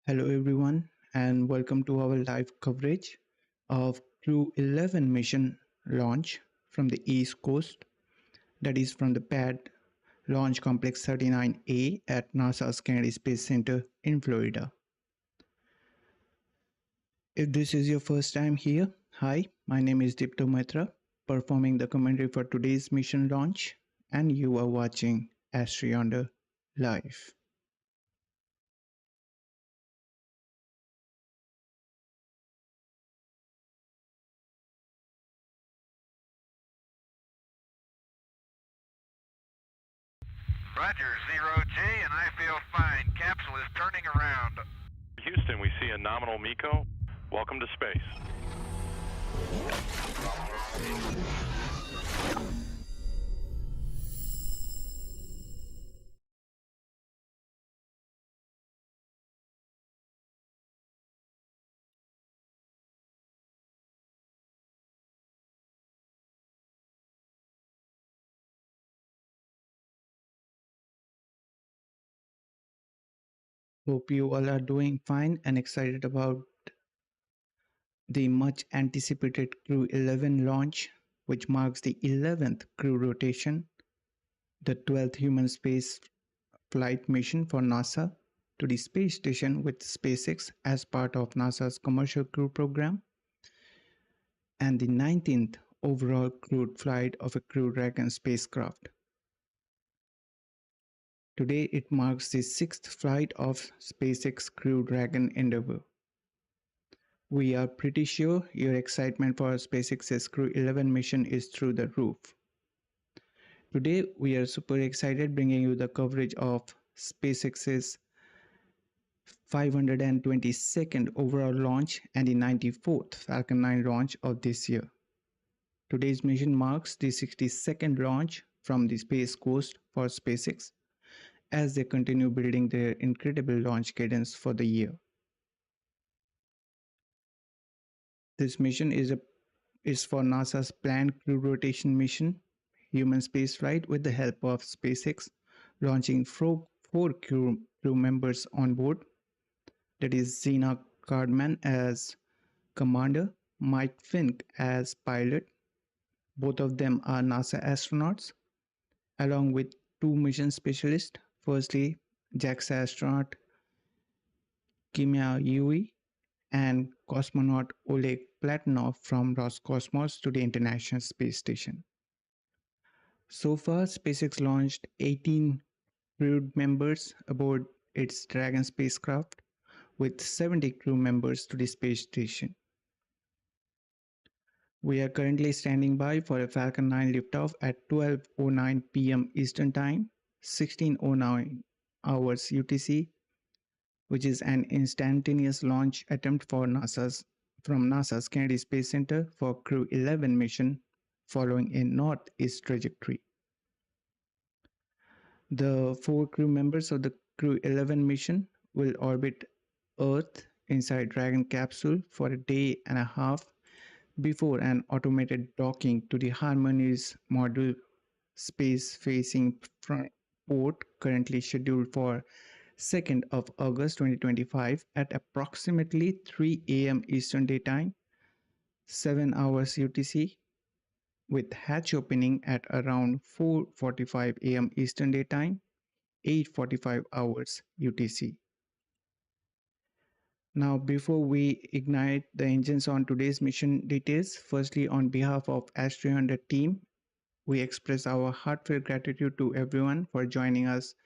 Hello, everyone, and welcome to our live coverage of Crew 11 mission launch from the East Coast, that is, from the pad Launch Complex 39A at NASA's Kennedy Space Center in Florida. If this is your first time here, hi, my name is Dipto Mehta, performing the commentary for today's mission launch, and you are watching AstroYonder live. Roger, 0G, and I feel fine. Capsule is turning around. Houston, we see a nominal MECO. Welcome to space. Hope you all are doing fine and excited about the much anticipated Crew 11 launch, which marks the 11th crew rotation, the 12th human space flight mission for NASA to the space station with SpaceX as part of NASA's Commercial Crew program, and the 19th overall crewed flight of a Crew Dragon spacecraft. Today it marks the 6th flight of SpaceX Crew Dragon Endeavour. We are pretty sure your excitement for SpaceX's Crew 11 mission is through the roof. Today we are super excited bringing you the coverage of SpaceX's 522nd overall launch and the 94th Falcon 9 launch of this year. Today's mission marks the 62nd launch from the Space Coast for SpaceX as they continue building their incredible launch cadence for the year. This mission is for NASA's planned crew rotation mission, human spaceflight with the help of SpaceX, launching four crew members on board. That is Zena Cardman as commander, Mike Fincke as pilot. Both of them are NASA astronauts, along with two mission specialists. Firstly, JAXA astronaut Kimiya and cosmonaut Oleg Platonov from Roscosmos to the International Space Station. So far, SpaceX launched 18 crew members aboard its Dragon spacecraft, with 70 crew members to the space station. We are currently standing by for a Falcon 9 liftoff at 12:09 p.m. Eastern Time, 16:09 hours UTC, which is an instantaneous launch attempt from NASA's Kennedy Space Center for Crew 11 mission following a northeast trajectory. The 4 crew members of the Crew 11 mission will orbit Earth inside Dragon capsule for a day and a half before an automated docking to the Harmonious module space-facing port currently scheduled for 2nd of August 2025 at approximately 3 a.m. Eastern Daytime, 7 hours UTC, with hatch opening at around 4:45 a.m. Eastern Daytime, 8:45 hours UTC. Now, before we ignite the engines on today's mission details, firstly, on behalf of AstroYonder team, we express our heartfelt gratitude to everyone for joining us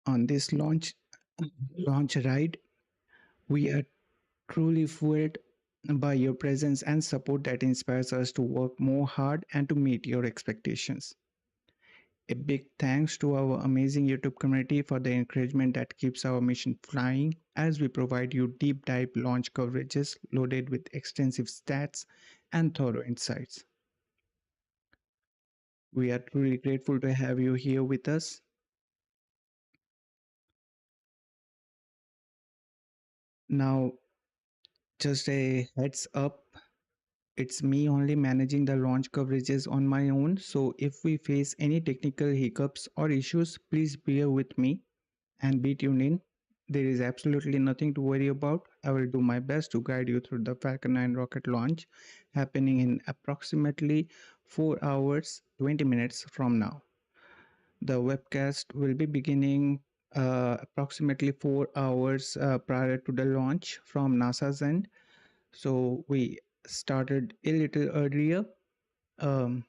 on this launch ride. We are truly fueled by your presence and support that inspires us to work more hard and to meet your expectations. A big thanks to our amazing YouTube community for the encouragement that keeps our mission flying as we provide you deep dive launch coverages loaded with extensive stats and thorough insights. We are truly grateful to have you here with us. Now, just a heads up, it's me only managing the launch coverages on my own, so if we face any technical hiccups or issues, please bear with me and be tuned in. There is absolutely nothing to worry about. I will do my best to guide you through the Falcon 9 rocket launch happening in approximately 4 hours 20 minutes from now. The webcast will be beginning approximately 4 hours prior to the launch from NASA's end. So we started a little earlier, um,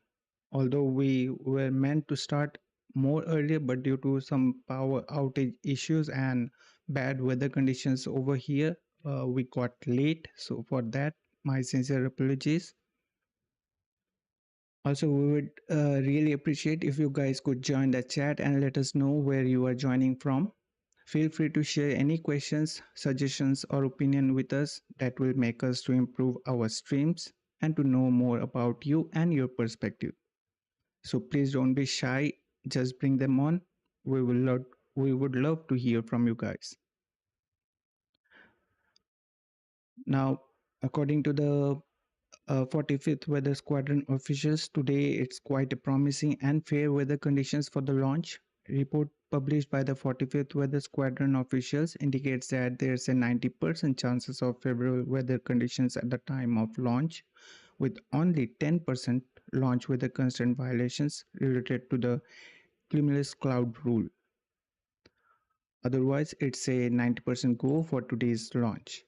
although we were meant to start more earlier, but due to some power outage issues and bad weather conditions over here, we got late. So for that, my sincere apologies. Also, we would really appreciate if you guys could join the chat and let us know where you are joining from. Feel free to share any questions, suggestions, or opinion with us that will make us to improve our streams and to know more about you and your perspective. So please don't be shy, just bring them on. We will love, we would love to hear from you guys. Now, according to the 45th Weather Squadron officials, today it's quite a promising and fair weather conditions for the launch. Report published by the 45th Weather Squadron officials indicates that there's a 90% chances of favorable weather conditions at the time of launch, with only 10% launch weather constant violations related to the cumulus cloud rule. Otherwise, it's a 90% go for today's launch.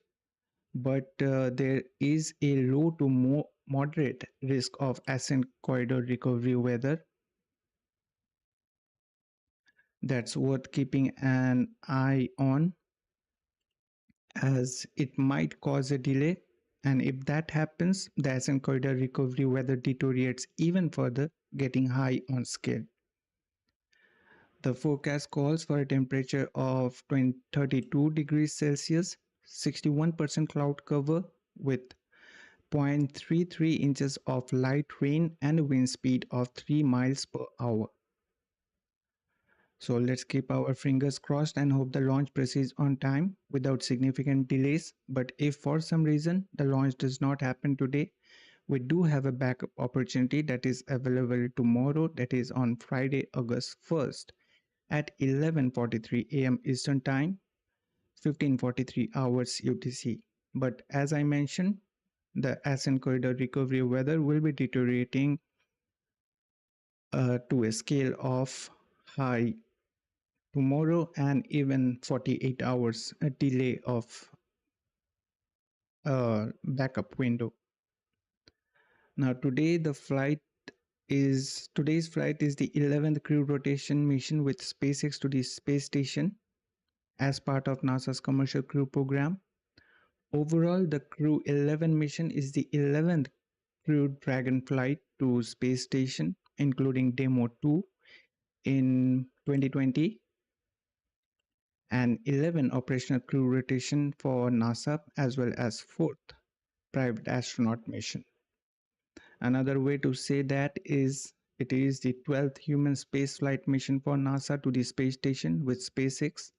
But there is a low to moderate risk of ascent corridor recovery weather that's worth keeping an eye on, as it might cause a delay. And if that happens, the ascent corridor recovery weather deteriorates even further, getting high on scale. The forecast calls for a temperature of 32 degrees Celsius, 61% cloud cover, with 0.33 inches of light rain and a wind speed of 3 miles per hour. So let's keep our fingers crossed and hope the launch proceeds on time without significant delays. But if for some reason the launch does not happen today, we do have a backup opportunity that is available tomorrow, that is on Friday, August 1st at 11:43 a.m. Eastern Time, 15:43 hours UTC. But as I mentioned, the ascent corridor recovery weather will be deteriorating to a scale of high tomorrow and even 48 hours a delay of backup window. Now today's flight is the 11th crew rotation mission with SpaceX to the space station as part of NASA's commercial crew program. Overall, the Crew 11 mission is the 11th Crew Dragon flight to space station, including Demo 2 in 2020 and 11 operational crew rotation for NASA, as well as 4th private astronaut mission. Another way to say that is it is the 12th human spaceflight mission for NASA to the space station with SpaceX,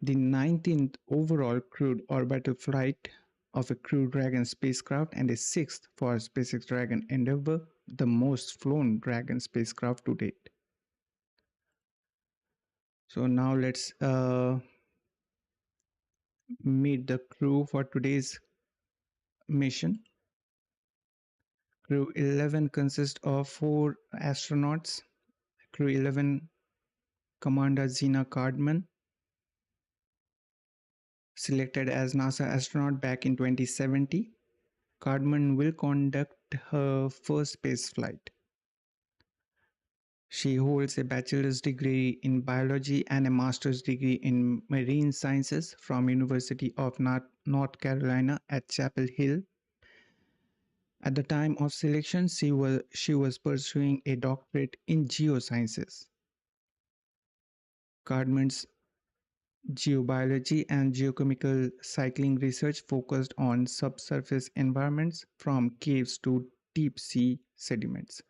the 19th overall crewed orbital flight of a Crew Dragon spacecraft, and a 6th for SpaceX Dragon Endeavour, the most flown Dragon spacecraft to date. So now let's meet the crew for today's mission. Crew 11 consists of 4 astronauts. Crew 11 Commander Zena Cardman, selected as NASA astronaut back in 2070. Cardman will conduct her first space flight. She holds a bachelor's degree in biology and a master's degree in marine sciences from University of North Carolina at Chapel Hill. At the time of selection, she was pursuing a doctorate in geosciences. Cardman's geobiology and geochemical cycling research focused on subsurface environments from caves to deep sea sediments.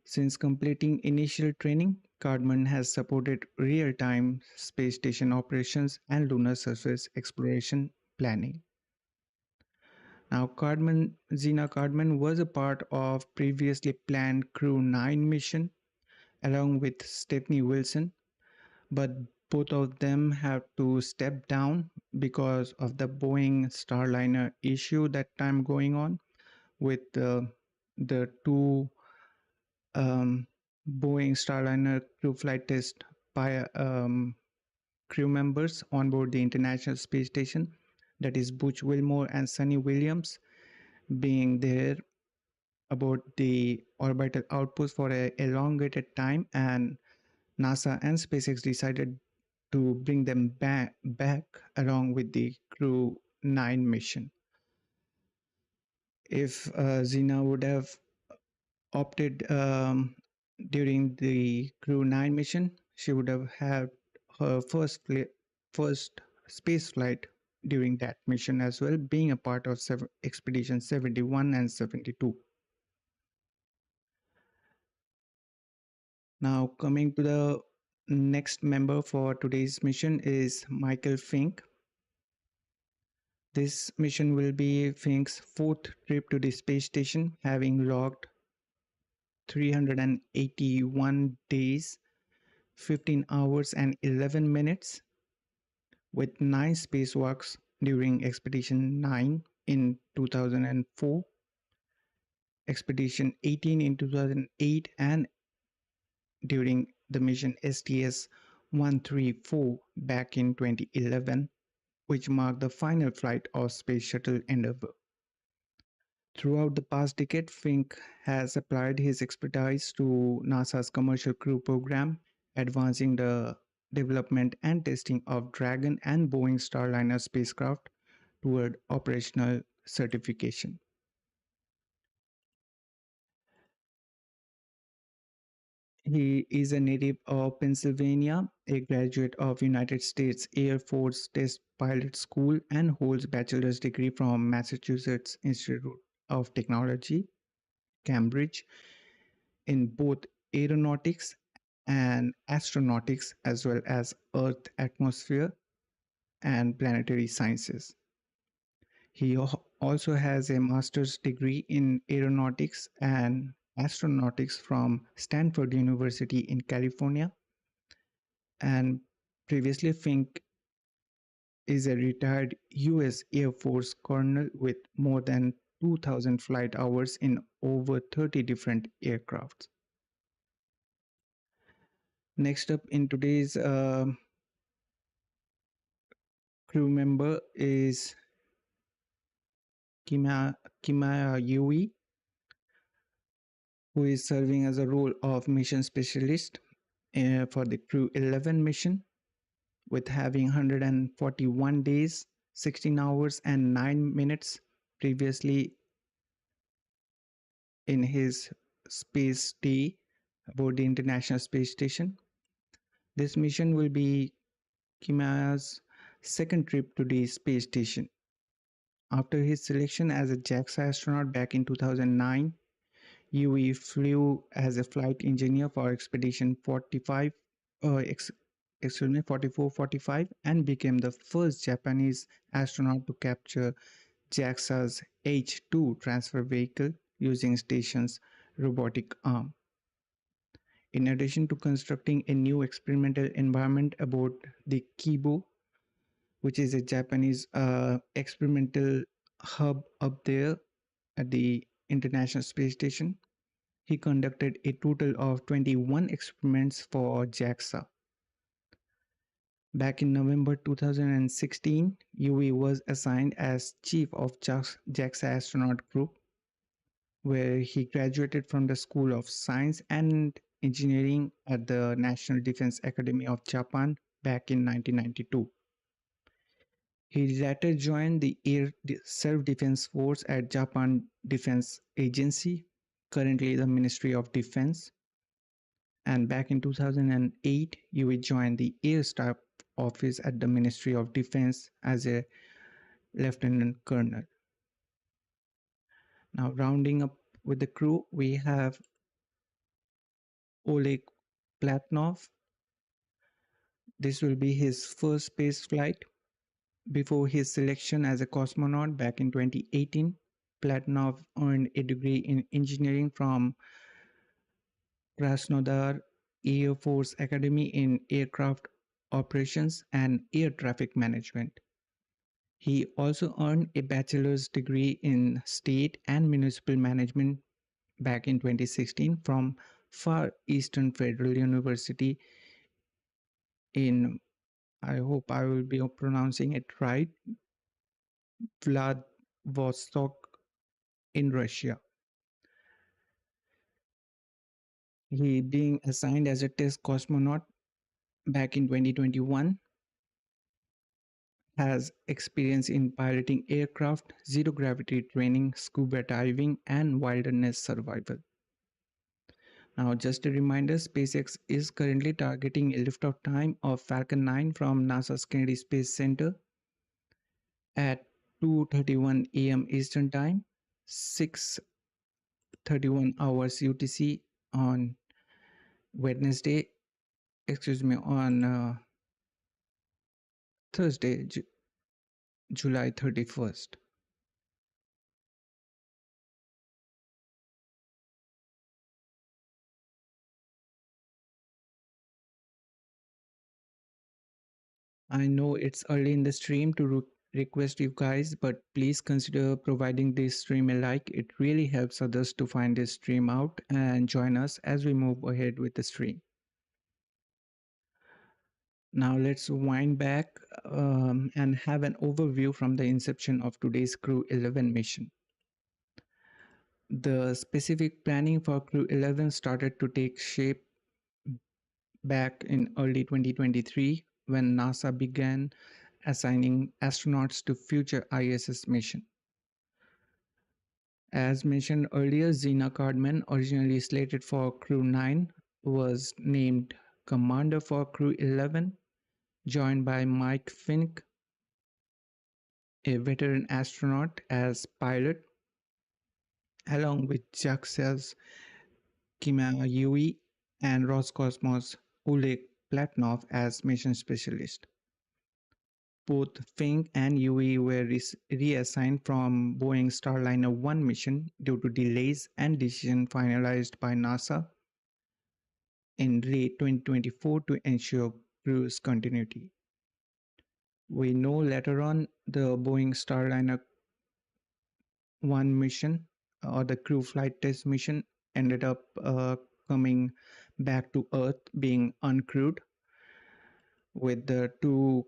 Since completing initial training, Cardman has supported real-time space station operations and lunar surface exploration planning. Now, Zena Cardman was a part of previously planned Crew 9 mission along with Stephanie Wilson, but Both of them have to step down because of the Boeing Starliner issue that time going on with the two um, Boeing Starliner crew flight test by crew members on board the International Space Station, that is Butch Wilmore and Sonny Williams, being there about the orbital outpost for a elongated time, and NASA and SpaceX decided to bring them back along with the Crew 9 mission. If Zena would have opted during the Crew 9 mission, she would have had her first space flight during that mission as well, being a part of Expedition 71 and 72. Now, coming to the next member for today's mission is Michael Fincke. This mission will be Fincke's fourth trip to the space station, having logged 381 days, 15 hours, and 11 minutes with 9 spacewalks during Expedition 9 in 2004, Expedition 18 in 2008, and during the mission STS-134 back in 2011, which marked the final flight of Space Shuttle Endeavour. Throughout the past decade, Fincke has applied his expertise to NASA's Commercial Crew program, advancing the development and testing of Dragon and Boeing Starliner spacecraft toward operational certification. He is a native of Pennsylvania, a graduate of United States Air Force Test Pilot School, and holds bachelor's degree from Massachusetts Institute of Technology, Cambridge, in both aeronautics and astronautics, as well as Earth atmosphere and planetary sciences. He also has a master's degree in aeronautics and astronautics from Stanford University in California. And previously, Fincke is a retired US Air Force colonel with more than 2,000 flight hours in over 30 different aircrafts. Next up in today's crew member is Kimiya Yui, who is serving as a role of mission specialist for the Crew 11 mission, with having 141 days, 16 hours, and 9 minutes previously in his space stay aboard the International Space Station. This mission will be Kimiya's second trip to the space station. After his selection as a JAXA astronaut back in 2009, Yui flew as a flight engineer for Expedition 4445 and became the first Japanese astronaut to capture JAXA's H-2 transfer vehicle using station's robotic arm. In addition to constructing a new experimental environment aboard the Kibo, which is a Japanese experimental hub up there at the International Space Station, he conducted a total of 21 experiments for JAXA. Back in November 2016, Yui was assigned as Chief of JAXA Astronaut Group, where he graduated from the School of Science and Engineering at the National Defense Academy of Japan back in 1992. He later joined the Air Self-Defense Force at Japan Defense Agency, currently the Ministry of Defense. And back in 2008, Yui joined the Air Staff Office at the Ministry of Defense as a Lieutenant Colonel. Now, rounding up with the crew, we have Oleg Platonov. This will be his first space flight. Before his selection as a cosmonaut back in 2018, Platonov earned a degree in engineering from Krasnodar Air Force Academy in aircraft operations, and air traffic management. He also earned a bachelor's degree in state and municipal management back in 2016 from Far Eastern Federal University in, I hope I will be pronouncing it right, Vladivostok in Russia. He being assigned as a test cosmonaut back in 2021 has experience in piloting aircraft, zero gravity training, scuba diving, and wilderness survival. Now, just a reminder, SpaceX is currently targeting a liftoff time of Falcon 9 from NASA's Kennedy Space Center at 2:31 a.m. Eastern Time, 6:31 hours UTC on Wednesday, on Thursday, July 31st. I know it's early in the stream to request you guys, but please consider providing this stream a like. It really helps others to find this stream out and join us as we move ahead with the stream. Now let's wind back and have an overview from the inception of today's Crew 11 mission. The specific planning for Crew 11 started to take shape back in early 2023 when NASA began assigning astronauts to future ISS missions. As mentioned earlier, Zena Cardman, originally slated for Crew 9, was named commander for Crew 11, joined by Mike Fincke, a veteran astronaut, as pilot, along with JAXA's Kimiya and Roscosmos Oleg Platonov as mission specialist. Both Fincke and Yui were reassigned from Boeing Starliner 1 mission due to delays and decision finalized by NASA in late 2024 to ensure cruise continuity. We know later on the Boeing Starliner 1 mission or the crew flight test mission ended up coming back to Earth being uncrewed with the two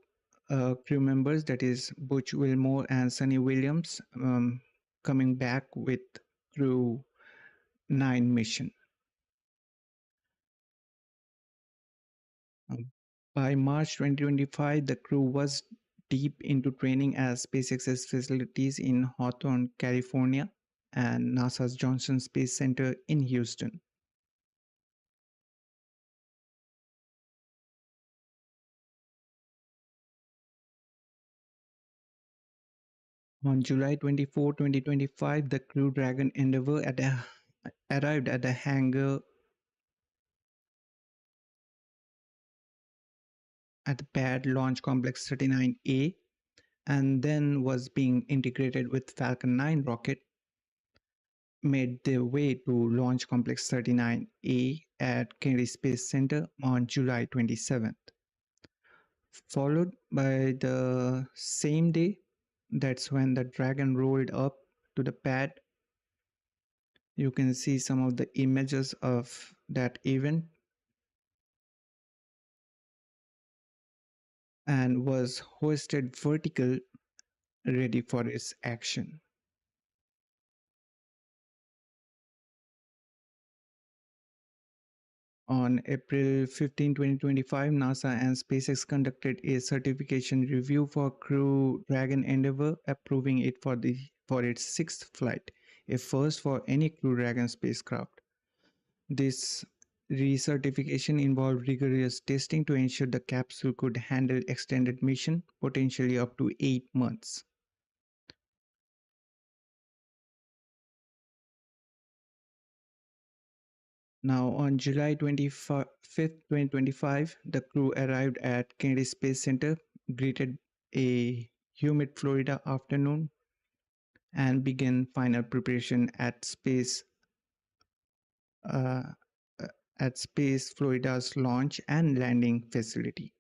crew members, that is Butch Wilmore and Sunny Williams, coming back with Crew 9 mission. By March 2025, the crew was deep into training at SpaceX's facilities in Hawthorne, California, and NASA's Johnson Space Center in Houston. On July 24, 2025, the Crew Dragon Endeavour arrived at the hangar at the Pad Launch Complex 39A and then was being integrated with Falcon 9 rocket, made their way to Launch Complex 39A at Kennedy Space Center on July 27th. Followed by the same day, that's when the Dragon rolled up to the pad. You can see some of the images of that event and was hoisted vertical, ready for its action. On April 15, 2025, NASA and SpaceX conducted a certification review for Crew Dragon Endeavour, approving it for its sixth flight, a first for any Crew Dragon spacecraft. This recertification involved rigorous testing to ensure the capsule could handle extended mission, potentially up to 8 months. Now, on July 25th, 2025, the crew arrived at Kennedy Space Center, greeted a humid Florida afternoon, and began final preparation uh, at Space Florida's launch and landing facility.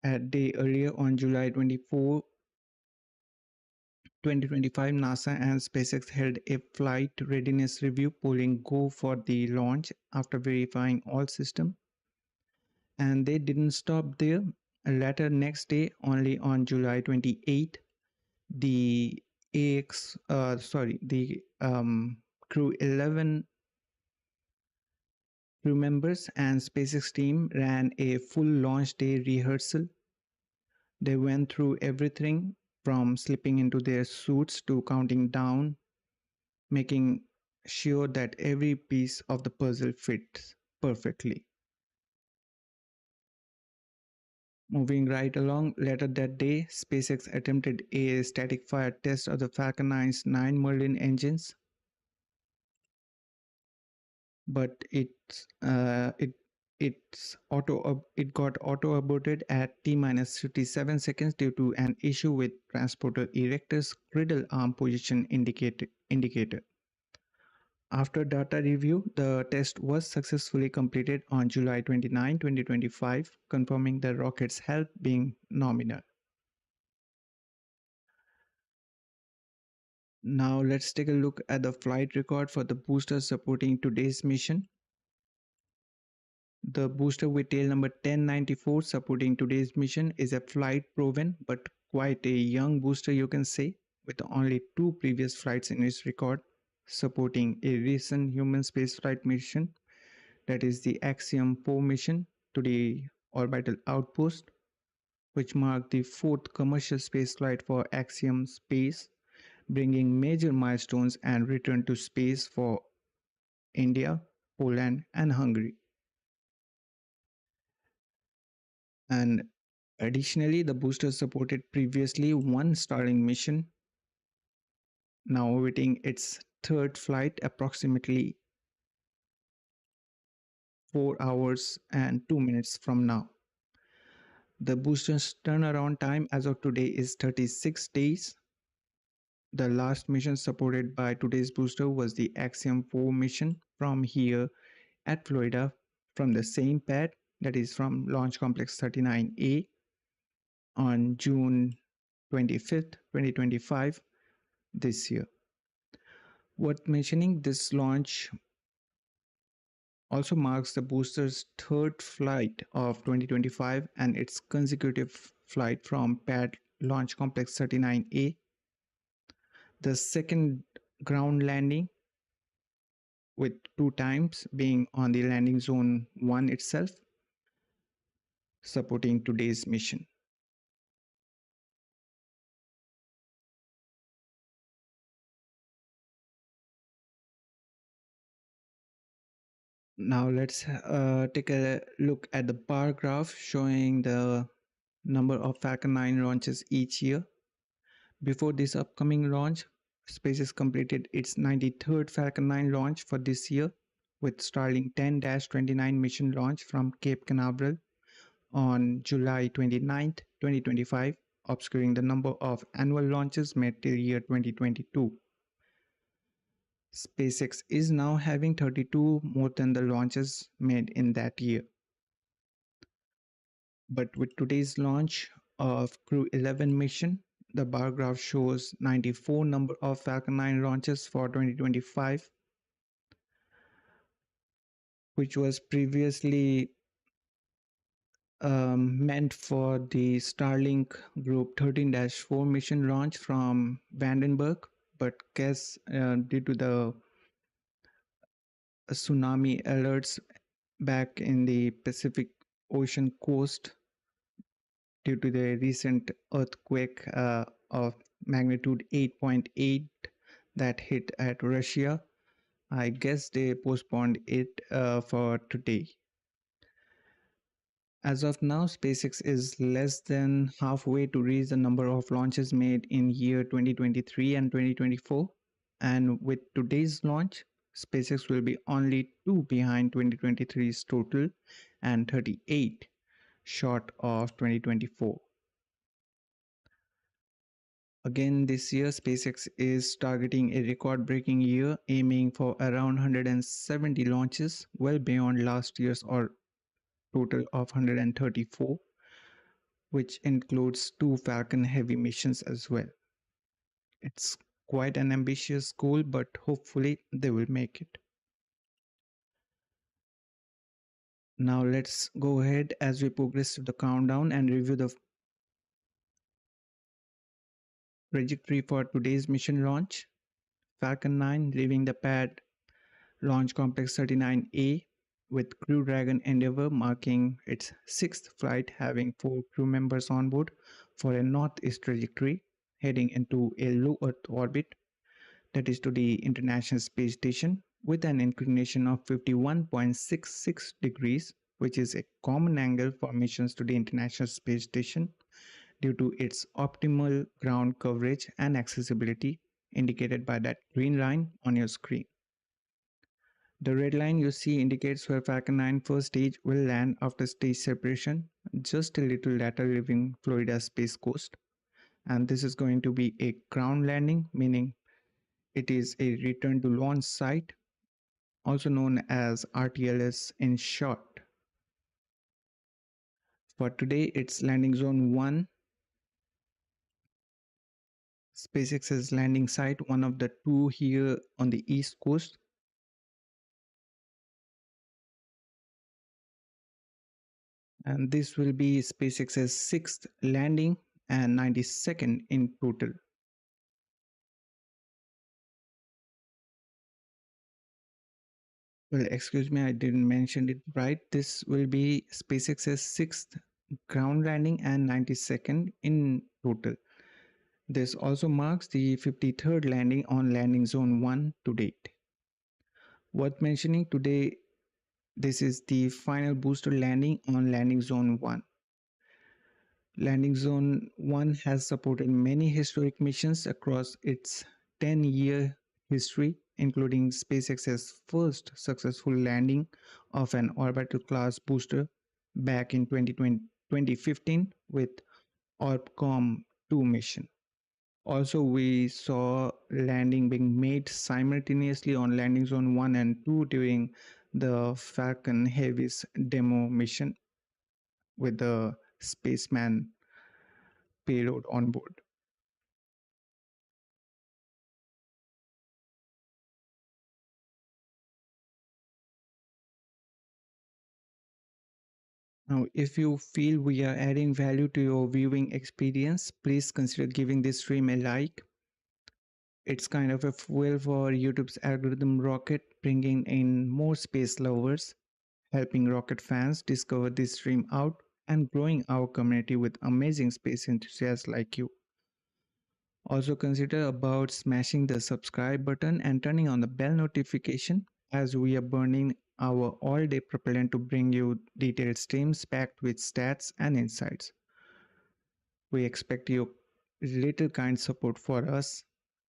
A day earlier, on July 24, 2025, NASA and SpaceX held a flight readiness review, polling go for the launch after verifying all systems. And they didn't stop there. Later next day, only on July 28, the Crew 11 crew members and SpaceX team ran a full launch day rehearsal. They went through everything from slipping into their suits to counting down, making sure that every piece of the puzzle fits perfectly. Moving right along, later that day, SpaceX attempted a static fire test of the Falcon 9's 9 Merlin engines, but it got auto aborted at T minus 57 seconds due to an issue with transporter erector's cradle arm position indicator. After data review, the test was successfully completed on July 29, 2025, confirming the rocket's health being nominal. Now let's take a look at the flight record for the booster supporting today's mission. The booster with tail number 1094 supporting today's mission is a flight proven but quite a young booster, you can say, with only 2 previous flights in its record, supporting a recent human spaceflight mission, that is the Axiom 4 mission to the orbital outpost, which marked the 4th commercial spaceflight for Axiom Space, bringing major milestones and return to space for India, Poland, and Hungary. And additionally, the booster supported previously one Starlink mission, now awaiting its 3rd flight approximately 4 hours and 2 minutes from now. The booster's turnaround time as of today is 36 days. The last mission supported by today's booster was the Axiom 4 mission from here at Florida, from the same pad, that is from Launch Complex 39A, on June 25th, 2025, this year. Worth mentioning, this launch also marks the booster's 3rd flight of 2025 and its consecutive flight from pad Launch Complex 39A. The 2nd ground landing, with 2 times being on the landing zone 1 itself, supporting today's mission. Now let's take a look at the bar graph showing the number of Falcon 9 launches each year. Before this upcoming launch, SpaceX completed its 93rd Falcon 9 launch for this year, with Starlink 10-29 mission launch from Cape Canaveral on July 29, 2025, obscuring the number of annual launches made till year 2022. SpaceX is now having 32 more than the launches made in that year. But with today's launch of Crew 11 mission, the bar graph shows 94 number of Falcon 9 launches for 2025, which was previously meant for the Starlink Group 13-4 mission launch from Vandenberg, but guess due to the tsunami alerts back in the Pacific Ocean coast due to the recent earthquake of magnitude 8.8 that hit at Russia, I guess they postponed it for today. As of now, SpaceX is less than halfway to reach the number of launches made in year 2023 and 2024. And with today's launch, SpaceX will be only 2 behind 2023's total and 38 short of 2024. Again, this year, SpaceX is targeting a record-breaking year, aiming for around 170 launches, well beyond last year's or total of 134. which includes 2 Falcon Heavy missions as well. It's quite an ambitious goal, but hopefully they will make it. Now let's go ahead as we progress to the countdown and review the trajectory for today's mission launch. Falcon 9 leaving the pad Launch Complex 39A with Crew Dragon Endeavour marking its 6th flight, having 4 crew members on board for a northeast trajectory heading into a low Earth orbit, that is to the International Space Station, with an inclination of 51.66 degrees, which is a common angle for missions to the International Space Station due to its optimal ground coverage and accessibility, indicated by that green line on your screen. The red line you see indicates where Falcon 9 first stage will land after stage separation, just a little later leaving Florida Space Coast. And this is going to be a ground landing, meaning it is a return to launch site, also known as RTLS in short. For today, it's landing zone 1, SpaceX's landing site, one of the 2 here on the East Coast. And this will be SpaceX's 6th landing and 92nd in total. Well, excuse me, I didn't mention it right. This will be SpaceX's 6th ground landing and 92nd in total. This also marks the 53rd landing on landing zone 1 to date. Worth mentioning today, this is the final booster landing on landing zone 1. Landing Zone 1 has supported many historic missions across its 10-year history, including SpaceX's first successful landing of an orbital class booster back in 2015 with Orbcomm 2 mission. Also, we saw landing being made simultaneously on landing zone 1 and 2 during the Falcon Heavy's demo mission with the spaceman payload on board. Now, if you feel we are adding value to your viewing experience, please consider giving this stream a like. It's kind of a fuel for YouTube's algorithm rocket, bringing in more space lovers, helping rocket fans discover this stream out, and growing our community with amazing space enthusiasts like you. Also consider about smashing the subscribe button and turning on the bell notification, as we are burning our all-day propellant to bring you detailed streams packed with stats and insights. We expect your little kind support for us,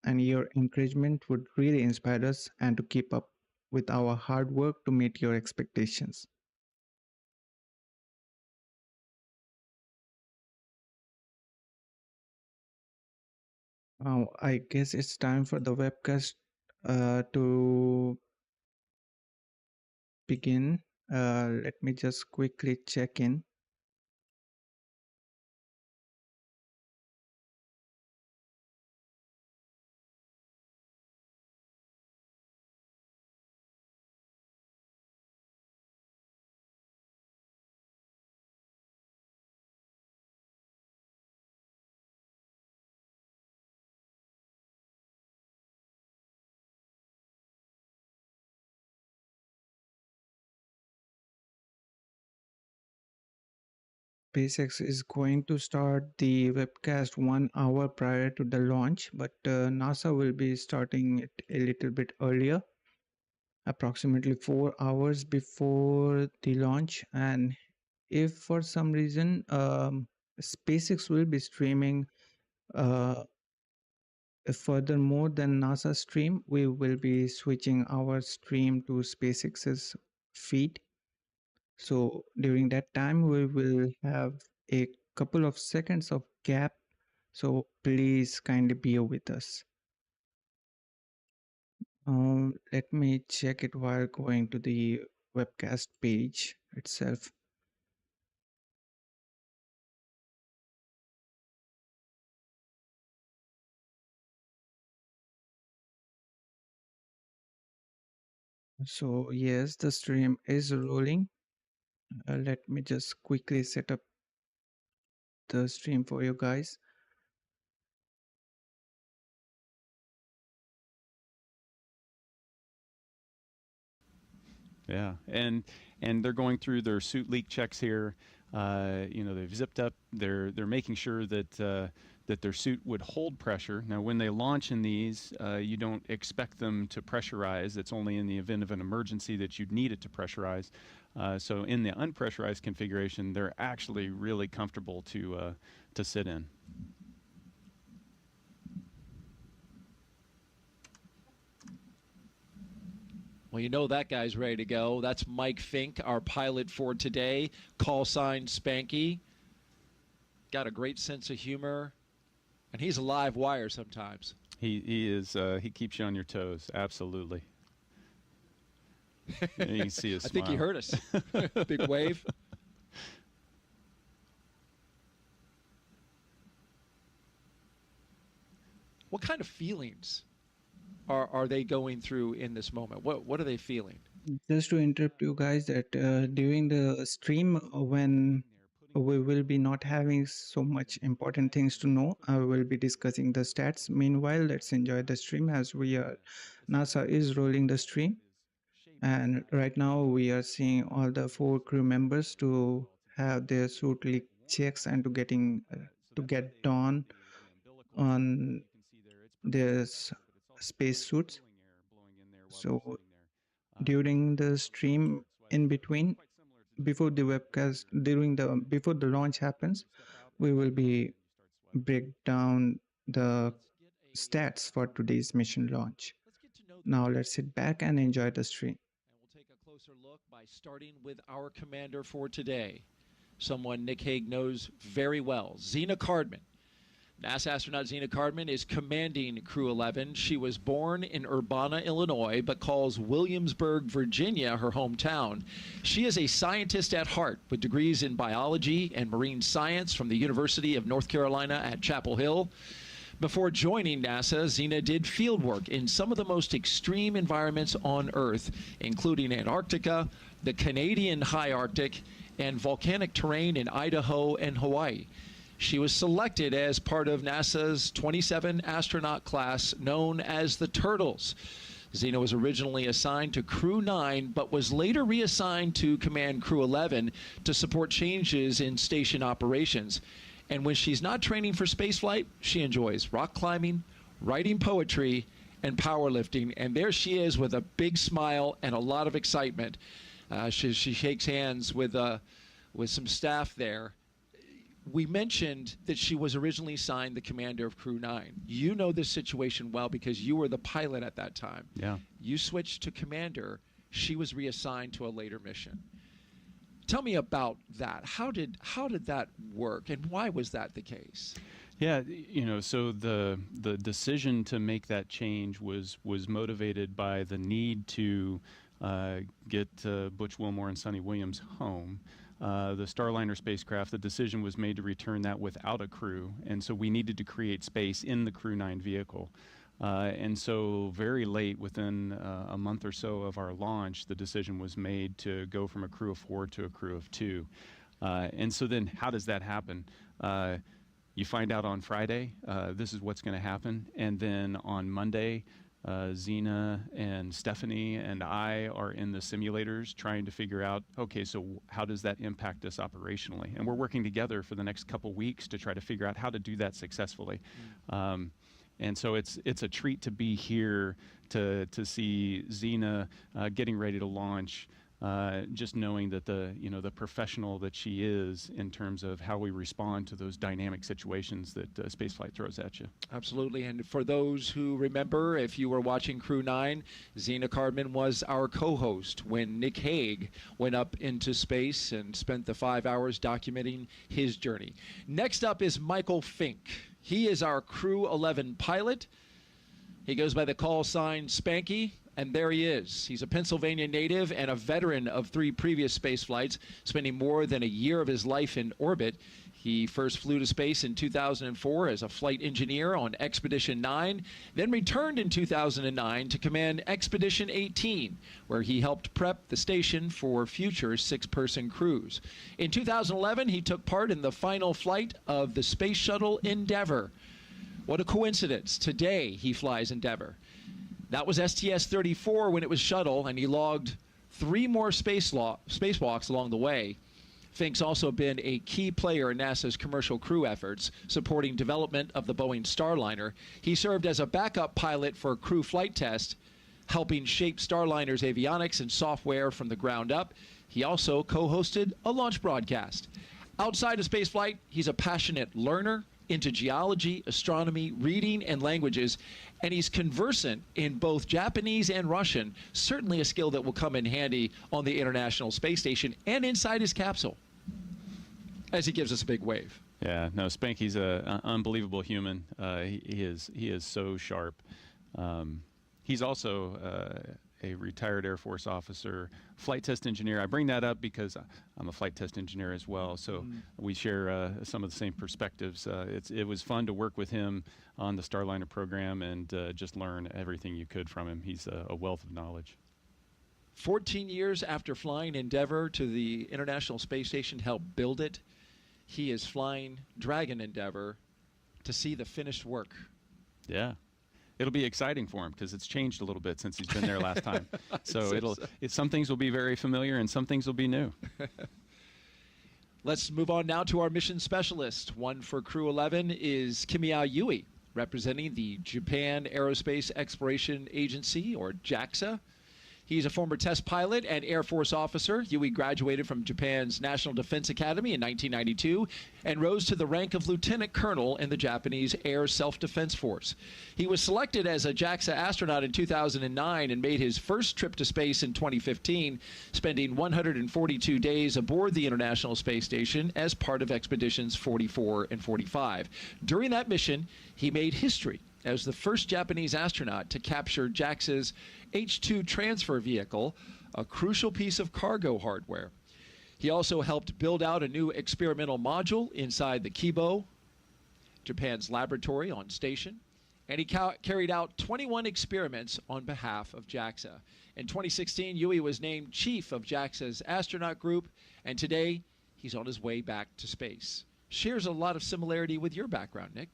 and your encouragement would really inspire us and to keep up with our hard work to meet your expectations. Now, I guess it's time for the webcast to begin. Let me just quickly check in. SpaceX is going to start the webcast 1 hour prior to the launch, but NASA will be starting it a little bit earlier, approximately 4 hours before the launch. And if for some reason SpaceX will be streaming further more than NASA stream, we will be switching our stream to SpaceX's feed. So during that time, we will have a couple of seconds of gap. So please kindly bear with us. Let me check it while going to the webcast page itself. So yes, the stream is rolling. Let me just quickly set up the stream for you guys. Yeah, and they're going through their suit leak checks here. They've zipped up. They're making sure that that their suit would hold pressure. Now, when they launch in these, you don't expect them to pressurize. It's only in the event of an emergency that you'd need it to pressurize. So in the unpressurized configuration, they're actually really comfortable to sit in. Well, you know that guy's ready to go. That's Mike Fincke, our pilot for today. Call sign Spanky. Got a great sense of humor, and he's a live wire sometimes. He is. He keeps you on your toes. Absolutely. And you can see his I smile. think he heard us. Big wave. What kind of feelings are they going through in this moment? What are they feeling? Just to interrupt you guys, that during the stream, when we will be not having so much important things to know, I will be discussing the stats. Meanwhile, let's enjoy the stream as NASA is rolling the stream. And right now we are seeing all the 4 crew members to have their suit leak checks and to get done on their space suits. So during the stream, in between, before the webcast, before the launch happens, we will be break down the stats for today's mission launch. Now let's sit back and enjoy the stream. And we'll take a closer look by starting with our commander for today, someone Nick Hague knows very well, Zena Cardman. NASA astronaut Zena Cardman is commanding Crew 11. She was born in Urbana, Illinois, but calls Williamsburg, Virginia, her hometown. She is a scientist at heart with degrees in biology and marine science from the University of North Carolina at Chapel Hill. Before joining NASA, Zena did field work in some of the most extreme environments on Earth, including Antarctica, the Canadian High Arctic, and volcanic terrain in Idaho and Hawaii. She was selected as part of NASA's 27 astronaut class known as the Turtles. Zena was originally assigned to Crew 9, but was later reassigned to command Crew 11 to support changes in station operations. And when she's not training for spaceflight, she enjoys rock climbing, writing poetry, and powerlifting. And there she is with a big smile and a lot of excitement. She shakes hands with some staff there. We mentioned that she was originally assigned the commander of Crew 9. You know this situation well because you were the pilot at that time. Yeah. You switched to commander. She was reassigned to a later mission. Tell me about that. How did that work, and why was that the case? Yeah, so the decision to make that change was motivated by the need to get Butch Wilmore and Sonny Williams home. The Starliner spacecraft, the decision was made to return that without a crew, and so we needed to create space in the Crew 9 vehicle. And so very late, within a month or so of our launch, the decision was made to go from a crew of 4 to a crew of 2. And so then how does that happen? You find out on Friday, this is what's going to happen, and then on Monday, Zena and Stephanie and I are in the simulators trying to figure out, okay, so how does that impact us operationally? And we're working together for the next couple weeks to try to figure out how to do that successfully. And so it's a treat to be here to see Zena getting ready to launch, just knowing that the professional that she is in terms of how we respond to those dynamic situations that spaceflight throws at you. Absolutely. And for those who remember, if you were watching Crew 9, Zena Cardman was our co-host when Nick Hague went up into space and spent the 5 hours documenting his journey. Next up is Michael Fincke. He is our Crew 11 pilot. He goes by the call sign Spanky. And there he is. He's a Pennsylvania native and a veteran of 3 previous space flights, spending more than a year of his life in orbit. He first flew to space in 2004 as a flight engineer on Expedition 9, then returned in 2009 to command Expedition 18, where he helped prep the station for future 6-person crews. In 2011, he took part in the final flight of the Space Shuttle Endeavour. What a coincidence. Today, he flies Endeavour. That was STS-34 when it was shuttle, and he logged 3 more spacewalks along the way. Fincke's also been a key player in NASA's commercial crew efforts, supporting development of the Boeing Starliner. He served as a backup pilot for crew flight test, helping shape Starliner's avionics and software from the ground up. He also co-hosted a launch broadcast. Outside of spaceflight, he's a passionate learner into geology, astronomy, reading, and languages, and he's conversant in both Japanese and Russian, certainly a skill that will come in handy on the International Space Station and inside his capsule, as he gives us a big wave. Yeah, no, Spanky's an unbelievable human. He is so sharp. He's also a retired Air Force officer, flight test engineer. I bring that up because I'm a flight test engineer as well, so we share some of the same perspectives. It was fun to work with him on the Starliner program and just learn everything you could from him. He's a wealth of knowledge. 14 years after flying Endeavour to the International Space Station to help build it, he is flying Dragon Endeavour to see the finished work. Yeah. It'll be exciting for him because it's changed a little bit since he's been there last time. So some things will be very familiar and some things will be new. Let's move on now to our mission specialist. One for Crew 11 is Kimiya Yui, representing the Japan Aerospace Exploration Agency, or JAXA. He's a former test pilot and Air Force officer. Yui graduated from Japan's National Defense Academy in 1992 and rose to the rank of lieutenant colonel in the Japanese Air Self-Defense Force. He was selected as a JAXA astronaut in 2009 and made his first trip to space in 2015, spending 142 days aboard the International Space Station as part of Expeditions 44 and 45. During that mission, he made history as the first Japanese astronaut to capture JAXA's H-2 transfer vehicle, a crucial piece of cargo hardware. He also helped build out a new experimental module inside the Kibo, Japan's laboratory on station, and he carried out 21 experiments on behalf of JAXA. In 2016, Yui was named chief of JAXA's astronaut group, and today he's on his way back to space. Shares a lot of similarity with your background, Nick.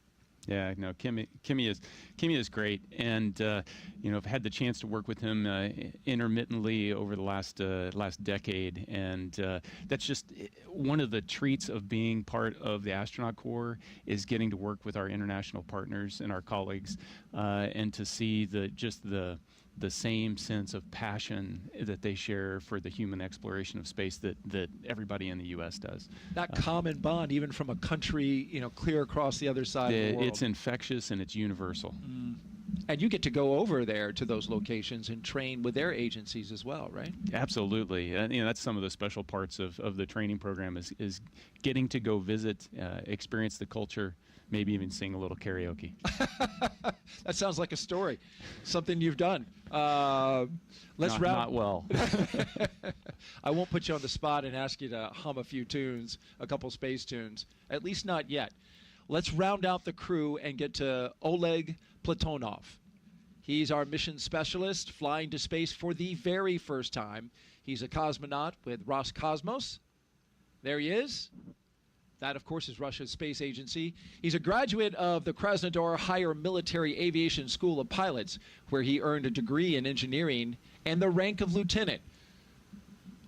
Yeah, no, Kimiya is great, and I've had the chance to work with him intermittently over the last decade, and that's just one of the treats of being part of the astronaut corps is getting to work with our international partners and our colleagues, and to see the same sense of passion that they share for the human exploration of space that everybody in the U.S. does. That common bond, even from a country, clear across the other side of the world. It's infectious and it's universal. And you get to go over there to those locations and train with their agencies as well, right? Absolutely. That's some of the special parts of the training program is getting to go visit, experience the culture, maybe even sing a little karaoke. That sounds like a story, something you've done. Not well. I won't put you on the spot and ask you to hum a few tunes, a couple space tunes, at least not yet. Let's round out the crew and get to Oleg Platonov. He's our mission specialist, flying to space for the very first time. He's a cosmonaut with Roscosmos. There he is. That, of course, is Russia's space agency. He's a graduate of the Krasnodar Higher Military Aviation School of Pilots, where he earned a degree in engineering and the rank of lieutenant.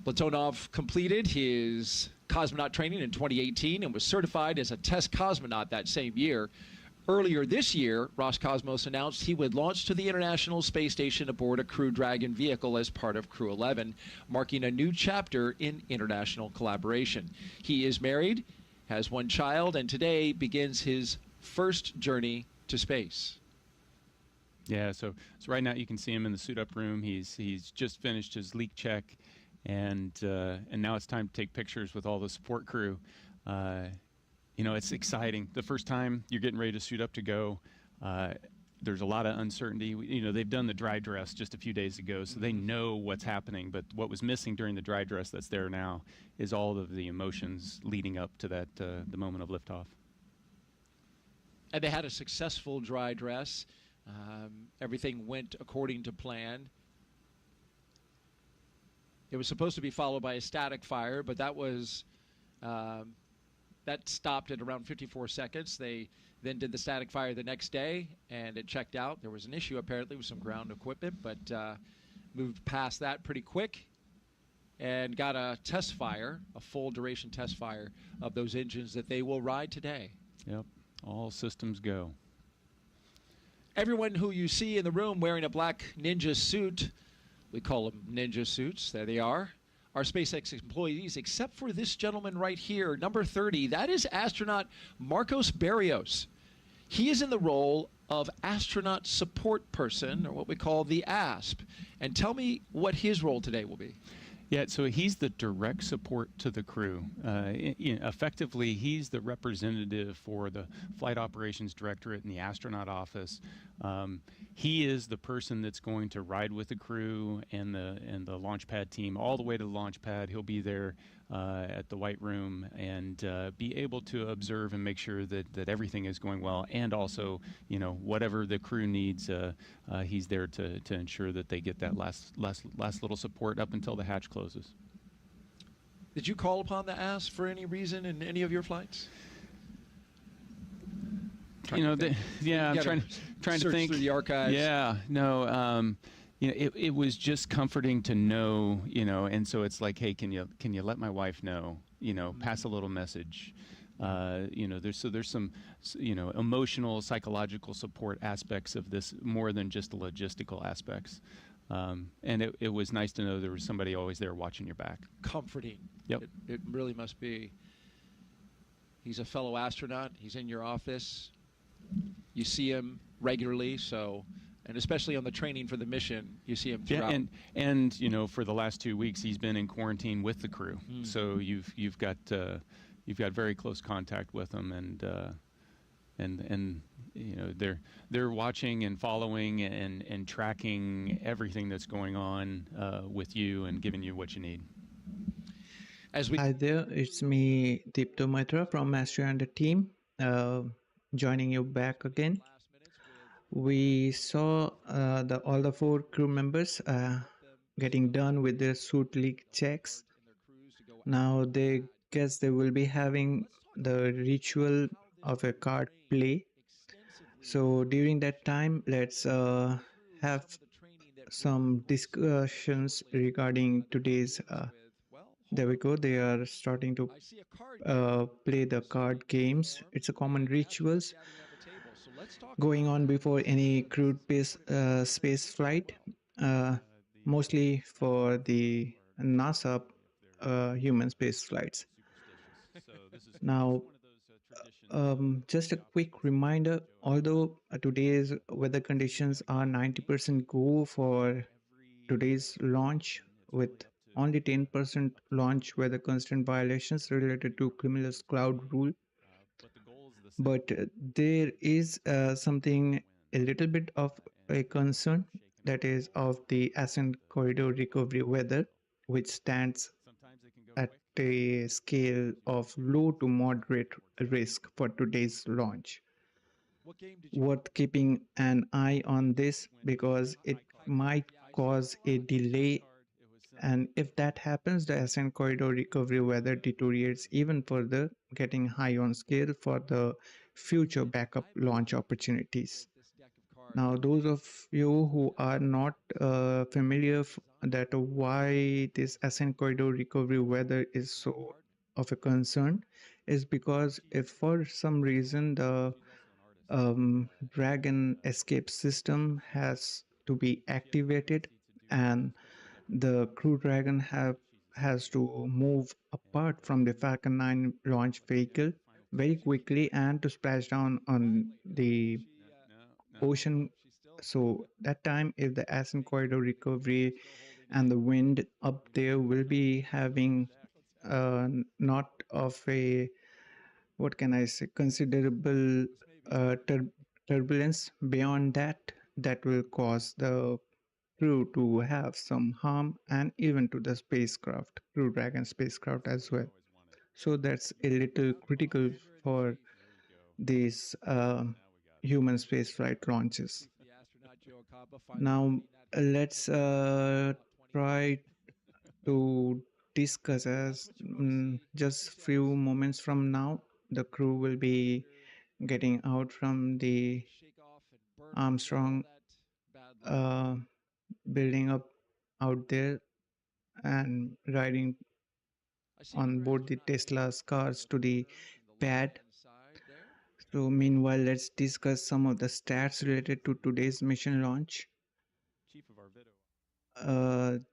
Platonov completed his cosmonaut training in 2018 and was certified as a test cosmonaut that same year. Earlier this year, Roscosmos announced he would launch to the International Space Station aboard a Crew Dragon vehicle as part of Crew 11, marking a new chapter in international collaboration. He is married, has one child, and today begins his first journey to space. Yeah, so right now you can see him in the suit-up room. He's just finished his leak check, and now it's time to take pictures with all the support crew. It's exciting. The first time you're getting ready to suit up to go, there's a lot of uncertainty. They've done the dry dress just a few days ago, so they know what's happening. But what was missing during the dry dress that's there now is all of the emotions leading up to that the moment of liftoff. And they had a successful dry dress. Everything went according to plan. It was supposed to be followed by a static fire, but that was that stopped at around 54 seconds. They then did the static fire the next day, and it checked out. There was an issue apparently with some ground equipment, but moved past that pretty quick and got a test fire, a full duration test fire of those engines that they will ride today. Yep, all systems go. Everyone who you see in the room wearing a black ninja suit, we call them ninja suits, there they are SpaceX employees, except for this gentleman right here, number 30. That is astronaut Marcos Barrios. He is in the role of astronaut support person, or what we call the ASP. And tell me what his role today will be. Yeah, so he's the direct support to the crew. Effectively, he's the representative for the Flight Operations Directorate and the astronaut office. He is the person that's going to ride with the crew and the launch pad team all the way to the launch pad. He'll be there at the White Room and be able to observe and make sure that everything is going well. And also, whatever the crew needs, he's there to ensure that they get that last little support up until the hatch closes. Did you call upon the ASP for any reason in any of your flights? I'm trying to think through the archives. Yeah, no. It was just comforting to know, and so it's like, hey, can you let my wife know, pass a little message. There's some, emotional, psychological support aspects of this more than just the logistical aspects. And it was nice to know there was somebody always there watching your back. Comforting. Yep. It really must be. He's a fellow astronaut. He's in your office. You see him regularly, and especially on the training for the mission, you see him throughout. Yeah, and for the last 2 weeks, he's been in quarantine with the crew. So you've got very close contact with them, and they're watching and following and tracking everything that's going on with you and giving you what you need. Hi there, it's me, Deepto Maitra from AstroYonder team, joining you back again. We saw all the 4 crew members getting done with their suit leak checks. Now they guess they will be having the ritual of a card play. So during that time, let's have some discussions regarding today's there we go. They are starting to play the card games. It's a common rituals going on before any crewed space flight, mostly for the NASA human space flights. Now, just a quick reminder, although today's weather conditions are 90% go for today's launch with only 10% launch weather constant violations related to cumulus cloud rule. But there is something a little bit of a concern, that is of the ascent corridor recovery weather, which stands at a scale of low to moderate risk for today's launch. Worth keeping an eye on this because it might cause a delay, and if that happens, the ascent corridor recovery weather deteriorates even further, getting high on scale for the future backup launch opportunities. Now, those of you who are not familiar that why this ascent corridor recovery weather is so of a concern is because if for some reason the Dragon escape system has to be activated and the Crew Dragon has to move apart from the Falcon 9 launch vehicle very quickly and to splash down on the ocean. So that time, if the ascent corridor recovery and the wind up there will be having not of a, what can I say, considerable turbulence beyond that will cause the crew to have some harm and even to the spacecraft, Crew Dragon spacecraft as well. So that's a little critical for these human spaceflight launches. Now let's try to discuss as just few moments from now the crew will be getting out from the Armstrong uh, building up out there and riding on board the Tesla's cars to the pad. So meanwhile, let's discuss some of the stats related to today's mission launch.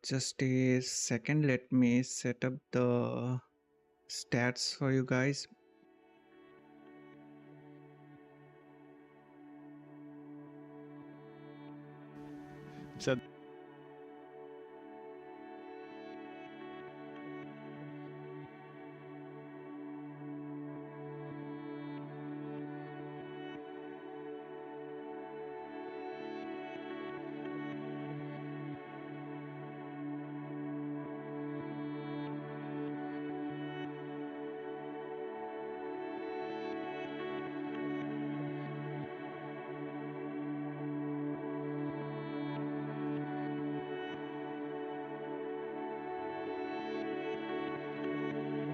Just a second, let me set up the stats for you guys. Said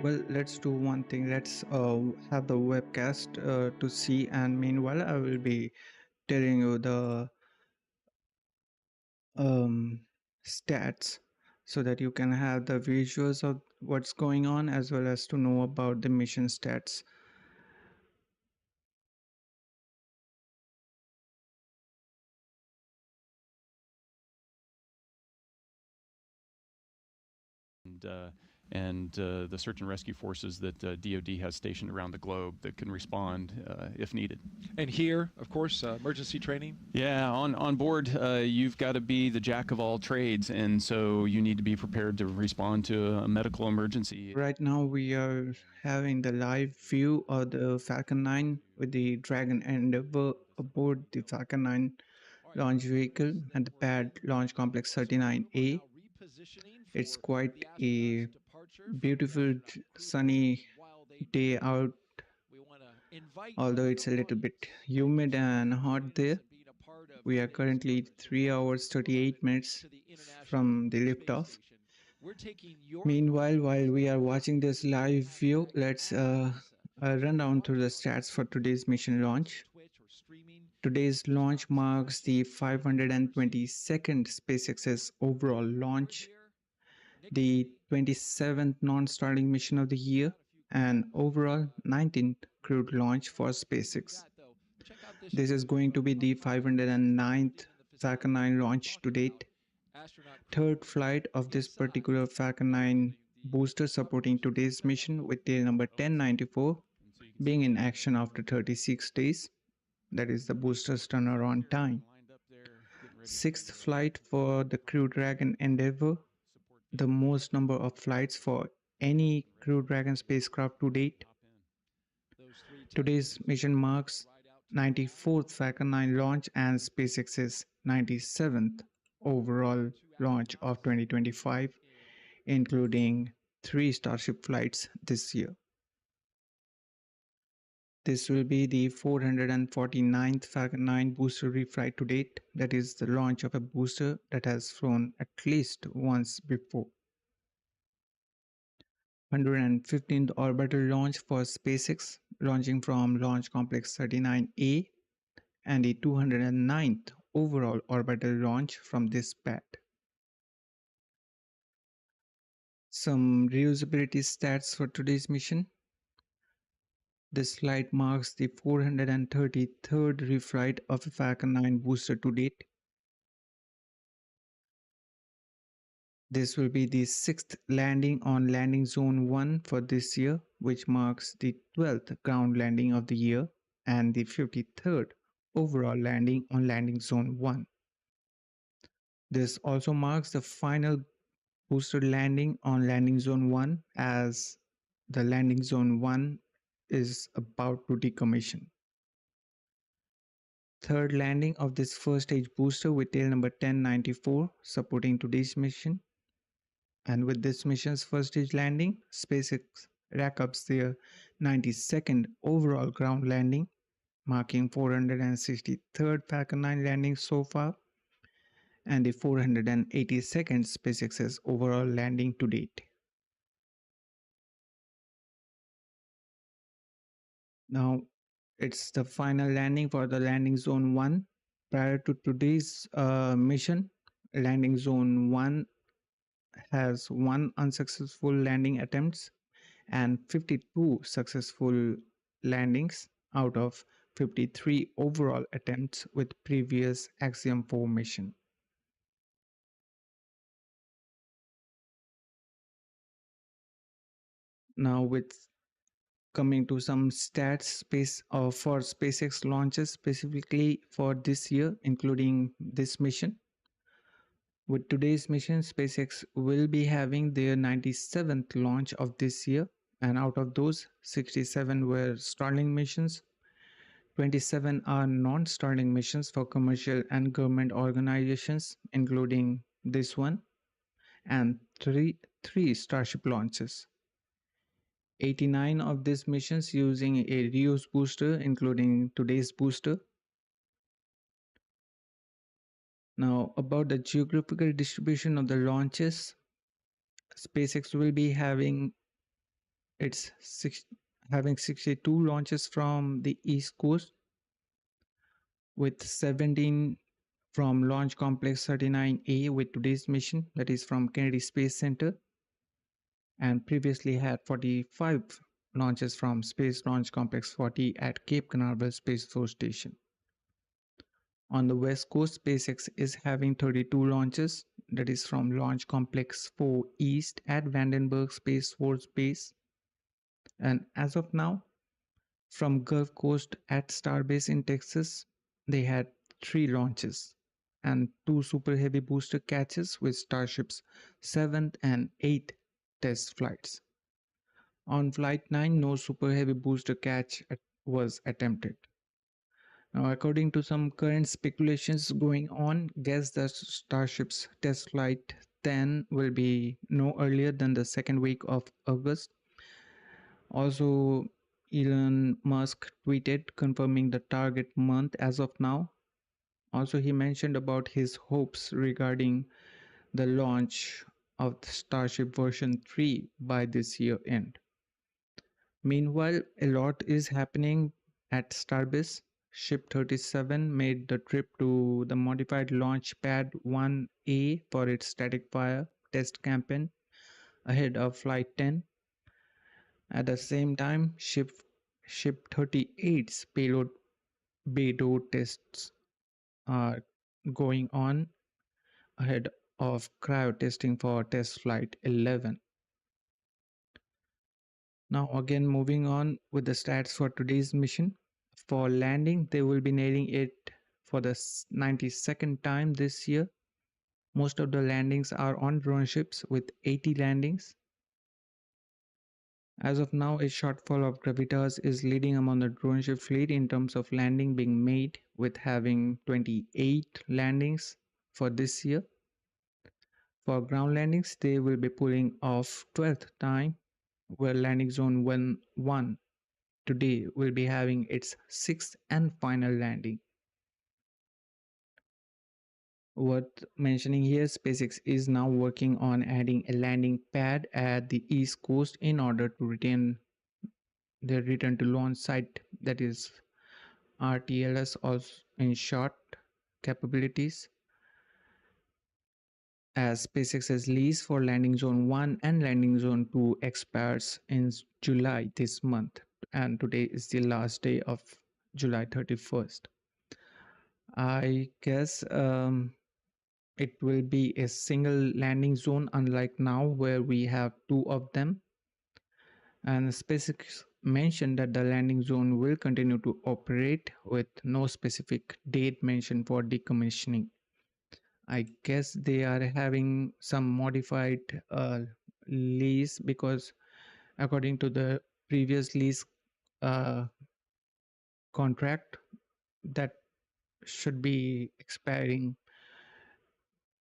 Well, let's do one thing. Let's have the webcast to see, and meanwhile, I will be telling you the stats so that you can have the visuals of what's going on as well as to know about the mission stats. and the search and rescue forces that DoD has stationed around the globe that can respond if needed. And here, of course, emergency training. Yeah, on board, you've got to be the jack of all trades, and so you need to be prepared to respond to a medical emergency. Right now, we are having the live view of the Falcon 9 with the Dragon Endeavour aboard the Falcon 9 launch vehicle and the pad Launch Complex 39A. It's quite a beautiful sunny day out, although it's a little bit humid and hot there. We are currently 3 hours 38 minutes from the liftoff. Meanwhile, while we are watching this live view, let's run down through the stats for today's mission launch. Today's launch marks the 522nd SpaceX's overall launch, the 27th non-Starlink mission of the year, and overall 19th crewed launch for SpaceX. This is going to be the 509th Falcon 9 launch to date, third flight of this particular Falcon 9 booster supporting today's mission, with tail number 1094 being in action after 36 days. That is the booster's turnaround time. Sixth flight for the Crew Dragon Endeavour, the most number of flights for any Crew Dragon spacecraft to date. Today's mission marks 94th Falcon 9 launch and SpaceX's 97th overall launch of 2025, including 3 Starship flights this year. This will be the 449th Falcon 9 booster reflight to date, that is the launch of a booster that has flown at least once before. 115th orbital launch for SpaceX, launching from Launch Complex 39A, and the 209th overall orbital launch from this pad. Some reusability stats for today's mission. This flight marks the 433rd reflight of a Falcon 9 booster to date. This will be the 6th landing on Landing Zone 1 for this year, which marks the 12th ground landing of the year and the 53rd overall landing on Landing Zone 1. This also marks the final booster landing on Landing Zone 1, as the Landing Zone 1 is about to decommission. third landing of this first stage booster with tail number 1094 supporting today's mission. And with this mission's first stage landing, SpaceX rack ups their 92nd overall ground landing, marking 463rd Falcon 9 landing so far, and the 482nd SpaceX's overall landing to date. Now, it's the final landing for the landing zone 1. Prior to today's mission, landing zone 1 has 1 unsuccessful landing attempts and 52 successful landings out of 53 overall attempts with previous Axiom 4 mission. Now, with coming to some stats for SpaceX launches specifically for this year, including this mission. With today's mission, SpaceX will be having their 97th launch of this year, and out of those, 67 were Starlink missions, 27 are non-Starlink missions for commercial and government organizations, including this one, and three Starship launches. 89 of these missions using a reuse booster, including today's booster. Now, about the geographical distribution of the launches, SpaceX will be having 62 launches from the East Coast, with 17 from Launch Complex 39A with today's mission, that is from Kennedy Space Center, and previously had 45 launches from Space Launch Complex 40 at Cape Canaveral Space Force Station. On the West Coast, SpaceX is having 32 launches, that is from Launch Complex 4 East at Vandenberg Space Force Base. And as of now, from Gulf Coast at Starbase in Texas, they had 3 launches and 2 Super Heavy booster catches with Starship's 7th and 8th test flights. On Flight 9, no Super Heavy booster catch was attempted. Now, according to some current speculations going on, guess that Starship's test flight 10 will be no earlier than the second week of August. Also, Elon Musk tweeted confirming the target month as of now. Also, he mentioned about his hopes regarding the launch of the Starship version 3 by this year end. Meanwhile, a lot is happening at Starbase. Ship 37 made the trip to the modified launch pad 1A for its static fire test campaign ahead of Flight 10. At the same time, Ship 38's payload bay door tests are going on ahead of cryo testing for test flight 11. Now again, moving on with the stats for today's mission. For landing, they will be nailing it for the 92nd time this year. Most of the landings are on drone ships with 80 landings. As of now, a shortfall of Gravitas is leading among the drone ship fleet in terms of landing being made, with having 28 landings for this year. For ground landings, they will be pulling off 12th time, where landing zone 1 today will be having its 6th and final landing. Worth mentioning here, SpaceX is now working on adding a landing pad at the East Coast in order to retain their return to launch site, that is RTLS, also in short capabilities, as SpaceX's lease for landing zone 1 and landing zone 2 expires in July this month, and today is the last day of July 31st. I guess it will be a single landing zone, unlike now where we have 2 of them. And SpaceX mentioned that the landing zone will continue to operate with no specific date mentioned for decommissioning. I guess they are having some modified lease, because according to the previous lease contract, that should be expiring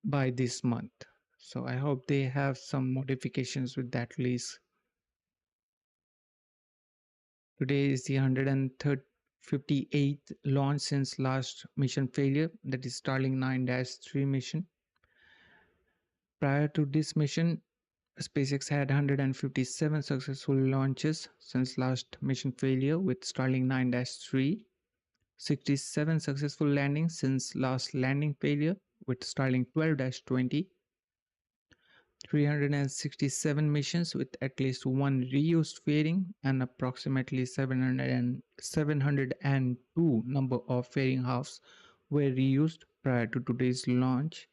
by this month. So I hope they have some modifications with that lease. Today is the 158th launch since last mission failure, that is Starlink 9-3 mission. Prior to this mission, SpaceX had 157 successful launches since last mission failure with Starlink 9-3, 67 successful landings since last landing failure with Starlink 12-20, 367 missions with at least one reused fairing, and approximately 702 number of fairing halves were reused prior to today's launch,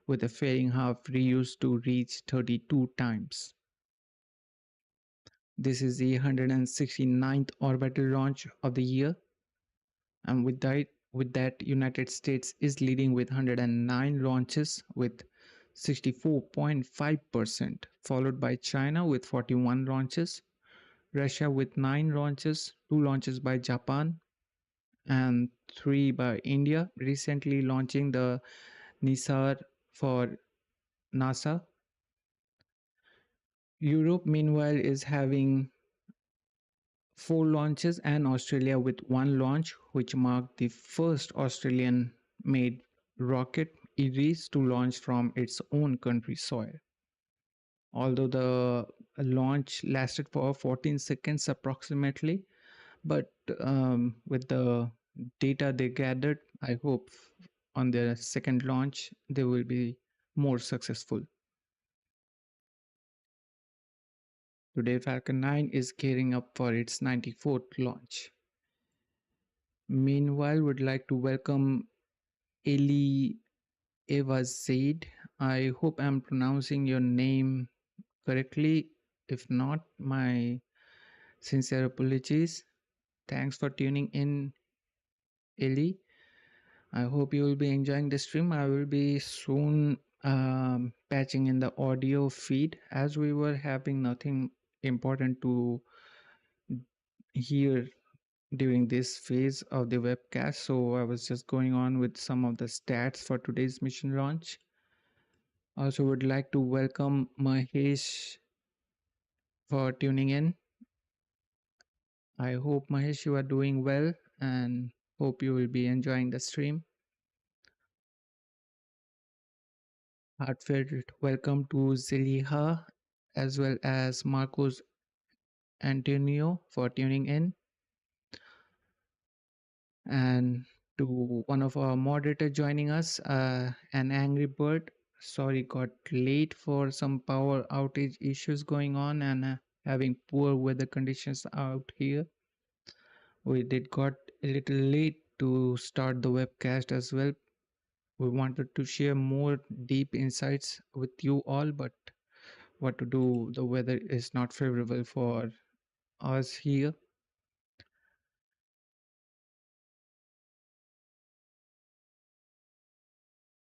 with a fairing half reused to reach 32 times. This is the 169th orbital launch of the year, and with that, United States is leading with 109 launches with 64.5%, followed by China with 41 launches, Russia with 9 launches, 2 launches by Japan, and 3 by India, recently launching the NISAR for NASA. Europe, meanwhile, is having 4 launches, and Australia with 1 launch, which marked the first Australian made rocket, Eris, to launch from its own country soil. Although the launch lasted for 14 seconds approximately, but with the data they gathered, I hope on their second launch they will be more successful. Today, Falcon 9 is gearing up for its 94th launch. Meanwhile, would like to welcome Eli Eva Zaid. I hope I'm pronouncing your name correctly. If not, my sincere apologies. Thanks for tuning in, Eli. I hope you will be enjoying the stream. I will be soon patching in the audio feed, as we were having nothing important to hear during this phase of the webcast. So I was just going on with some of the stats for today's mission launch. Also would like to welcome Mahesh for tuning in. I hope, Mahesh, you are doing well and hope you will be enjoying the stream. Heartfelt welcome to Zeliha as well as Marcos Antonio for tuning in, and to one of our moderator joining us, an angry bird. Sorry, got late for some power outage issues going on and having poor weather conditions out here. We did got a little late to start the webcast as well. We wanted to share more deep insights with you all, but what to do, the weather is not favorable for us here.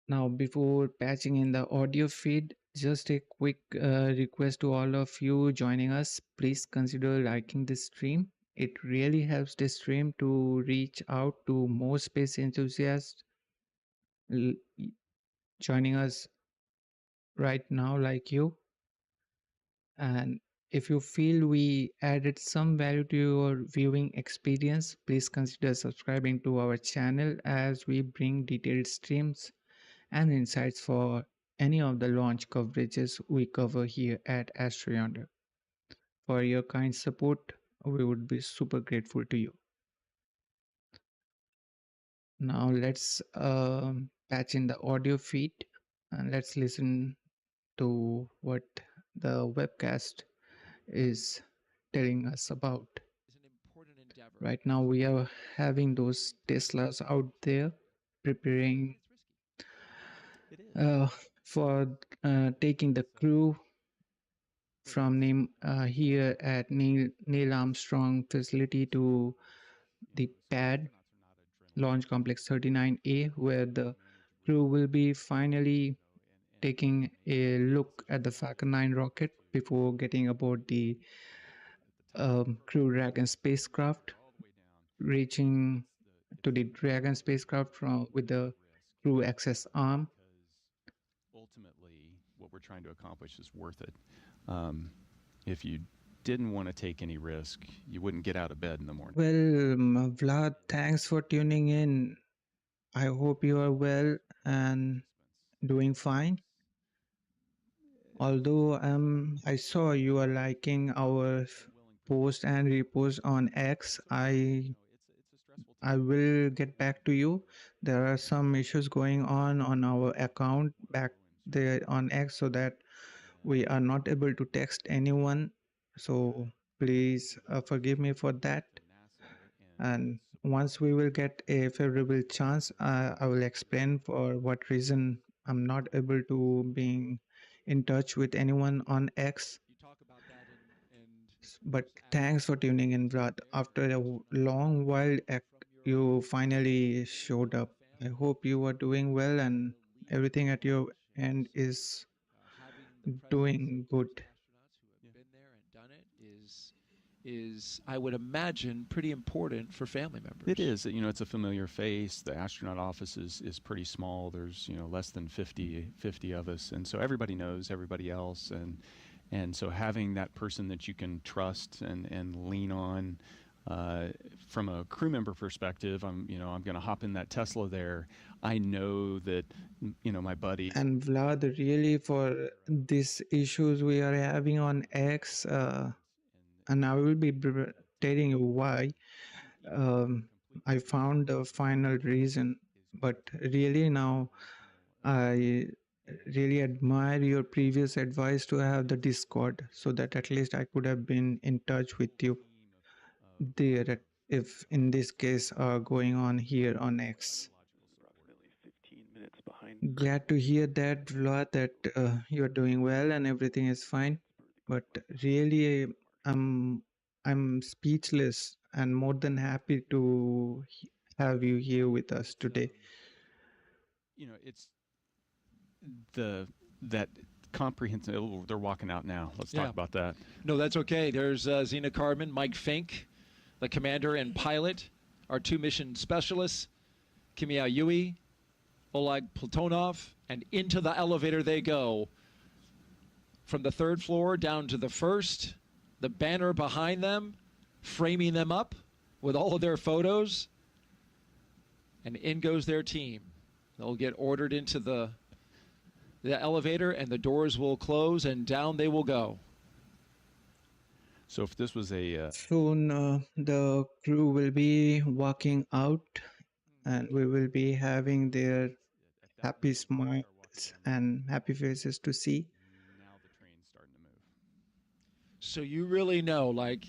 Now, before patching in the audio feed, just a quick request to all of you joining us. Please consider liking this stream. It really helps this stream to reach out to more space enthusiasts joining us right now, like you. And if you feel we added some value to your viewing experience, please consider subscribing to our channel, as we bring detailed streams and insights for any of the launch coverages we cover here at AstroYonder. For your kind support, we would be super grateful to you. Now let's patch in the audio feed and let's listen to what the webcast is telling us about. Right now we are having those Teslas out there preparing for taking the crew from here at Neil Armstrong facility to the pad, Launch Complex 39A, where the crew will be finally taking a look at the Falcon 9 rocket before getting aboard the Crew Dragon spacecraft, reaching to the Dragon spacecraft with the crew access arm. Ultimately, what we're trying to accomplish is worth it. If you didn't want to take any risk, you wouldn't get out of bed in the morning. Well, Vlad, thanks for tuning in. I hope you are well and doing fine. Although I saw you are liking our post and repost on X, I will get back to you. There are some issues going on our account back there on X, so that we are not able to text anyone. So please forgive me for that. And once we will get a favorable chance, I will explain for what reason I'm not able to being in touch with anyone on X. You talk about that But thanks for tuning in, Brad. After a long while, you finally showed up. I hope you are doing well and everything at your end is having the presence doing good. of astronauts who have been there and done it is I would imagine pretty important for family members. It is. It's a familiar face. The astronaut office is pretty small. There's less than 50 of us, and so everybody knows everybody else, and so having that person that you can trust and lean on. From a crew member perspective, I'm going to hop in that Tesla there. I know that my buddy. And Vlad, really for these issues we are having on X, and I will be telling you why. I found the final reason, but really now I really admire your previous advice to have the Discord, so that at least I could have been in touch with you there if in this case going on here on X. Glad to hear that, Vlad, that you're doing well and everything is fine. But really, I'm speechless and more than happy to have you here with us today. It's that comprehensive. Oh, they're walking out now. Let's talk about that. No, that's okay. There's Zena Cardman, Mike Fincke, the commander and pilot, our two mission specialists, Kimiya, Oleg Platonov, and into the elevator they go. From the third floor down to the first, the banner behind them, framing them up with all of their photos, and in goes their team. They'll get ordered into the elevator, and the doors will close, and down they will go. So if this was a... Soon the crew will be walking out, and we will be having their happy smiles and happy faces to see. Now the train's starting to move. So you really know, like,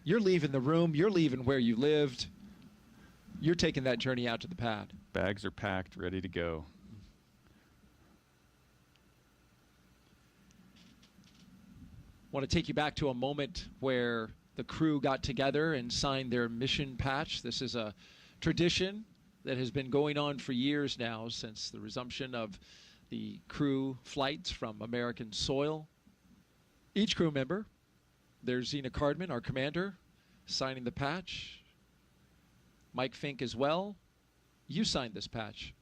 you're leaving the room, you're leaving where you lived, you're taking that journey out to the pad. Bags are packed, ready to go. Want to take you back to a moment where the crew got together and signed their mission patch. This is a tradition that has been going on for years now, since the resumption of the crew flights from American soil. Each crew member, there's Zena Cardman, our commander, signing the patch. Mike Fincke as well. You signed this patch,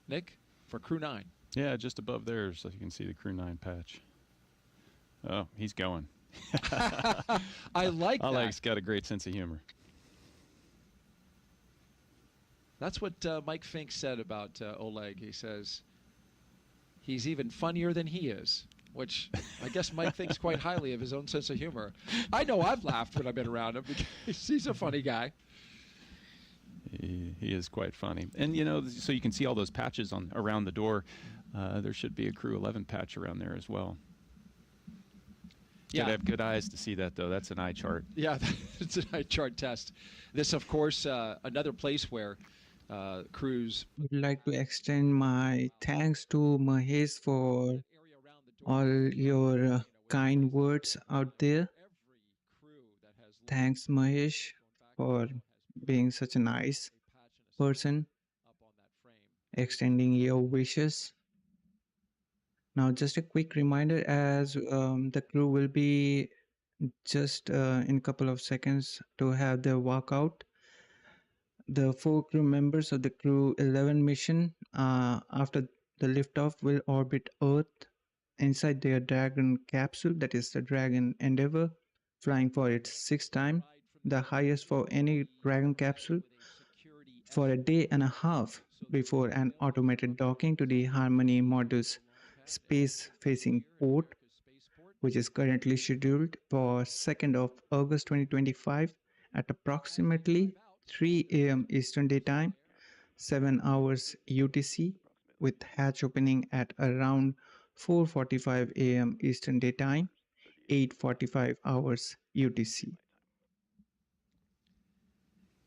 Nick, for Crew 9. Yeah, just above there, so you can see the Crew 9 patch. Oh, he's going. I like that. Oleg's got a great sense of humor. That's what Mike Fincke said about Oleg. He says he's even funnier than he is, which I guess Mike thinks quite highly of his own sense of humor. I know I've laughed when I've been around him because he's a funny guy. He is quite funny. And, so you can see all those patches around the door. There should be a Crew 11 patch around there as well. Yeah. Gotta have good eyes to see that, though. That's an eye chart. Yeah, it's an eye chart test. This, of course, another place where crews... I would like to extend my thanks to Mahesh for all your kind words out there. Thanks, Mahesh, for being such a nice person, extending your wishes. Now, just a quick reminder, as the crew will be just in a couple of seconds to have their walkout. The 4 crew members of the Crew 11 mission, after the liftoff, will orbit Earth inside their Dragon capsule, that is the Dragon Endeavour, flying for its 6th time, the highest for any Dragon capsule, for a day and a half before an automated docking to the Harmony module's space-facing port, which is currently scheduled for 2nd of August 2025 at approximately 3 a.m. Eastern Daytime, 7 hours UTC, with hatch opening at around 4:45 a.m. Eastern Daytime, 8:45 hours UTC.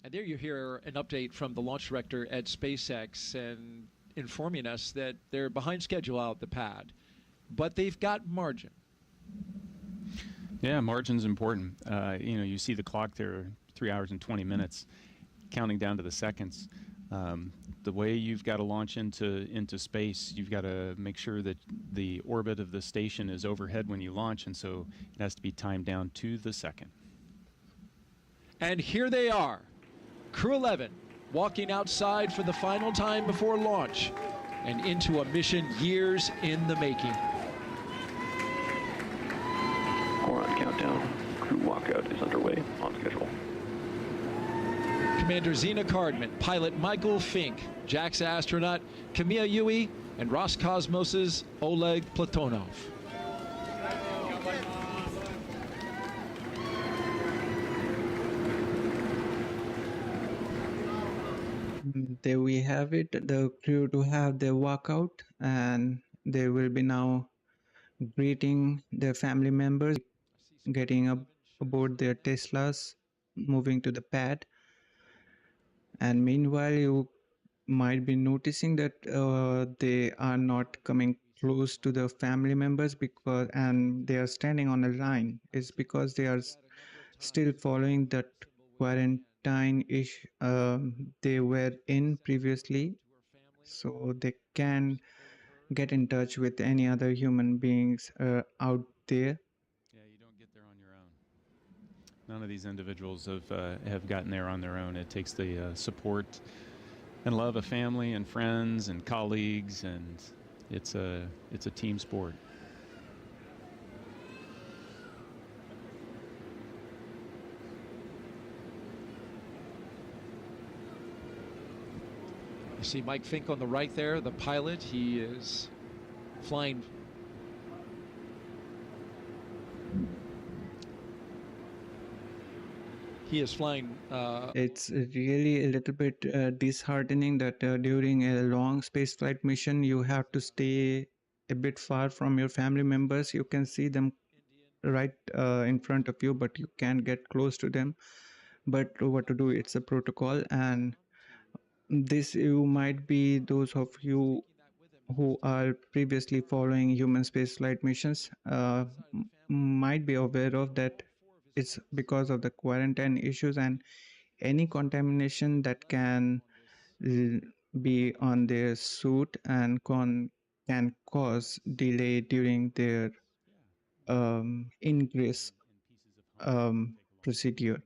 And there you hear an update from the launch director at SpaceX and informing us that they're behind schedule out the pad, but they've got margin. Yeah, margin's important. You see the clock there, 3 hours and 20 minutes, counting down to the seconds. The way you've got to launch into space, you've got to make sure that the orbit of the station is overhead when you launch, and so it has to be timed down to the second. And here they are, Crew 11, walking outside for the final time before launch and into a mission years in the making. We're on countdown. Crew walkout is underway on schedule. Commander Zena Cardman, pilot Michael Fincke, JAXA astronaut Kimiya Yui, and Roscosmos' Oleg Platonov. There we have it, the crew to have their walkout, and they will be now greeting their family members, getting up aboard their Teslas, moving to the pad. And meanwhile, you might be noticing that they are not coming close to the family members and they are standing on a line. It's because they are still following that quarantine they were in previously, so they can get in touch with any other human beings out there. Yeah, you don't get there on your own. None of these individuals have gotten there on their own. It takes the support and love of family and friends and colleagues, and it's a team sport. You see Mike Fincke on the right there, the pilot. He is flying. He is flying. It's really a little bit disheartening that during a long spaceflight mission, you have to stay a bit far from your family members. You can see them right in front of you, but you can't get close to them. But what to do? It's a protocol, and this you might be those of you who are previously following human spaceflight missions might be aware of that. It's because of the quarantine issues and any contamination that can be on their suit and can cause delay during their ingress procedure.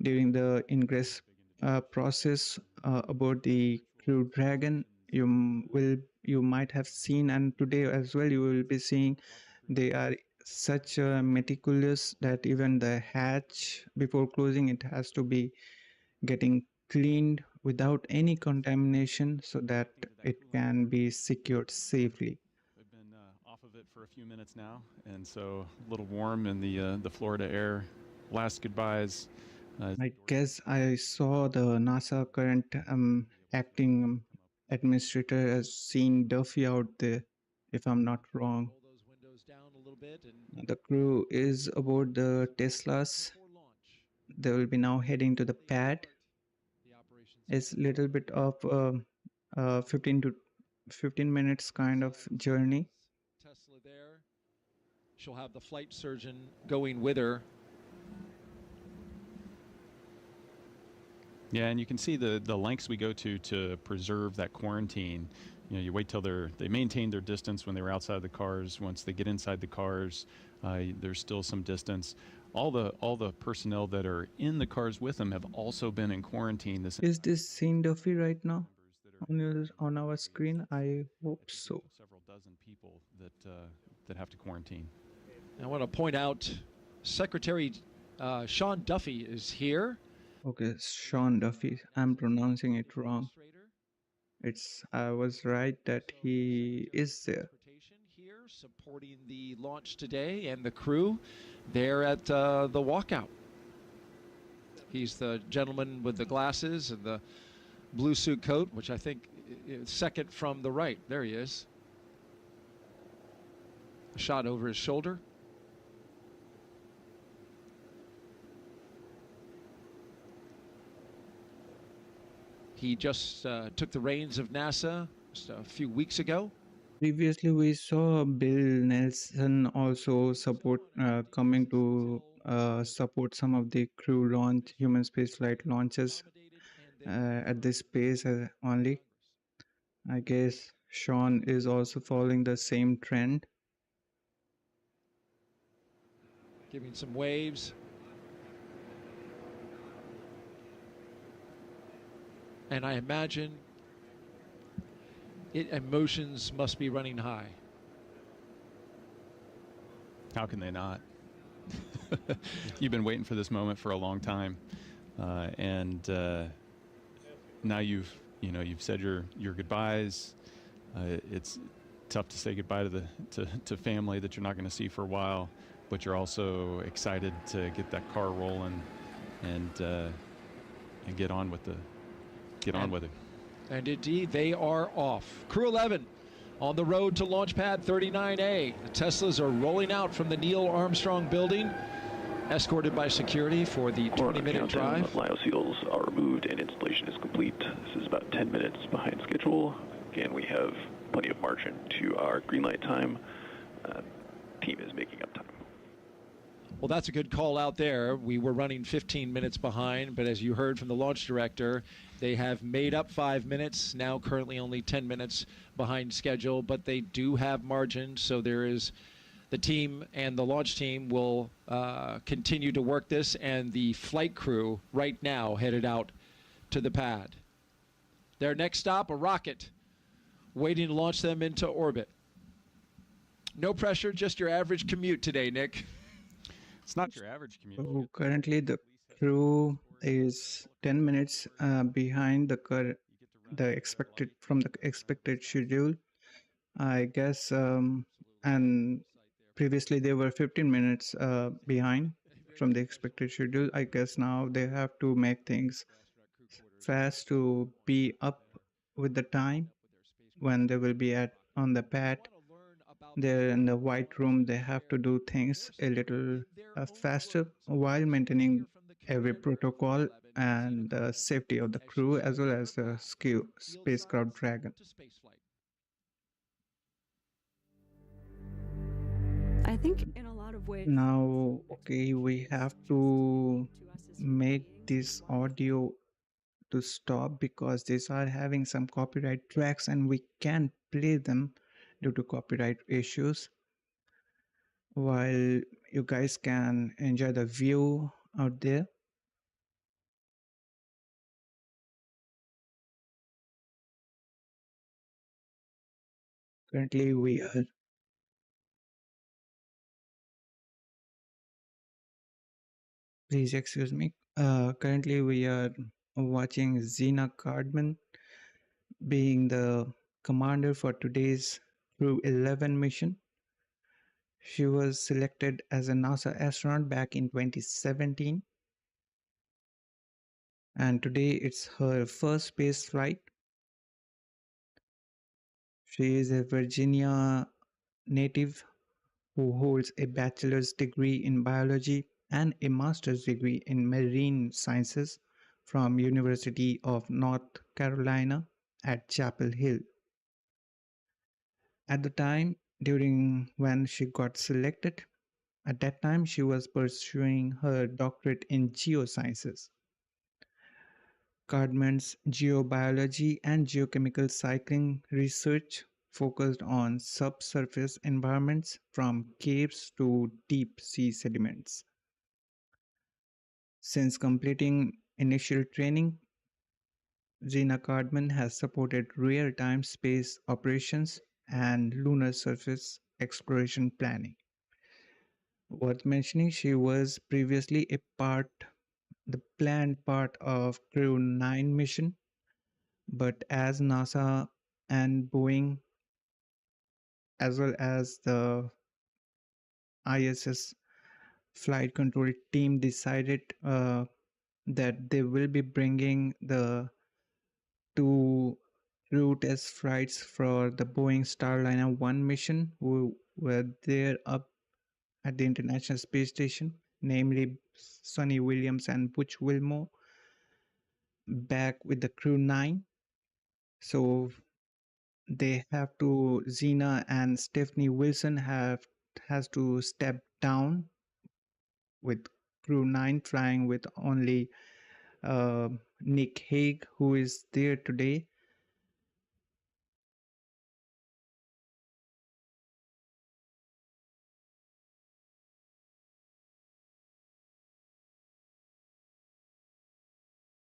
During the ingress process aboard the Crew Dragon, you might have seen, and today as well you will be seeing, they are such meticulous that even the hatch before closing it has to be getting cleaned without any contamination so that it can be secured safely. We've been off of it for a few minutes now, and so a little warm in the Florida air. Last goodbyes. I guess I saw the NASA current acting administrator as seeing Duffy out there, if I'm not wrong. Roll those windows down a little bit, and The crew is aboard the Teslas. before launch, They will be now heading to the pad. the operations It's a little bit of 15 minutes kind of journey. Tesla there. She'll have the flight surgeon going with her. Yeah, and you can see the lengths we go to preserve that quarantine. You know, you wait till they maintain their distance when they were outside the cars. Once they get inside the cars, there's still some distance. all the personnel that are in the cars with them have also been in quarantine. This Is this scene Duffy right now on our screen? I hope so. several dozen people that have to quarantine. I want to point out Secretary Sean Duffy is here. Okay, Sean Duffy. I'm pronouncing it wrong. I was right that he is there. Here supporting the launch today and the crew there at the walkout. He's the gentleman with the glasses and the blue suit coat, which I think is second from the right. There he is. A shot over his shoulder. He just took the reins of NASA just a few weeks ago. Previously, we saw Bill Nelson also coming to support some of the crew human spaceflight launches at this space only. I guess Sean is also following the same trend. Giving some waves. And I imagine emotions must be running high. How can they not? You've been waiting for this moment for a long time, and now you've said your goodbyes. It's tough to say goodbye to family that you're not going to see for a while, but you're also excited to get that car rolling and get on with it. And indeed, they are off. Crew 11 on the road to launch pad 39A. The Teslas are rolling out from the Neil Armstrong building, escorted by security for the 20-minute drive. Lyoseals are removed and installation is complete. This is about 10 minutes behind schedule. Again, we have plenty of margin to our green light time. Team is making up time. Well, that's a good call out there. We were running 15 minutes behind, but as you heard from the launch director, they have made up 5 minutes, now currently only 10 minutes behind schedule, but they do have margin, so there is the team and the launch team will continue to work this, and the flight crew right now headed out to the pad. Their next stop, a rocket, waiting to launch them into orbit. No pressure, just your average commute today, Nick. It's not your average commute. So currently, the crew is 10 minutes behind the expected schedule, I guess, and previously they were 15 minutes behind from the expected schedule. I guess now they have to make things fast to be up with the time when they will be on the pad. They're in the white room. They have to do things a little faster while maintaining every protocol and the safety of the crew as well as the spacecraft Dragon. I think in a lot of ways. Now, okay, we have to make this audio to stop because these are having some copyright tracks and we can't play them due to copyright issues. While you guys can enjoy the view out there. Currently we are please excuse me. Currently we are watching Zena Cardman being the commander for today's Crew 11 mission. She was selected as a NASA astronaut back in 2017. And today it's her first space flight. She is a Virginia native who holds a bachelor's degree in biology and a master's degree in marine sciences from University of North Carolina at Chapel Hill. At the time, when she got selected, at that time she was pursuing her doctorate in geosciences. Cardman's geobiology and geochemical cycling research focused on subsurface environments from caves to deep sea sediments. Since completing initial training, Zena Cardman has supported real-time space operations and lunar surface exploration planning. Worth mentioning, she was previously the planned part of Crew 9 mission, but as NASA and Boeing, as well as the ISS flight control team, decided that they will be bringing the two crew test flights for the Boeing Starliner 1 mission, who were there up at the International Space Station, namely Sonny Williams and Butch Wilmore, back with the Crew 9. So they have to, Zena and Stephanie Wilson has to step down with Crew 9, flying with only Nick Hague, who is there today.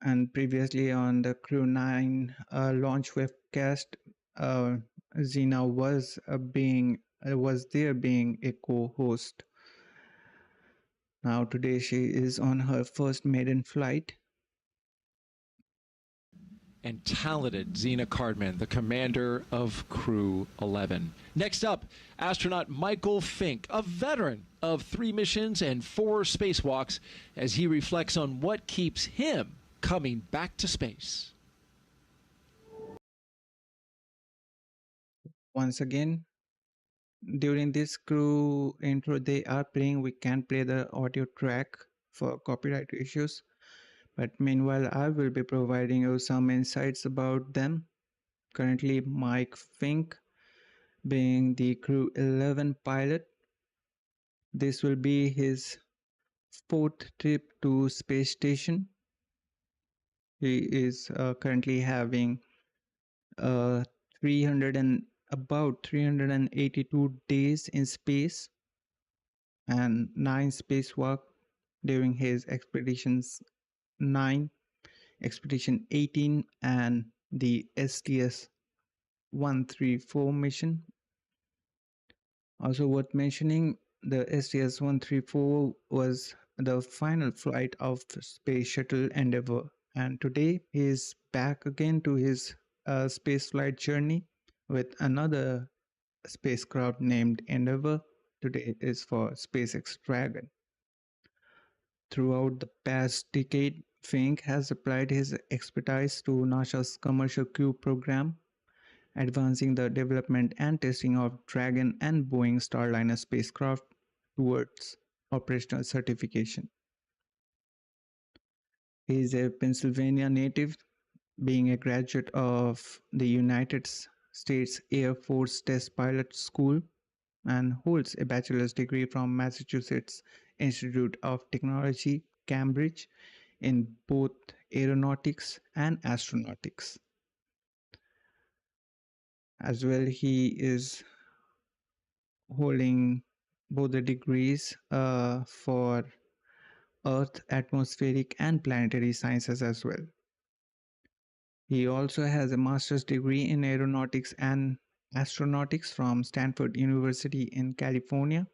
And previously on the Crew 9 launch webcast, uh, Zena was there being a co-host. Now today she is on her first maiden flight. And talented Zena Cardman, the commander of Crew 11. Next up, astronaut Michael Fincke, a veteran of 3 missions and 4 spacewalks, as he reflects on what keeps him coming back to space. Once again, during this crew intro they are playing, we can't play the audio track for copyright issues, but meanwhile I will be providing you some insights about them. Currently, Mike Fincke being the Crew 11 pilot. This will be his 4th trip to space station. He is currently having 382 days in space and 9 spacewalk during his expeditions 9, expedition 18, and the STS 134 mission. Also worth mentioning, the STS 134 was the final flight of Space Shuttle Endeavour, and today he is back again to his spaceflight journey with another spacecraft named Endeavour. Today is for SpaceX Dragon. Throughout the past decade, Fincke has applied his expertise to NASA's Commercial Crew program, advancing the development and testing of Dragon and Boeing Starliner spacecraft towards operational certification. He is a Pennsylvania native, being a graduate of the United States Air Force Test Pilot School, and holds a bachelor's degree from Massachusetts Institute of Technology, Cambridge, in both aeronautics and astronautics. As well, he is holding both the degrees for Earth, atmospheric, and planetary sciences as well. He also has a master's degree in aeronautics and astronautics from Stanford University in California.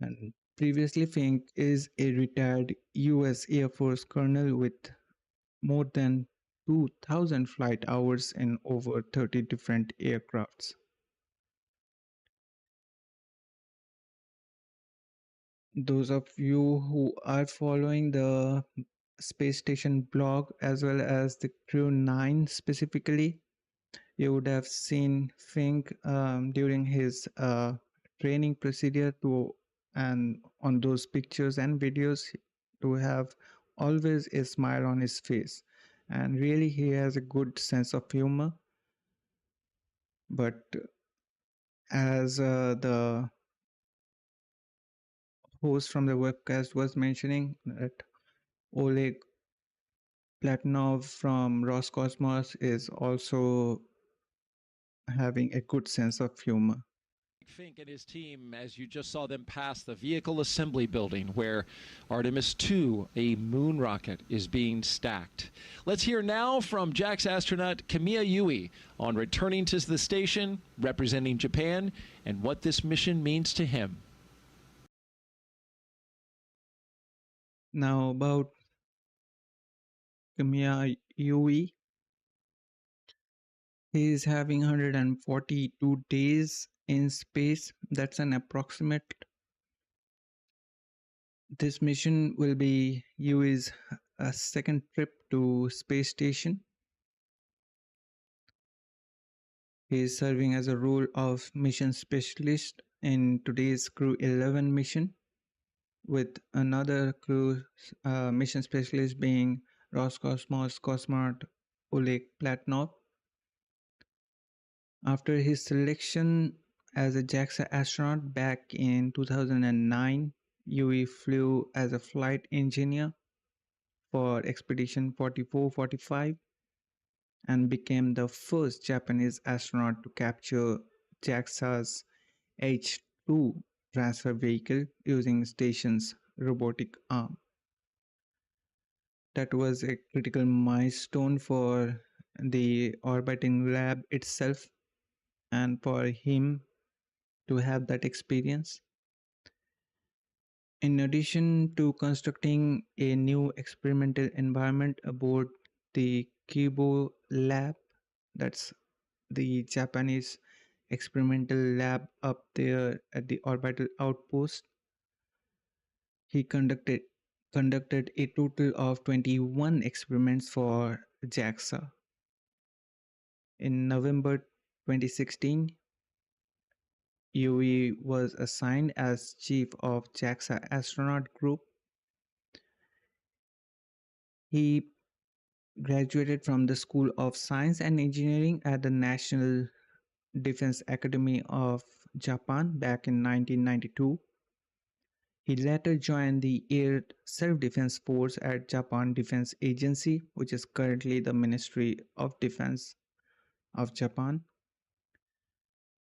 And previously, Fincke is a retired US Air Force colonel with more than 2,000 flight hours in over 30 different aircrafts. Those of you who are following the space station blog as well as the Crew 9 specifically, you would have seen Fincke during his training procedure and on those pictures and videos to have always a smile on his face, and really he has a good sense of humor. But as the host from the webcast was mentioning, that Oleg Platonov from Roscosmos is also having a good sense of humor. Fincke and his team, as you just saw them pass the vehicle assembly building where Artemis 2, a moon rocket, is being stacked. Let's hear now from JAXA astronaut Kimiya on returning to the station, representing Japan, and what this mission means to him. Now about Kimiya, he is having 142 days in space. That's an approximate. This mission will be Yui's second trip to space station. He is serving as a role of mission specialist in today's Crew 11 mission, with another crew mission specialist being Roscosmos cosmonaut Oleg Platonov. After his selection as a JAXA astronaut back in 2009, Yui flew as a flight engineer for Expedition 4445 and became the first Japanese astronaut to capture JAXA's H2 transfer vehicle using station's robotic arm. That was a critical milestone for the orbiting lab itself and for him to have that experience. In addition to constructing a new experimental environment aboard the Kibo lab, that's the Japanese experimental lab up there at the orbital outpost, he conducted a total of 21 experiments for JAXA. In November 2016, Yui was assigned as chief of JAXA astronaut group. He graduated from the School of Science and Engineering at the National Defense Academy of Japan back in 1992. He later joined the Air Self-Defense Force at Japan Defense Agency, which is currently the Ministry of Defense of Japan.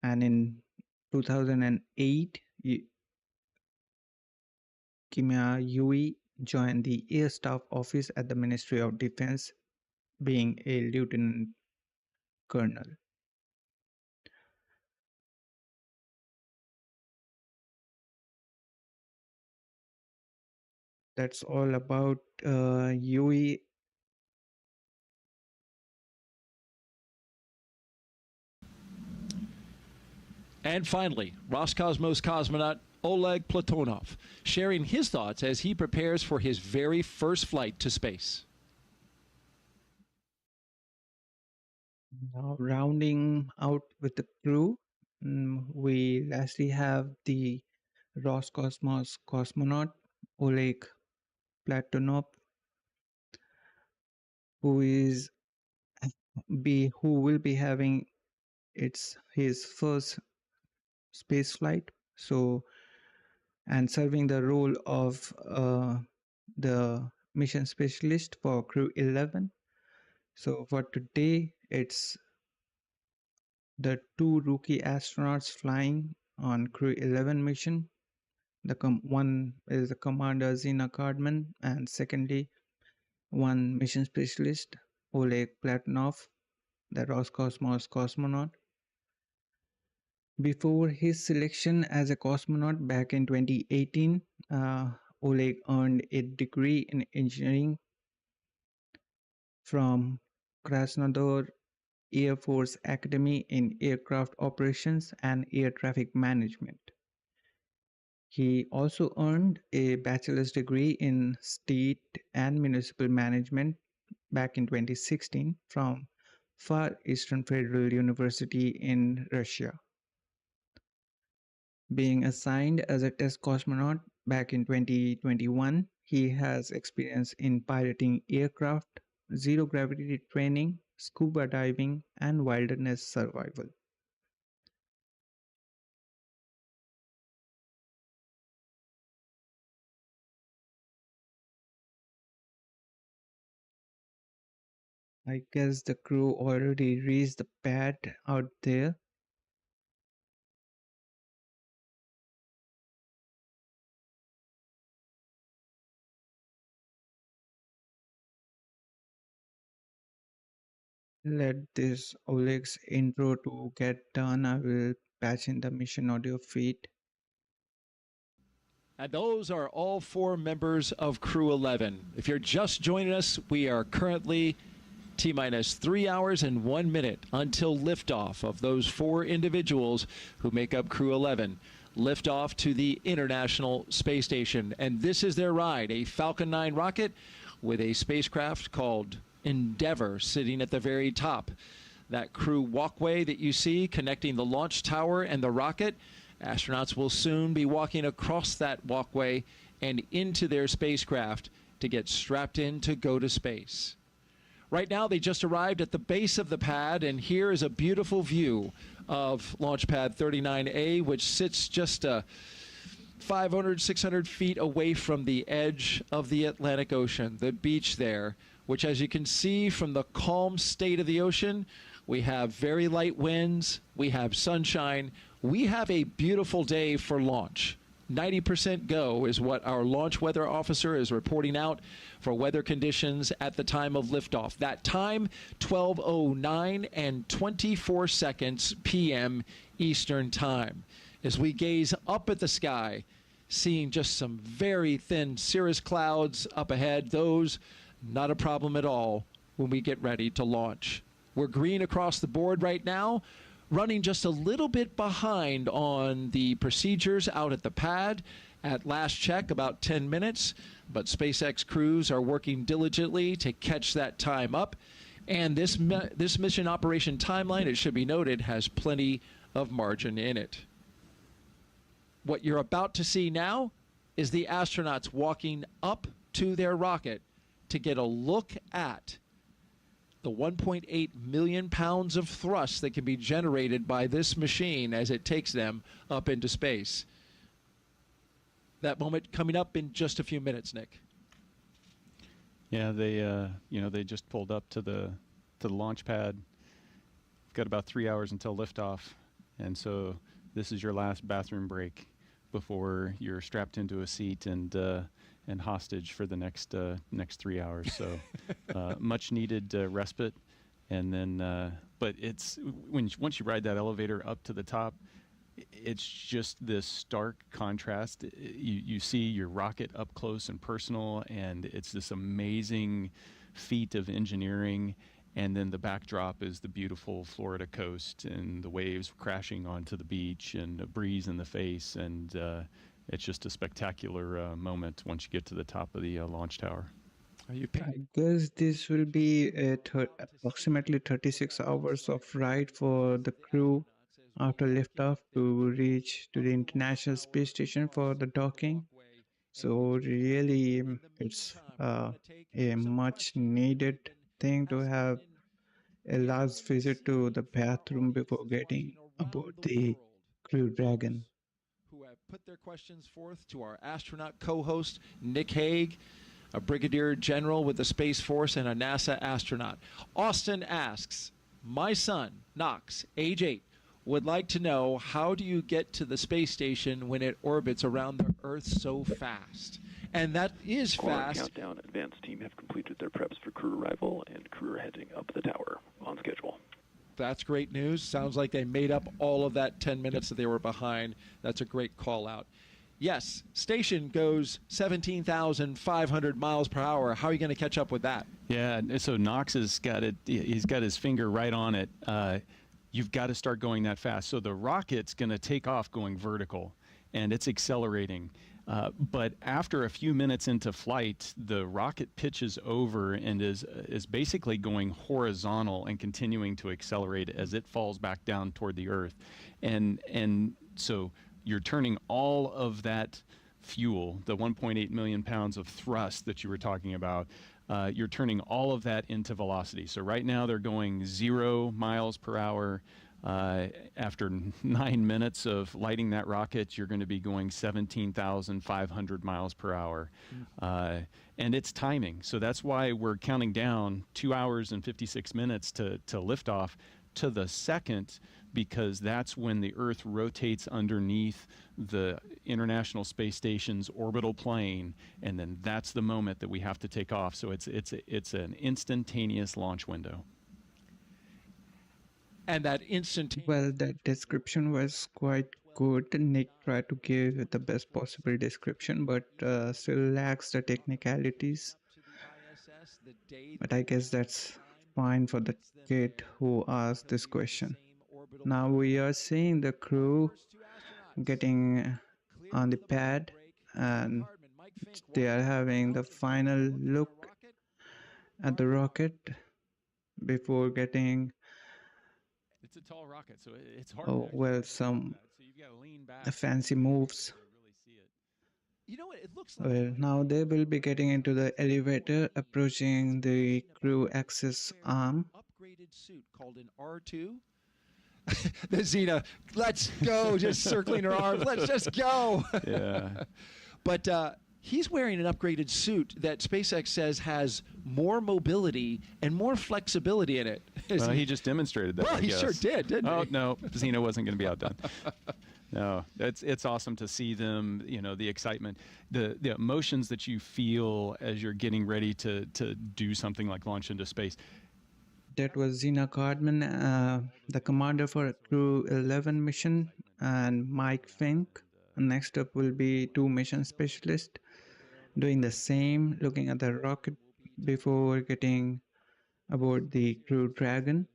And in 2008, Kimiya joined the Air Staff Office at the Ministry of Defense, being a lieutenant colonel. That's all about Yui. And finally, Roscosmos cosmonaut Oleg Platonov, sharing his thoughts as he prepares for his very first flight to space. Now, rounding out with the crew, we lastly have the Roscosmos cosmonaut Oleg Platonov, who will be having his first space flight. So, and serving the role of the mission specialist for Crew 11. So for today, it's the two rookie astronauts flying on Crew 11 mission. One is the commander Zena Cardman, and secondly, one mission specialist Oleg Platonov, the Roscosmos cosmonaut. Before his selection as a cosmonaut back in 2018, Oleg earned a degree in engineering from Krasnodar Air Force Academy in aircraft operations and air traffic management. He also earned a bachelor's degree in state and municipal management back in 2016 from Far Eastern Federal University in Russia. Being assigned as a test cosmonaut back in 2021, he has experience in piloting aircraft, zero gravity training, scuba diving, and wilderness survival. I guess the crew already reached the pad out there. Let this Oleg's intro to get done. I will patch in the mission audio feed. And those are all 4 members of Crew 11. If you're just joining us, we are currently T-minus 3 hours and 1 minute until liftoff of those 4 individuals who make up Crew 11. Liftoff to the International Space Station. And this is their ride, a Falcon 9 rocket with a spacecraft called Endeavour sitting at the very top. That crew walkway that you see connecting the launch tower and the rocket, astronauts will soon be walking across that walkway and into their spacecraft to get strapped in to go to space. Right now, they just arrived at the base of the pad, and here is a beautiful view of Launch Pad 39A, which sits just 500, 600 feet away from the edge of the Atlantic Ocean, the beach there, which, as you can see from the calm state of the ocean, we have very light winds, we have sunshine, we have a beautiful day for launch. 90% go is what our launch weather officer is reporting out for weather conditions at the time of liftoff. That time, 12:09 and 24 seconds p.m. Eastern Time. As we gaze up at the sky, seeing just some very thin cirrus clouds up ahead, those not a problem at all when we get ready to launch. We're green across the board right now, running just a little bit behind on the procedures out at the pad. At last check, about 10 minutes, but SpaceX crews are working diligently to catch that time up. And this mission operation timeline, it should be noted, has plenty of margin in it. What you're about to see now is the astronauts walking up to their rocket to get a look at the 1.8 million pounds of thrust that can be generated by this machine as it takes them up into space. That moment coming up in just a few minutes, Nick. Yeah, they just pulled up to the launch pad. We've got about 3 hours until liftoff, and so this is your last bathroom break before you're strapped into a seat and hostage for the next 3 hours. So much needed respite, and then but it's once you ride that elevator up to the top, it's just this stark contrast. You see your rocket up close and personal, and it's this amazing feat of engineering. And then the backdrop is the beautiful Florida coast and the waves crashing onto the beach and a breeze in the face. And it's just a spectacular moment once you get to the top of the launch tower. Are you I guess this will be approximately 36 hours of ride for the crew after liftoff to reach to the International Space Station for the docking. So really, it's a much needed thing to have a last visit to the bathroom before getting aboard the Crew Dragon. who have put their questions forth to our astronaut co-host, Nick Hague, a brigadier general with the Space Force and a NASA astronaut. Austin asks, my son, Knox, age 8, would like to know, how do you get to the space station when it orbits around the Earth so fast? And that is fast. Countdown, advanced team have completed their preps for crew arrival, and crew are heading up the tower on schedule. That's great news. Sounds like they made up all of that 10 minutes that they were behind. That's a great call out. Yes, station goes 17,500 miles per hour. How are you going to catch up with that? Yeah, so Knox has got it. He's got his finger right on it. You've got to start going that fast. So the rocket's going to take off going vertical, and it's accelerating. But after a few minutes into flight, the rocket pitches over and is basically going horizontal and continuing to accelerate as it falls back down toward the Earth. And so you're turning all of that fuel, the 1.8 million pounds of thrust that you were talking about, you're turning all of that into velocity. So right now they're going 0 miles per hour. After 9 minutes of lighting that rocket, you're going to be going 17,500 miles per hour. And it's timing. So that's why we're counting down 2 hours and 56 minutes to liftoff to the second, because that's when the Earth rotates underneath the International Space Station's orbital plane, and then that's the moment that we have to take off. So it's an instantaneous launch window. and that instantaneous. Well, that description was quite good. Nick tried to give the best possible description, but still lacks the technicalities. But I guess that's fine for the kid who asked this question. Now we are seeing the crew getting on the pad, and they are having the final look at the rocket before getting It's a tall rocket, so it's hard. To some so you've got to lean back fancy moves. You know what? It looks like. Well, now they will be getting into the elevator, approaching the crew access arm. Upgraded suit called an R2. The Zena, let's go, just circling her arms. Let's just go. Yeah. But he's wearing an upgraded suit that SpaceX says has more mobility and more flexibility in it. Well, he just demonstrated that. Well, he sure did, didn't he? Oh, no, Zena wasn't going to be outdone. No, it's awesome to see them, the excitement, the emotions that you feel as you're getting ready to do something like launch into space. That was Zena Cardman, the commander for Crew 11 mission, and Mike Fincke. Next up will be two mission specialists doing the same, looking at the rocket before getting aboard the Crew Dragon.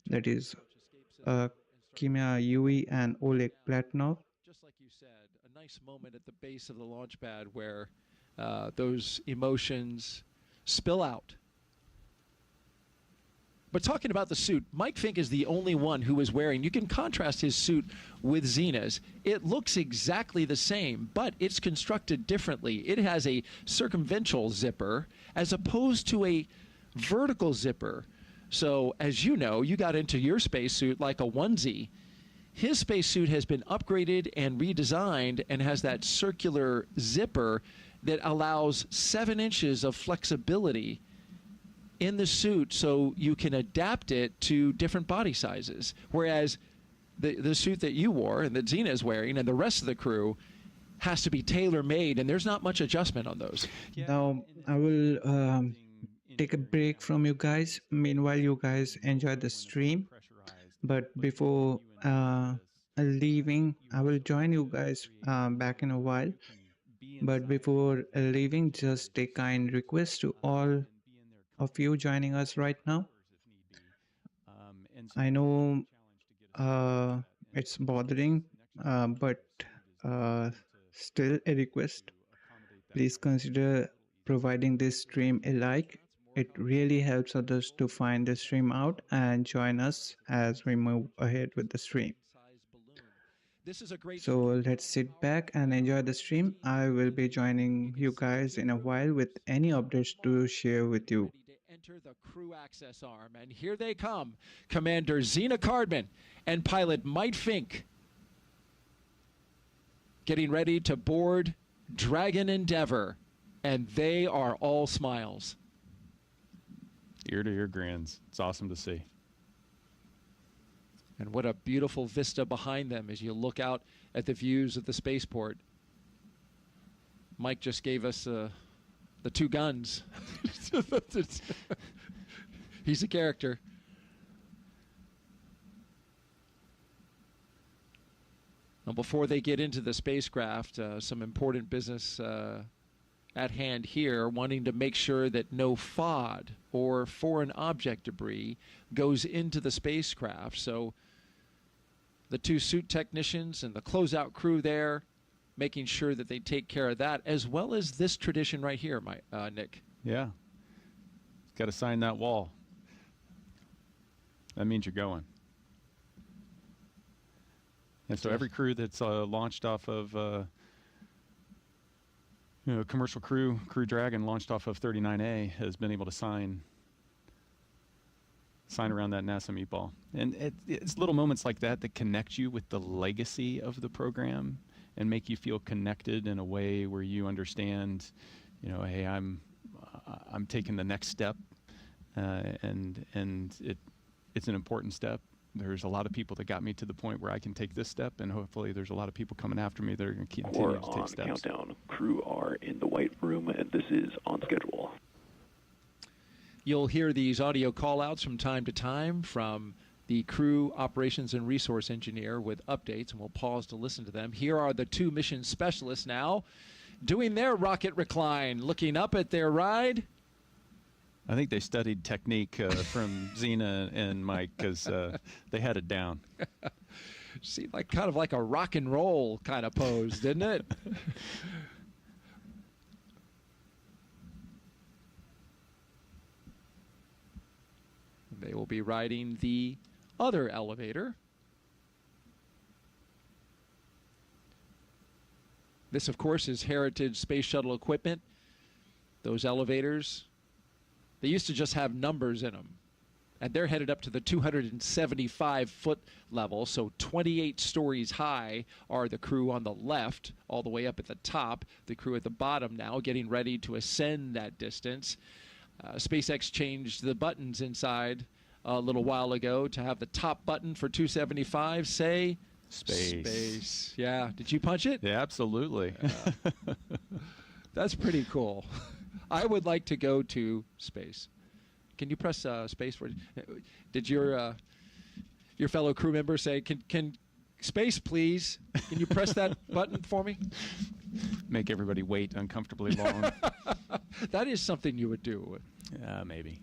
That is Kimiya and Oleg Platonov. Just like you said, a nice moment at the base of the launch pad where those emotions spill out. But talking about the suit, Mike Fincke is the only one who is wearing, you can contrast his suit with Zena's. It looks exactly the same, but it's constructed differently. It has a circumvental zipper as opposed to a vertical zipper. So as you know, you got into your spacesuit like a onesie. His spacesuit has been upgraded and redesigned and has that circular zipper that allows 7 inches of flexibility in the suit so you can adapt it to different body sizes. Whereas the suit that you wore and that Zena is wearing and the rest of the crew has to be tailor-made, and there's not much adjustment on those. Now I will take a break from you guys. Meanwhile, you guys enjoy the stream. But before leaving, I will join you guys back in a while. But before leaving, just a kind request to all of you joining us right now. I know it's bothering, but still a request. Please consider providing this stream a like. It really helps others to find the stream out and join us as we move ahead with the stream. So let's sit back and enjoy the stream. I will be joining you guys in a while with any updates to share with you. Enter the crew access arm, and here they come. Commander Zena Cardman and pilot Mike Fincke getting ready to board Dragon Endeavour, and they are all smiles. Ear-to-ear grins. It's awesome to see. And what a beautiful vista behind them as you look out at the views of the spaceport. Mike just gave us the two guns. He's a character. Now, before they get into the spacecraft, some important business at hand here, wanting to make sure that no FOD or foreign object debris goes into the spacecraft. So the two suit technicians and the closeout crew there, making sure that they take care of that, as well as this tradition right here, Nick. Yeah. Got to sign that wall. That means you're going. And so every crew that's launched off of, commercial Crew Dragon launched off of 39A has been able to sign around that NASA meatball. And it's little moments like that that connect you with the legacy of the program and make you feel connected in a way where you understand, hey, I'm taking the next step, and it's an important step. There's a lot of people that got me to the point where I can take this step, and hopefully there's a lot of people coming after me that are going to continue to take steps. Countdown. Crew are in the white room, and this is on schedule. You'll hear these audio call-outs from time to time from the Crew Operations and Resource Engineer, with updates, and we'll pause to listen to them. Here are the two mission specialists now doing their rocket recline, looking up at their ride. I think they studied technique from Zena and Mike, because they had it down. Seemed like kind of like a rock and roll kind of pose, didn't it? They will be riding the other elevator. This, of course, is heritage space shuttle equipment. Those elevators, they used to just have numbers in them. And they're headed up to the 275-foot level, so 28 stories high are the crew on the left, all the way up at the top. The crew at the bottom now getting ready to ascend that distance. SpaceX changed the buttons inside a little while ago to have the top button for 275 say Space. Space. Yeah. Did you punch it? Yeah, absolutely. That's pretty cool. I would like to go to space. Can you press space for? Did your fellow crew member say, "Can space, please"? Can you press that button for me? Make everybody wait uncomfortably long. That is something you would do. Maybe.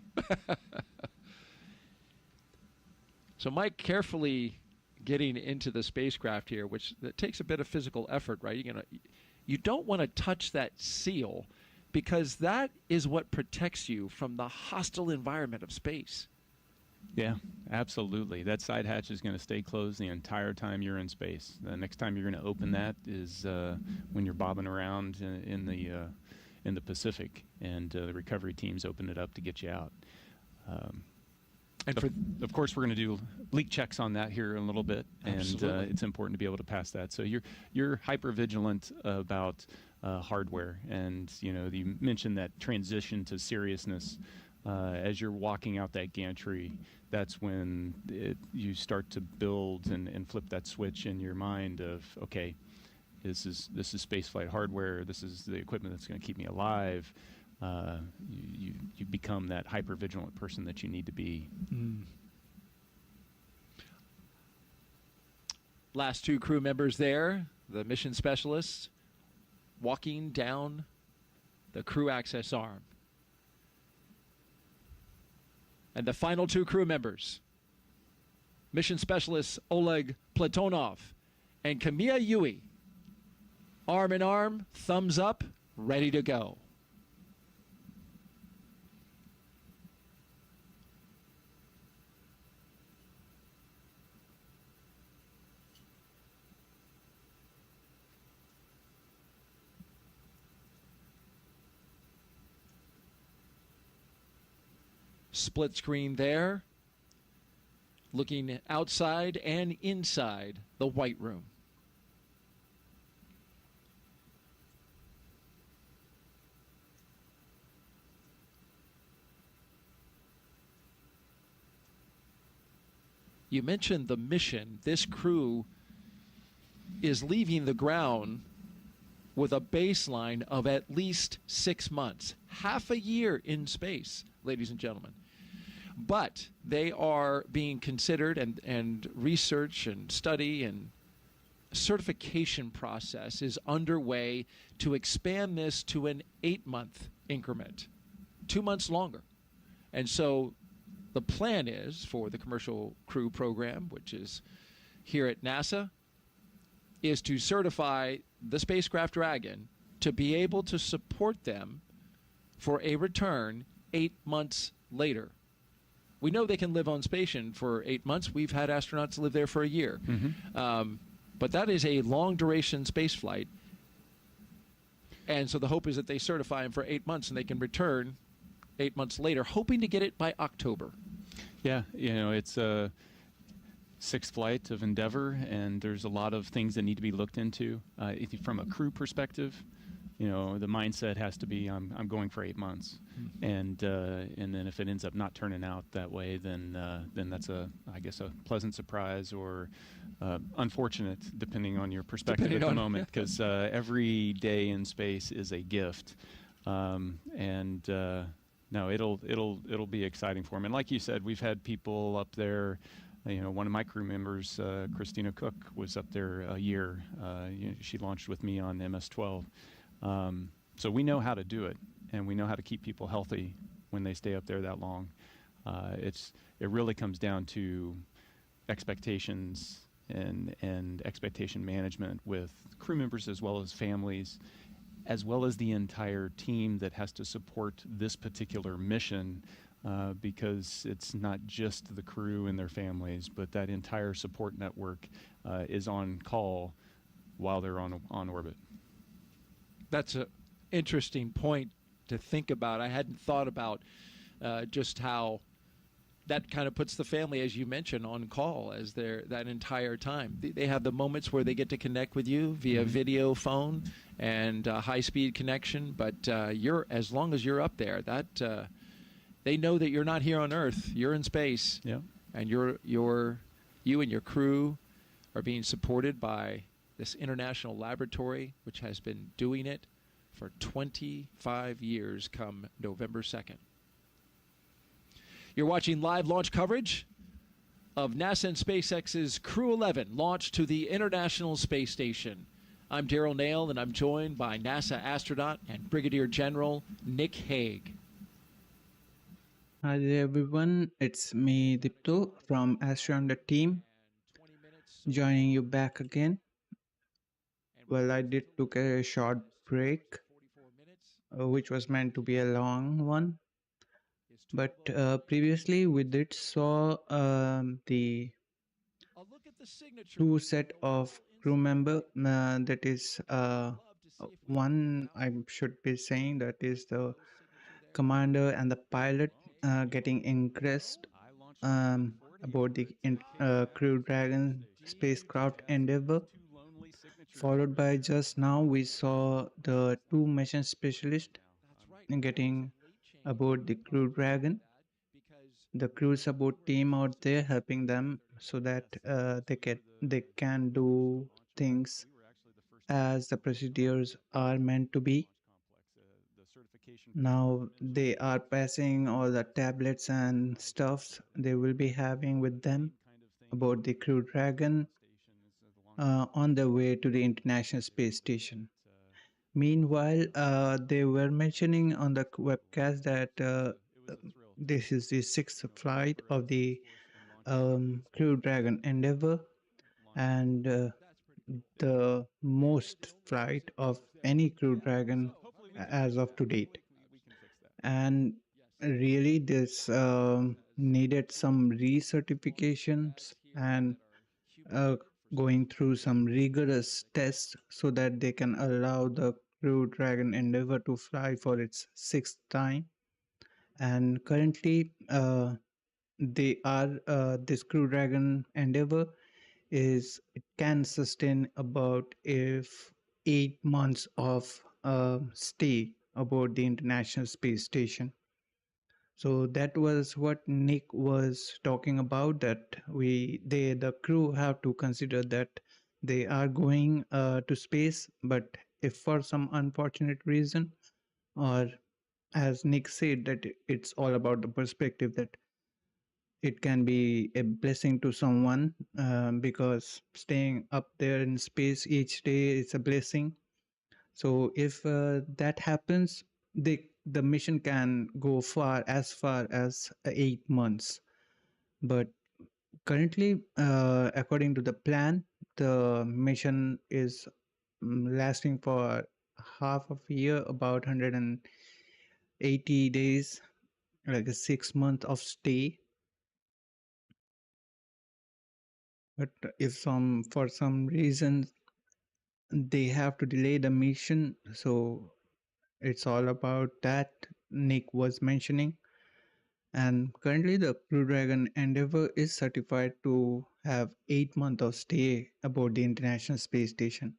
So Mike carefully getting into the spacecraft here, which that takes a bit of physical effort, right? You don't want to touch that seal, because that is what protects you from the hostile environment of space. Yeah, absolutely. That side hatch is going to stay closed the entire time you're in space. The next time you're going to open that is when you're bobbing around in the Pacific, and the recovery teams open it up to get you out. And of course, we're going to do leak checks on that here in a little bit, and it's important to be able to pass that. So you're hyper vigilant about hardware, and you mentioned that transition to seriousness as you're walking out that gantry. That's when you start to build and flip that switch in your mind of, okay, this is spaceflight hardware. This is the equipment that's going to keep me alive. You become that hyper vigilant person that you need to be. Last two crew members there, the mission specialists, walking down the crew access arm. And the final two crew members, mission specialists Oleg Platonov and Kimiya, arm in arm, thumbs up, ready to go. Split screen there, looking outside and inside the White Room. You mentioned the mission. This crew is leaving the ground with a baseline of at least 6 months, half a year in space, ladies and gentlemen. But they are being considered, and research and study and certification process is underway to expand this to an 8-month increment, 2 months longer. And so the plan is for the commercial crew program, which is here at NASA, is to certify the spacecraft Dragon to be able to support them for a return 8 months later. We know they can live on station for 8 months. We've had astronauts live there for a year. But that is a long-duration space flight. And so the hope is that they certify them for 8 months and they can return 8 months later, hoping to get it by October. Yeah, it's a sixth flight of Endeavour, and there's a lot of things that need to be looked into. From a crew perspective, the mindset has to be, I'm going for 8 months. And then if it ends up not turning out that way, then that's I guess a pleasant surprise, or unfortunate, depending on your perspective at the moment, because every day in space is a gift. No, it'll be exciting for them. And like you said, we've had people up there One of my crew members, Christina Cook, was up there a year. She launched with me on MS-12. So we know how to do it, and we know how to keep people healthy when they stay up there that long. It really comes down to expectations and expectation management with crew members as well as families, as well as the entire team that has to support this particular mission, because it's not just the crew and their families, but that entire support network is on call while they're on orbit. That's an interesting point to think about. I hadn't thought about just how that kind of puts the family, as you mentioned, on call as that entire time. They have the moments where they get to connect with you via video phone and high-speed connection, but as long as you're up there, they know that you're not here on Earth. You're in space, and you and your crew are being supported by this international laboratory, which has been doing it for 25 years come November 2nd. You're watching live launch coverage of NASA and SpaceX's Crew 11 launch to the International Space Station. I'm Daryl Nail, and I'm joined by NASA astronaut and Brigadier General Nick Hague. Hi there everyone, it's me Dipto from AstroYonder team, joining you back again. Well, I did took a short break, which was meant to be a long one, but previously we did saw the two set of crew member, that is one I should be saying, that is the commander and the pilot getting ingressed aboard the Crew Dragon spacecraft Endeavour. Followed by just now we saw the two mission specialists getting aboard the Crew Dragon. The crew support team out there helping them so that they can do things as the procedures are meant to be. Now they are passing all the tablets and stuffs they will be having with them aboard the Crew Dragon on their way to the International Space Station. Meanwhile, they were mentioning on the webcast that this is the sixth flight of the Crew Dragon Endeavour, and the most flight of any Crew Dragon as of to date. And really this needed some recertifications and going through some rigorous tests so that they can allow the Crew Dragon Endeavour to fly for its sixth time. And currently this Crew Dragon Endeavour it can sustain about 8 months of stay aboard the International Space Station. So that was what Nick was talking about, that the crew have to consider that they are going to space, but if for some unfortunate reason, or as Nick said, that it's all about the perspective, that it can be a blessing to someone, because staying up there in space each day is a blessing. So if that happens, the mission can go far as 8 months. But currently, according to the plan, the mission is lasting for half of a year, about 180 days, like a 6 month of stay. But if for some reason they have to delay the mission, so it's all about that Nick was mentioning. And currently the Crew Dragon Endeavour is certified to have 8 months of stay aboard the International Space Station.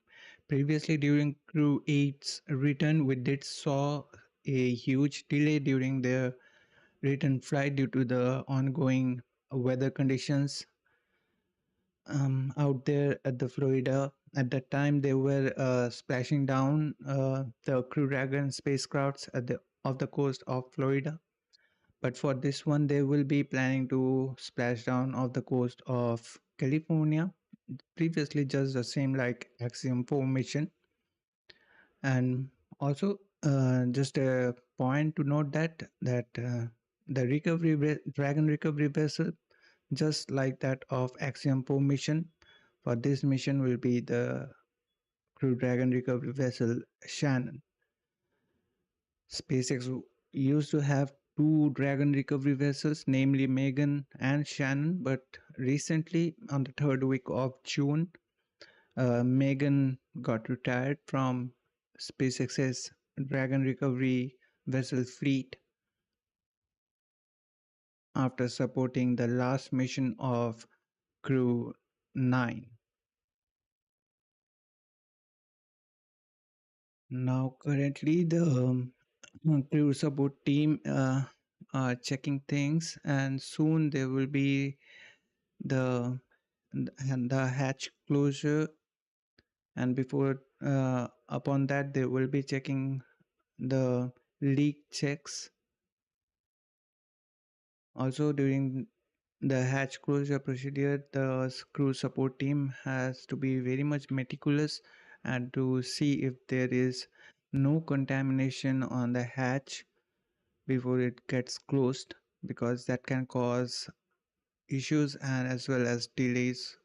Previously, during Crew 8's return, we did saw a huge delay during their return flight due to the ongoing weather conditions out there at the Florida. At that time, they were splashing down the Crew Dragon spacecrafts off the coast of Florida. But for this one, they will be planning to splash down off the coast of California. Previously, just the same like Axiom 4 mission. And also, just a point to note that the Dragon recovery vessel, just like that of Axiom 4 mission, for this mission will be the Crew Dragon recovery vessel Shannon. SpaceX used to have two Dragon recovery vessels, namely Megan and Shannon, but recently, on the third week of June, Megan got retired from SpaceX's Dragon recovery vessel fleet after supporting the last mission of Crew 9. Now, currently, the crew support team are checking things, and soon there will be the the hatch closure, and before upon that they will be checking the leak checks. Also, during the hatch closure procedure, the crew support team has to be very much meticulous and to see if there is no contamination on the hatch before it gets closed, because that can cause issues and as well as delays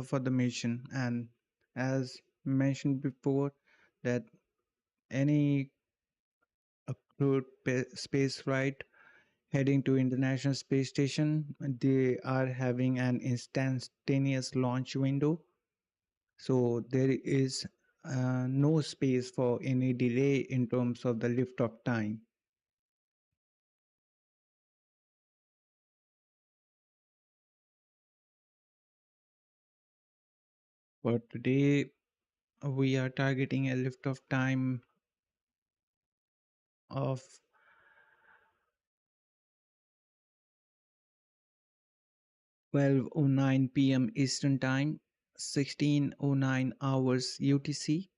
for the mission. And as mentioned before, that any approved space flight heading to International Space Station, they are having an instantaneous launch window. So there is no space for any delay in terms of the liftoff time. For today, we are targeting a liftoff time of 12:09 p.m. Eastern Time, 16:09 hours UTC,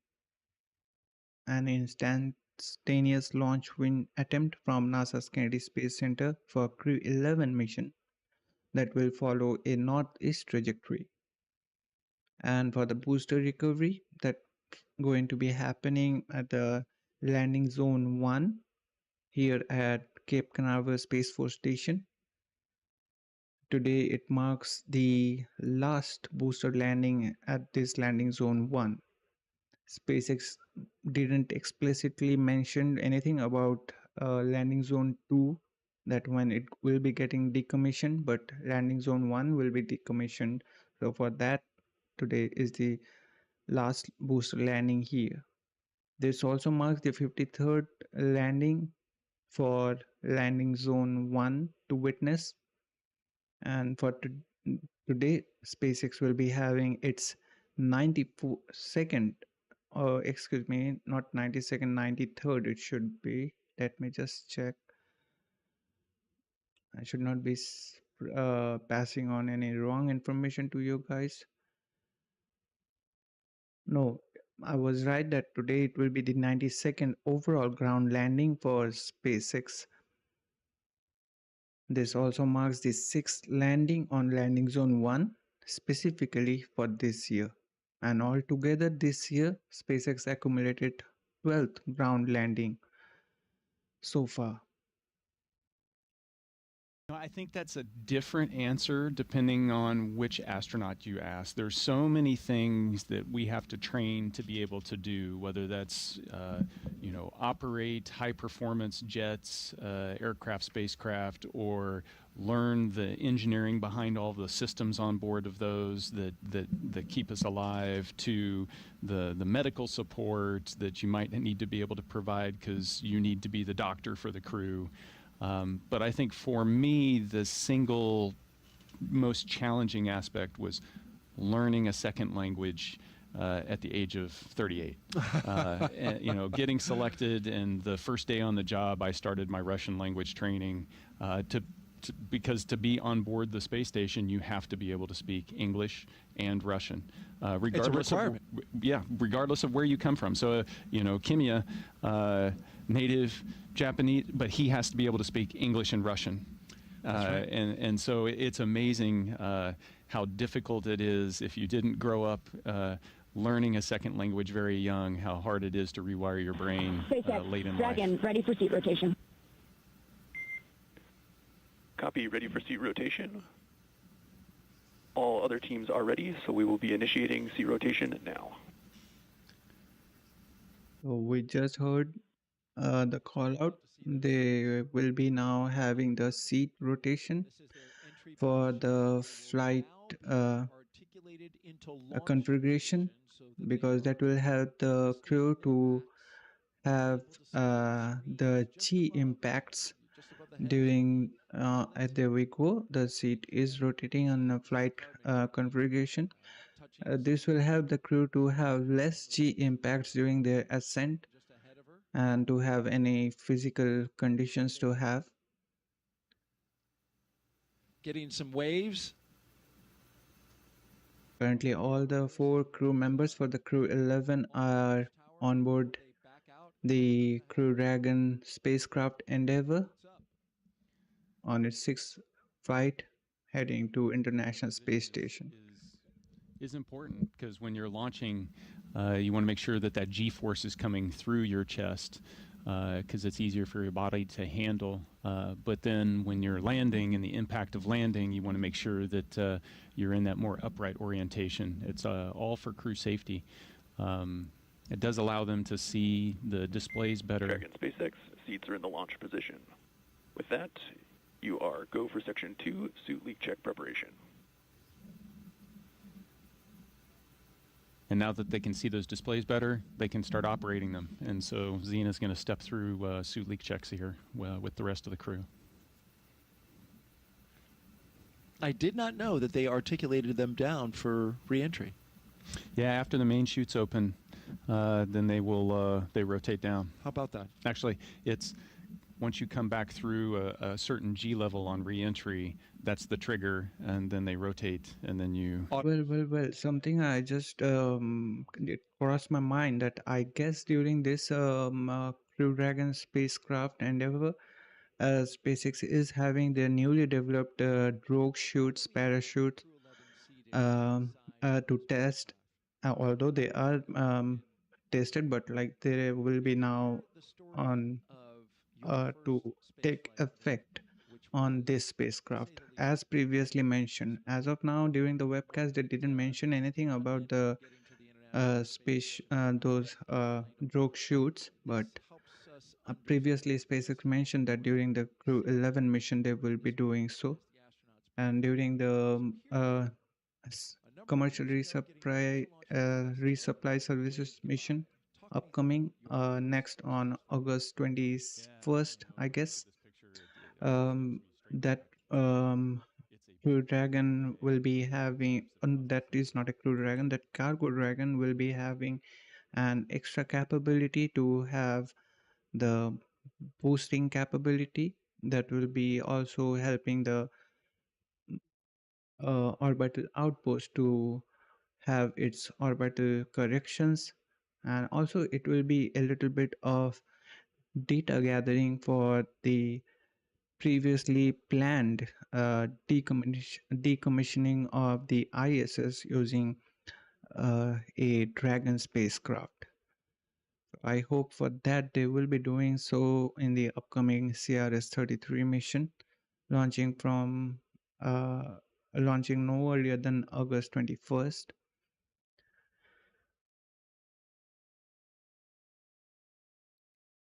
an instantaneous launch win attempt from NASA's Kennedy Space Center for Crew 11 mission that will follow a northeast trajectory. And for the booster recovery, that going to be happening at the landing zone 1 here at Cape Canaveral Space Force Station. Today it marks the last booster landing at this landing zone 1. SpaceX didn't explicitly mention anything about landing zone 2, that when it will be getting decommissioned, but landing zone 1 will be decommissioned. So for that, today is the last booster landing here. This also marks the 53rd landing for landing zone 1 to witness. And for today, SpaceX will be having its 92nd, or excuse me, not 92nd, 93rd it should be. Let me just check. I should not be passing on any wrong information to you guys. No, I was right that today it will be the 92nd overall ground landing for SpaceX. This also marks the 6th landing on landing zone 1 specifically for this year. And altogether this year, SpaceX accumulated 12th ground landing so far. I think that's a different answer depending on which astronaut you ask. There's so many things that we have to train to be able to do, whether that's, operate high-performance jets, aircraft, spacecraft, or learn the engineering behind all the systems on board of those that keep us alive, to the medical support that you might need to be able to provide because you need to be the doctor for the crew. But I think for me, the single most challenging aspect was learning a second language at the age of 38. Getting selected, and the first day on the job, I started my Russian language training to because to be on board the space station, you have to be able to speak English and Russian, regardless requirement. regardless of where you come from. So, Kimiya, native Japanese, but he has to be able to speak English and Russian. Right. And so it's amazing how difficult it is if you didn't grow up learning a second language very young, how hard it is to rewire your brain late in Dragon, life. ready for seat rotation. Copy, ready for seat rotation. All other teams are ready, so we will be initiating seat rotation now. So we just heard the call out. They will be now having the seat rotation This is their entry for position. the They will flight now be articulated into launch configuration, position so that they because that are will help the crew to have able to see the screen the just G above, impacts just above the heads. during there we go, the seat is rotating on the flight configuration. Touching This will help the crew to have less G impacts during their ascent just ahead of her. and to have any physical conditions to have. Getting some waves. Currently all the 4 crew members for the Crew 11 are on board They back out. the Crew Dragon spacecraft Endeavour What's up? on its 6th flight heading to International Space Station. Is important because when you're launching, you want to make sure that that G-force is coming through your chest because it's easier for your body to handle. But then when you're landing and the impact of landing, you want to make sure that you're in that more upright orientation. It's all for crew safety. It does allow them to see the displays better. Dragon SpaceX, seats are in the launch position. With that, you are go for Section 2, suit leak check preparation. And now that they can see those displays better, they can start operating them. And so Zena's going to step through suit leak checks here with the rest of the crew. I did not know that they articulated them down for reentry. Yeah, after the main chutes open, then they will they rotate down. How about that? Actually, it's once you come back through a certain G level on reentry, that's the trigger, and then they rotate, and then you. Well, something I just it crossed my mind that I guess during this Crew Dragon spacecraft Endeavour, SpaceX is having their newly developed drogue chutes, parachute to test. Although they are tested, but like they will be now on to take effect on this spacecraft. As previously mentioned, as of now during the webcast, they didn't mention anything about the space those drogue chutes, but previously SpaceX mentioned that during the Crew 11 mission they will be doing so, and during the commercial resupply services mission upcoming next on August 21st, I guess. That Crew Dragon will be having, that is not a Crew Dragon, that Cargo Dragon will be having an extra capability to have the boosting capability that will be also helping the orbital outpost to have its orbital corrections, and also it will be a little bit of data gathering for the previously planned decommissioning of the ISS using a Dragon spacecraft. I hope for that they will be doing so in the upcoming CRS-33 mission, launching from launching no earlier than August 21st.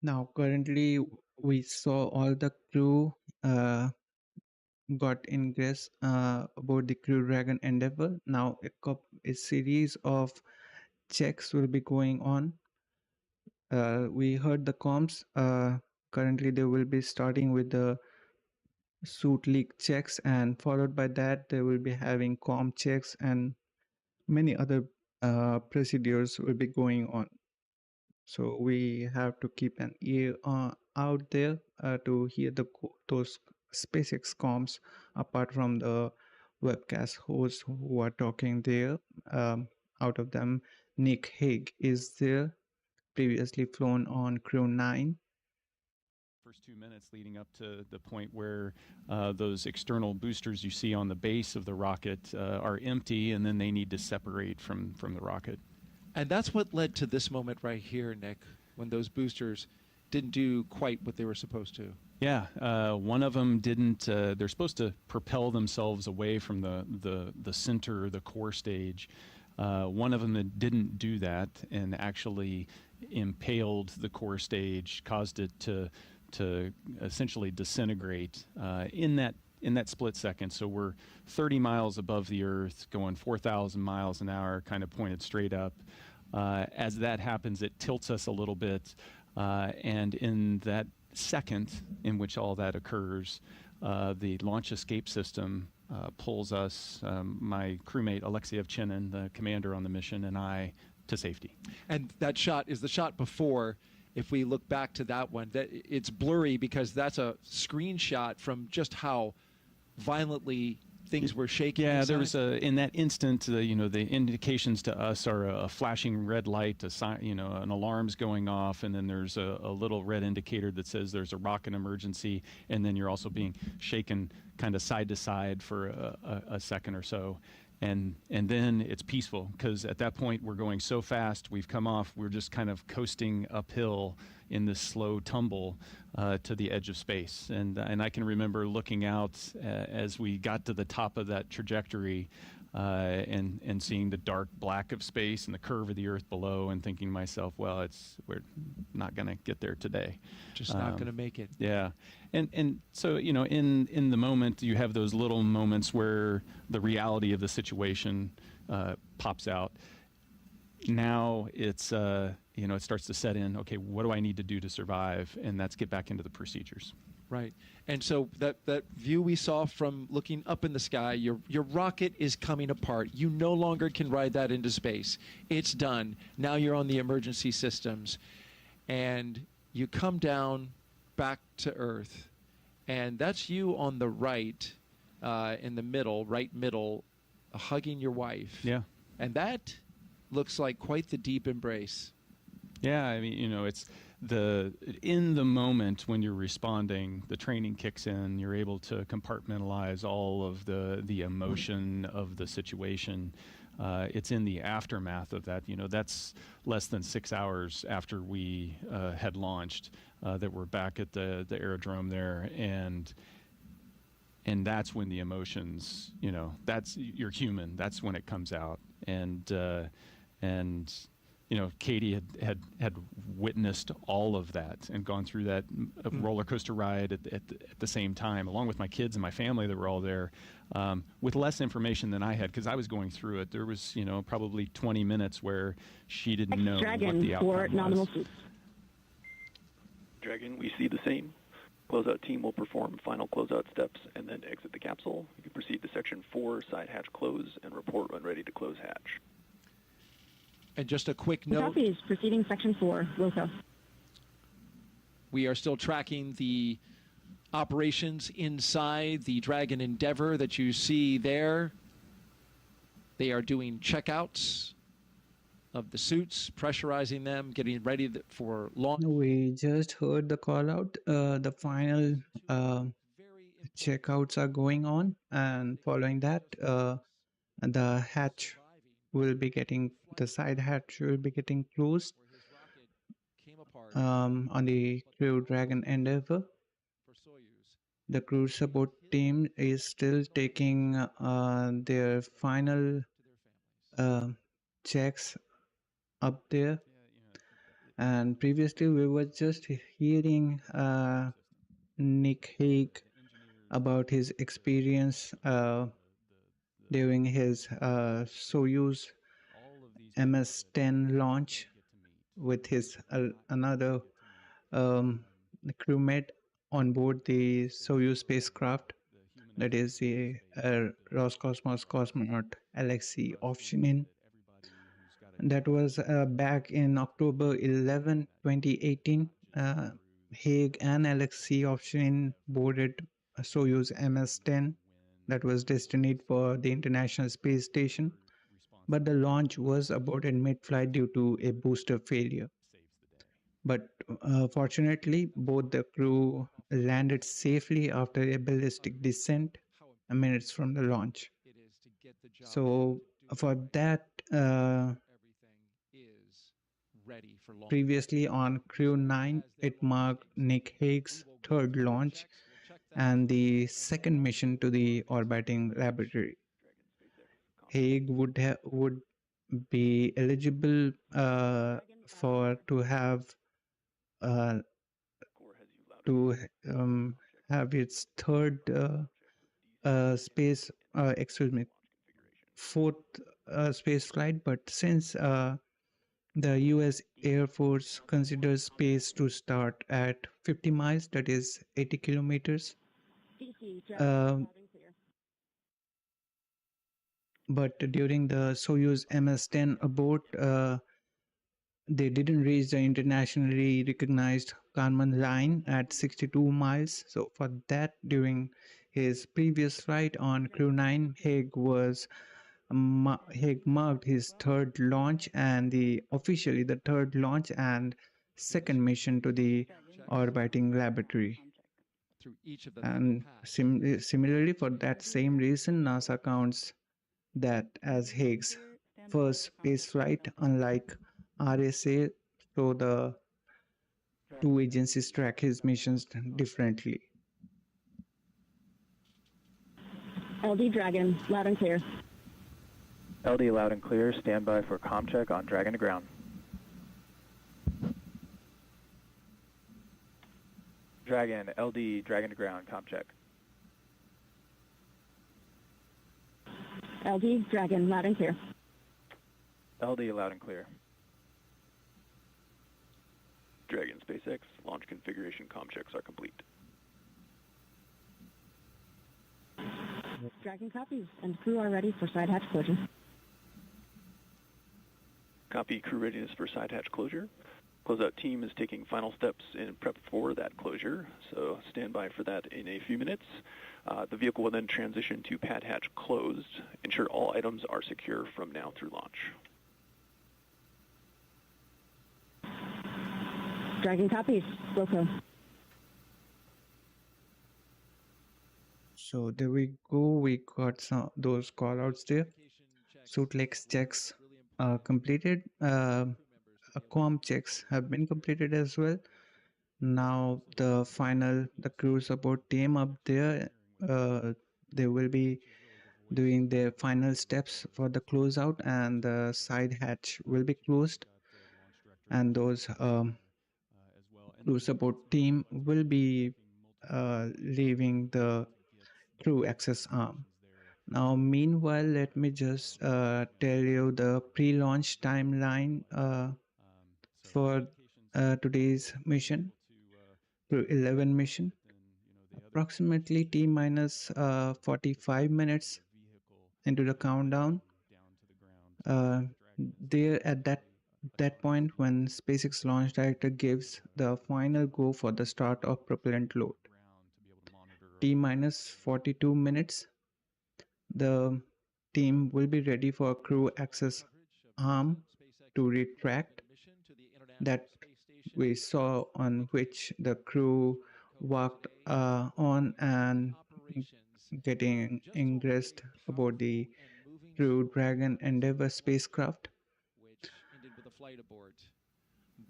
Now, currently, we saw all the crew got ingress aboard the Crew Dragon Endeavour. Now, a series of checks will be going on. We heard the comms. Currently, they will be starting with the suit leak checks, and followed by that, they will be having comm checks, and many other procedures will be going on. So we have to keep an ear out there to hear those SpaceX comms, apart from the webcast hosts who are talking there. Um, Out of them, Nick Hague is there, previously flown on Crew 9. First 2 minutes leading up to the point where those external boosters you see on the base of the rocket are empty, and then they need to separate from the rocket. And that's what led to this moment right here, Nick, when those boosters didn't do quite what they were supposed to. Yeah, one of them didn't. They're supposed to propel themselves away from the center, the core stage. One of them that didn't do that and actually impaled the core stage, caused it to essentially disintegrate in that split second. So we're 30 miles above the Earth, going 4,000 miles an hour, kind of pointed straight up. As that happens, it tilts us a little bit, and in that second in which all that occurs, the launch escape system pulls us, my crewmate Alexei Ovchinin, the commander on the mission, and I, to safety. And that shot is the shot before. If we look back to that one, that it's blurry because that's a screenshot from just how violently things were shaking. Yeah, inside. there was in that instant, the indications to us are a flashing red light, an alarm's going off, and then there's a little red indicator that says there's a rocket emergency, and then you're also being shaken kind of side to side for a second or so. And then it's peaceful, because at that point we're going so fast, we've come off, we're just kind of coasting uphill in this slow tumble to the edge of space. And I can remember looking out as we got to the top of that trajectory and seeing the dark black of space and the curve of the Earth below, and thinking to myself, well, we're not going to get there today. Just not going to make it. Yeah. And so, in the moment, you have those little moments where the reality of the situation pops out. Now it's, it starts to set in, okay, what do I need to do to survive? And that's get back into the procedures. Right. And so that view we saw from looking up in the sky, your rocket is coming apart. You no longer can ride that into space. It's done. Now you're on the emergency systems. And you come down back to Earth. And that's you on the right, in the middle, right middle, hugging your wife. Yeah. And that looks like quite the deep embrace. Yeah, I mean, it's in the moment when you're responding, the training kicks in, you're able to compartmentalize all of the emotion of the situation. It's in the aftermath of that, that's less than 6 hours after we had launched, that we're back at the aerodrome there, and that's when the emotions, that's, you're human, that's when it comes out. And Katie had witnessed all of that and gone through that roller coaster ride at the same time, along with my kids and my family that were all there, with less information than I had, because I was going through it. There was, probably 20 minutes where she didn't know what the outcome was. Dragon, we see the same. Closeout team will perform final closeout steps and then exit the capsule. You can proceed to section 4, side hatch close, and report when ready to close hatch. And just a quick note. Copy is proceeding section 4, Wilco. We are still tracking the operations inside the Dragon Endeavour that you see there. They are doing checkouts of the suits, pressurizing them, getting ready for launch. We just heard the call out. The final checkouts are going on, and following that, the hatch will be getting, the side hatch will be getting closed on the Crew Dragon Endeavour. The crew support team is still taking their final checks up there. And previously we were just hearing Nick Hague about his experience during his Soyuz MS-10 launch with his another crewmate on board the Soyuz spacecraft, that is the Roscosmos cosmonaut Alexei Ovchinin. That was back in October 11, 2018. Hague and Alexei Ovchinin boarded Soyuz MS-10 that was destined for the International Space Station, but the launch was aborted mid-flight due to a booster failure. But fortunately, both the crew landed safely after a ballistic descent minutes from the launch. So for that, previously on Crew 9, it marked Nick Hague's third launch and the second mission to the orbiting laboratory. Hague would be eligible for to have uh, to have its third fourth space flight, but since the US Air Force considers space to start at 50 miles, that is 80 kilometers. But during the Soyuz MS-10 abort, they didn't reach the internationally recognized Kármán line at 62 miles. So for that, during his previous flight on Crew 9, Hague marked his third launch and officially the third launch and second mission to the orbiting laboratory. And similarly, for that same reason, NASA counts that as Hague's first space flight, unlike RSA, so the two agencies track his missions differently. LD Dragon, loud and clear. LD loud and clear, stand by for comm check on Dragon to ground. Dragon, LD, Dragon to ground, comm check. LD Dragon, loud and clear. LD loud and clear. Dragon SpaceX, launch configuration comm checks are complete. Dragon copies, and crew are ready for side hatch closure. Copy, crew readiness for side hatch closure. Closeout team is taking final steps in prep for that closure, so stand by for that in a few minutes. The vehicle will then transition to pad hatch closed. Ensure all items are secure from now through launch. Dragon copies, Wilco. So there we go. We got some those callouts there. Suitlex checks completed. Comm checks have been completed as well. Now the crew support team up there, they will be doing their final steps for the closeout, and the side hatch will be closed, and those crew support team will be leaving the crew access arm. Now, meanwhile, let me just tell you the pre-launch timeline for today's mission, Crew 11 mission. Approximately T minus 45 minutes into the countdown. There at that point, when SpaceX launch director gives the final go for the start of propellant load. T minus 42 minutes. The team will be ready for crew access arm to retract that we saw, on which the crew walked on and getting ingressed aboard the Crew Dragon Endeavour spacecraft, which ended with a flight abort,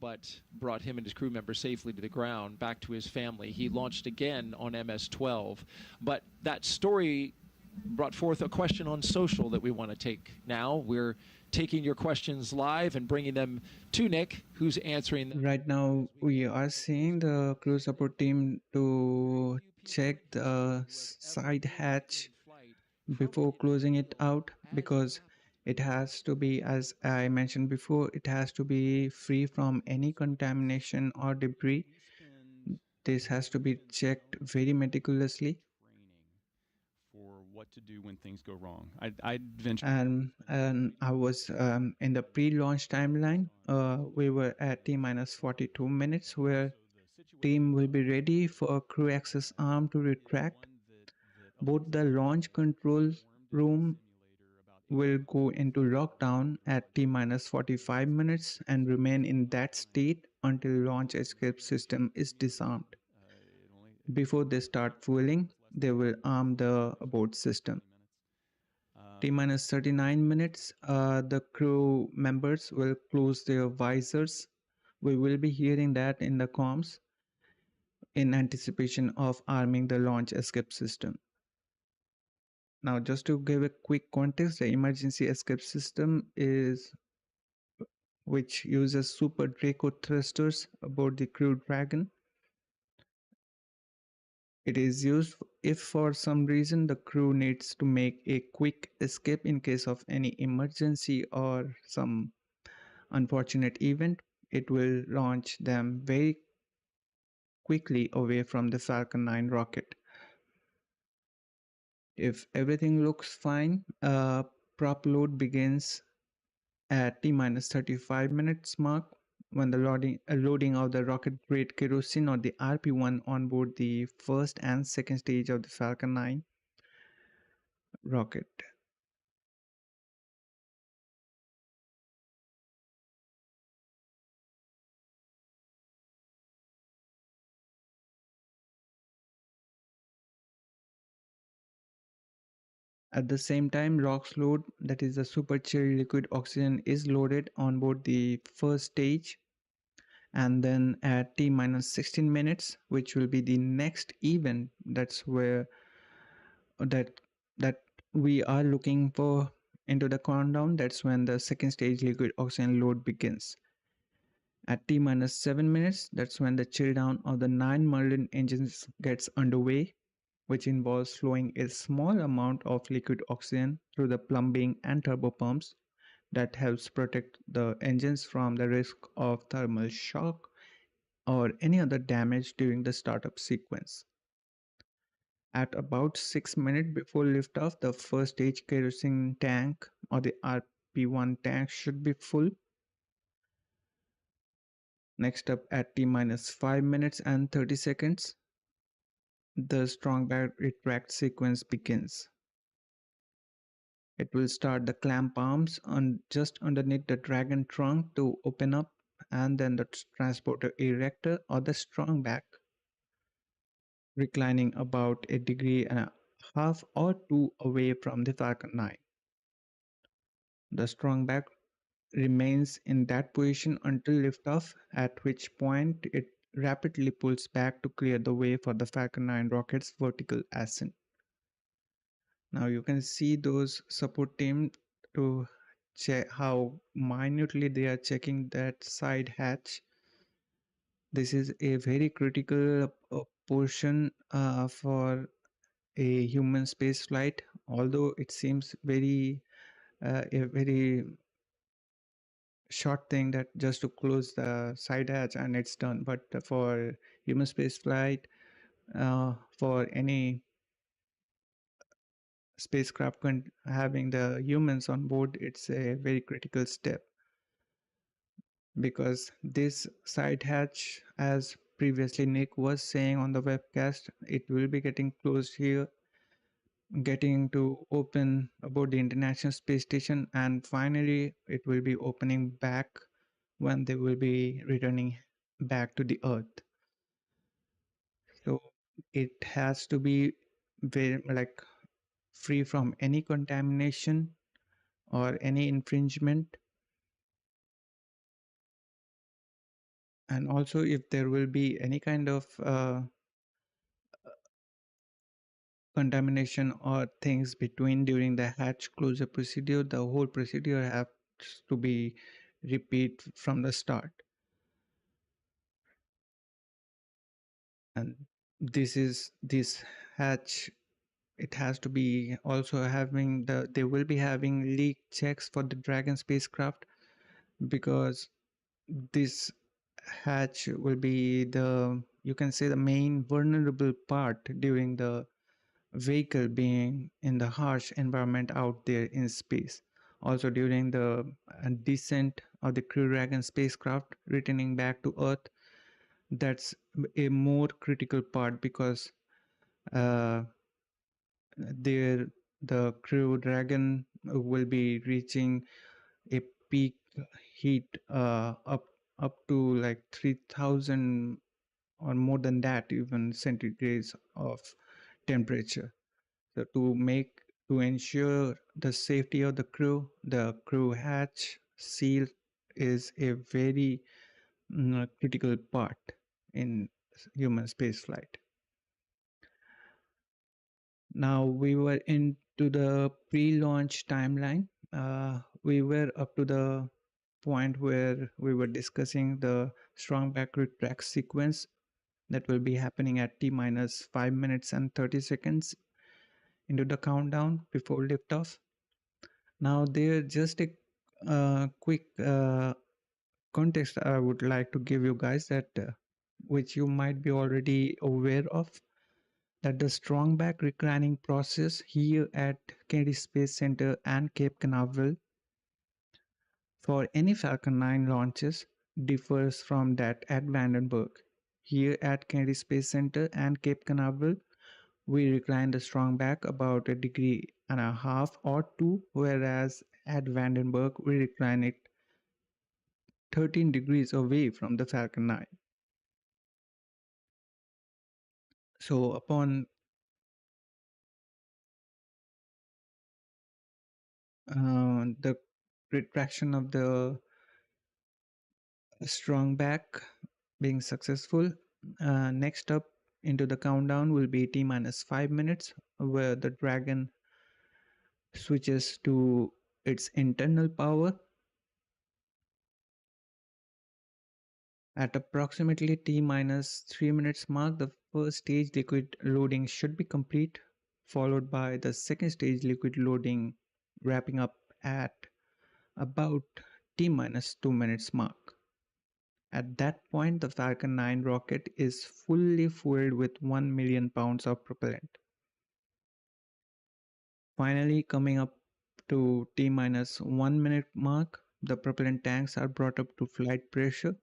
but brought him and his crew members safely to the ground, back to his family. He launched again on MS-12, but that story brought forth a question on social that we want to take now. We're taking your questions live and bringing them to Nick, who's answering them. Right now, we are seeing the crew support team to check the side hatch before closing it out, because it has to be, as I mentioned before, it has to be free from any contamination or debris. This has to be checked very meticulously. For what to do when things go wrong. I'd venture. And I was in the pre-launch timeline. We were at T minus 42 minutes, where team will be ready for crew access arm to retract. Both the launch control room will go into lockdown at T minus 45 minutes and remain in that state until launch escape system is disarmed. Before they start fueling, they will arm the abort system. T minus 39 minutes, the crew members will close their visors. We will be hearing that in the comms in anticipation of arming the launch escape system. Now, just to give a quick context, the emergency escape system is which uses super Draco thrusters aboard the Crew Dragon. It is used if for some reason the crew needs to make a quick escape in case of any emergency or some unfortunate event. It will launch them very quickly away from the Falcon 9 rocket. If everything looks fine, prop load begins at T minus 35 minutes mark when the loading of the rocket grade kerosene or the RP1 on board the first and second stage of the Falcon 9 rocket. At the same time, LOX load, that is the super chill liquid oxygen, is loaded on board the first stage. And then at T minus 16 minutes, which will be the next event, that's where that we are looking for into the countdown. That's when the second stage liquid oxygen load begins. At T minus 7 minutes, that's when the chill down of the 9 Merlin engines gets underway, which involves flowing a small amount of liquid oxygen through the plumbing and turbopumps that helps protect the engines from the risk of thermal shock or any other damage during the startup sequence. At about 6 minutes before liftoff, the first stage kerosene tank or the RP1 tank should be full. Next up, at T minus 5 minutes and 30 seconds, the strong back retract sequence begins. It will start the clamp arms on just underneath the Dragon trunk to open up, and then the transporter erector or the strong back, reclining about a degree and a half or two away from the Falcon 9. The strong back remains in that position until liftoff, at which point it rapidly pulls back to clear the way for the Falcon 9 rocket's vertical ascent. Now you can see those support team to check how minutely they are checking that side hatch. This is a very critical portion for a human space flight, although it seems a very short thing that just to close the side hatch and it's done. But for human space flight, for any spacecraft having the humans on board, it's a very critical step, because this side hatch, as previously Nick was saying on the webcast, it will be getting closed here, getting to open about the International Space Station, and finally it will be opening back when they will be returning back to the Earth. So it has to be very free from any contamination or any infringement. And also, if there will be any kind of contamination or things between during the hatch closure procedure, the whole procedure has to be repeat from the start. And this hatch, it has to be also having they will be having leak checks for the Dragon spacecraft, because this hatch will be you can say the main vulnerable part during the vehicle being in the harsh environment out there in space. Also during the descent of the Crew Dragon spacecraft returning back to Earth, that's a more critical part, because There, the Crew Dragon will be reaching a peak heat up to like 3000 or more than that, even centigrades of temperature. So to ensure the safety of the crew hatch seal is a very critical part in human spaceflight. Now we were into the pre-launch timeline. We were up to the point where we were discussing the strong back retract sequence that will be happening at T minus 5 minutes and 30 seconds into the countdown before liftoff. Now, there just a quick context I would like to give you guys that which you might be already aware of, that the strong back reclining process here at Kennedy Space Center and Cape Canaveral for any Falcon 9 launches differs from that at Vandenberg. Here at Kennedy Space Center and Cape Canaveral, we recline the strong back about 1.5 degrees or 2, whereas at Vandenberg we recline it 13 degrees away from the Falcon 9. So upon the retraction of the strong back being successful, next up into the countdown will be T minus 5 minutes, where the Dragon switches to its internal power. At approximately T minus 3 minutes mark, the first stage liquid loading should be complete, followed by the second stage liquid loading wrapping up at about T minus 2 minutes mark. At that point, the Falcon 9 rocket is fully fueled with 1 million pounds of propellant. Finally, coming up to T minus 1 minute mark, the propellant tanks are brought up to flight pressure.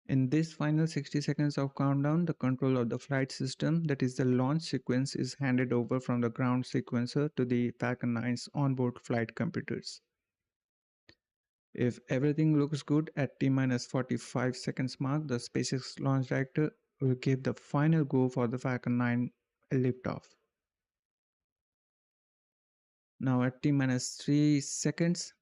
In this final 60 seconds of countdown, the control of the flight system, that is the launch sequence, is handed over from the ground sequencer to the Falcon 9's onboard flight computers. If everything looks good at T minus 45 seconds mark, the SpaceX launch director will give the final go for the Falcon 9 liftoff. Now at T minus 3 seconds,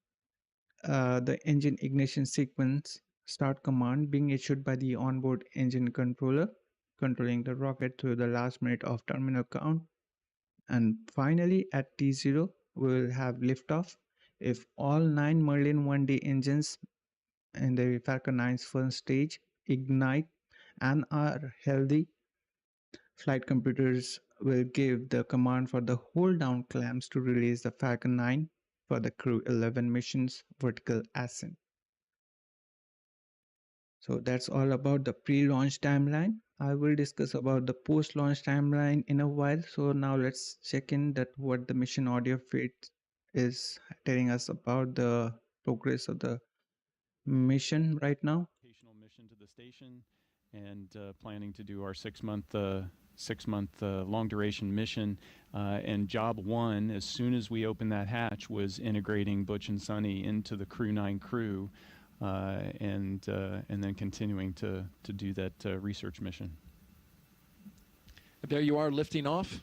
the engine ignition sequence start command being issued by the onboard engine controller, controlling the rocket through the last minute of terminal count. And finally, at T0, we will have liftoff. If all 9 Merlin 1D engines in the Falcon 9's first stage ignite and are healthy, flight computers will give the command for the hold down clamps to release the Falcon 9 for the Crew 11 mission's vertical ascent. So that's all about the pre-launch timeline. I will discuss about the post-launch timeline in a while. So now let's check in that what the mission audio feed is telling us about the progress of the mission right now. Mission to the station, and planning to do our 6-month long duration mission. And job one, as soon as we opened that hatch, was integrating Butch and Sunny into the Crew 9 crew, and then continuing to do that research mission. There you are, lifting off.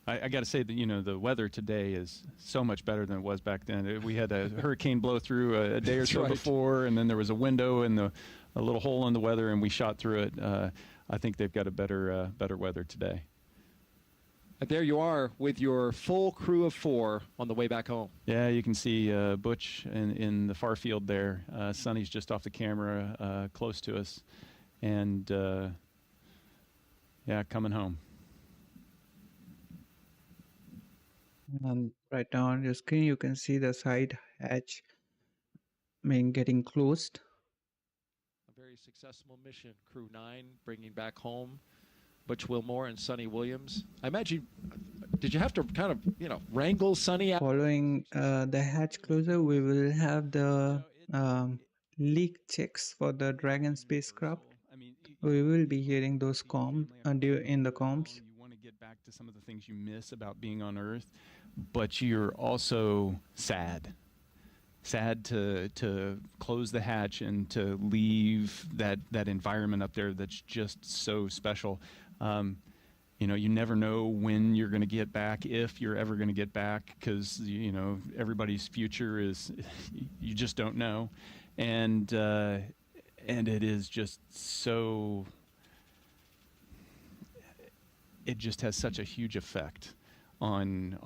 I got to say that the weather today is so much better than it was back then. We had a hurricane blow through a day or so before, and then there was a window and a little hole in the weather, and we shot through it. I think they've got a better weather today. And there you are with your full crew of 4 on the way back home. Yeah, you can see Butch in the far field there. Sonny's just off the camera, close to us, and yeah, coming home. Right now on your screen, you can see the side hatch getting closed. A very successful mission, Crew 9, bringing back home Butch Wilmore and Sonny Williams. I imagine, did you have to kind of, wrangle Sonny out? Following the hatch closure, we will have the leak checks for the Dragon spacecraft. We will be hearing those in the comms. back to some of the things you miss about being on Earth, but you're also sad to close the hatch and to leave that environment up there that's just so special. You know, you never know when you're going to get back, if you're ever going to get back, because, you know, everybody's future is, you just don't know. And it is just so, it just has such a huge effect on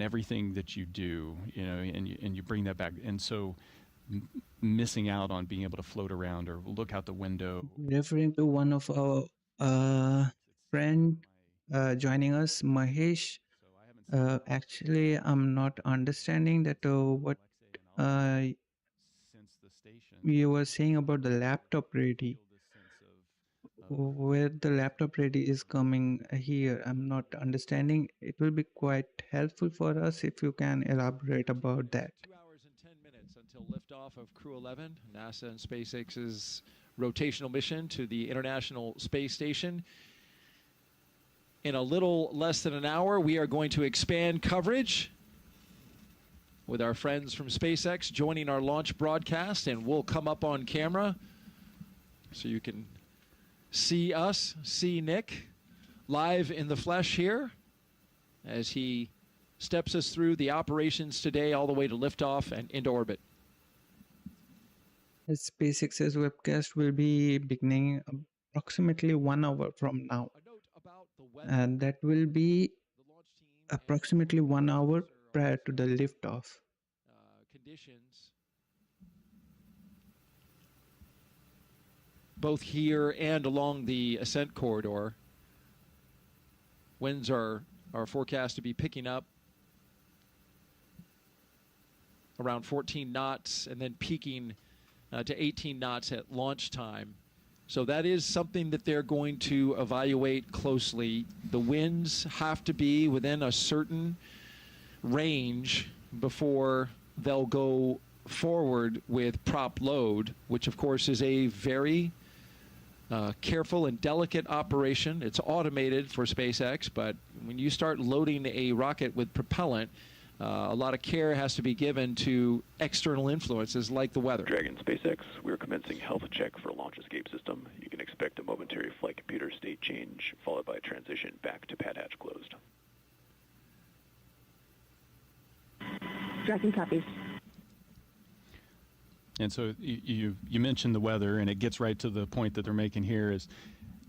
everything that you do, you know, and you bring that back. And so missing out on being able to float around or look out the window. Referring to one of our friend joining us, Mahesh. Actually, I'm not understanding that what you were saying about the laptop ready. Where the laptop ready is coming here, I'm not understanding. It will be quite helpful for us if you can elaborate about that. 2 hours and 10 minutes until liftoff of Crew 11, NASA and SpaceX's rotational mission to the International Space Station. In a little less than an hour, we are going to expand coverage with our friends from SpaceX joining our launch broadcast, and we'll come up on camera so you can see us, see Nick live in the flesh here as he steps us through the operations today all the way to liftoff and into orbit. SpaceX's webcast will be beginning approximately 1 hour from now. And that will be approximately 1 hour prior to the liftoff. Conditions both here and along the ascent corridor. Winds are forecast to be picking up around 14 knots and then peaking to 18 knots at launch time. So that is something that they're going to evaluate closely. The winds have to be within a certain range before they'll go forward with prop load, which of course is a very careful and delicate operation. It's automated for SpaceX, but when you start loading a rocket with propellant, a lot of care has to be given to external influences like the weather. Dragon SpaceX, we're commencing health check for launch escape system. You can expect a momentary flight computer state change, followed by transition back to pad hatch closed. Dragon copies. And so you mentioned the weather, and it gets right to the point that they're making here is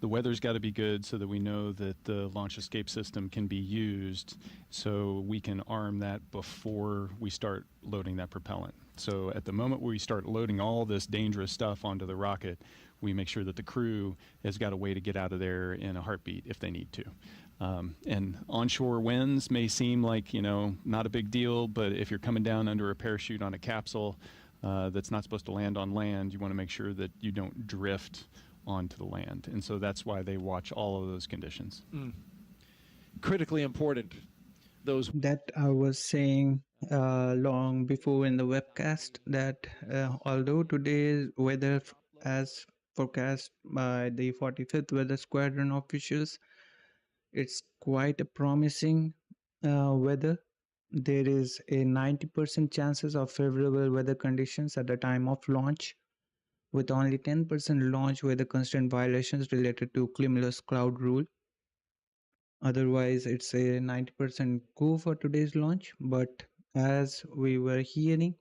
the weather's got to be good so that we know that the launch escape system can be used, so we can arm that before we start loading that propellant. So at the moment we start loading all this dangerous stuff onto the rocket, we make sure that the crew has got a way to get out of there in a heartbeat if they need to. And onshore winds may seem like, you know, not a big deal, but if you're coming down under a parachute on a capsule that's not supposed to land on land, you want to make sure that you don't drift onto the land. And so that's why they watch all of those conditions. Critically important. Those that I was saying long before in the webcast, that although today's weather as forecast by the 45th Weather Squadron officials, it's quite a promising weather. There is a 90% chances of favorable weather conditions at the time of launch, with only 10% launch weather constraint violations related to cumulus cloud rule. Otherwise, it's a 90% go for today's launch. But as we were hearing,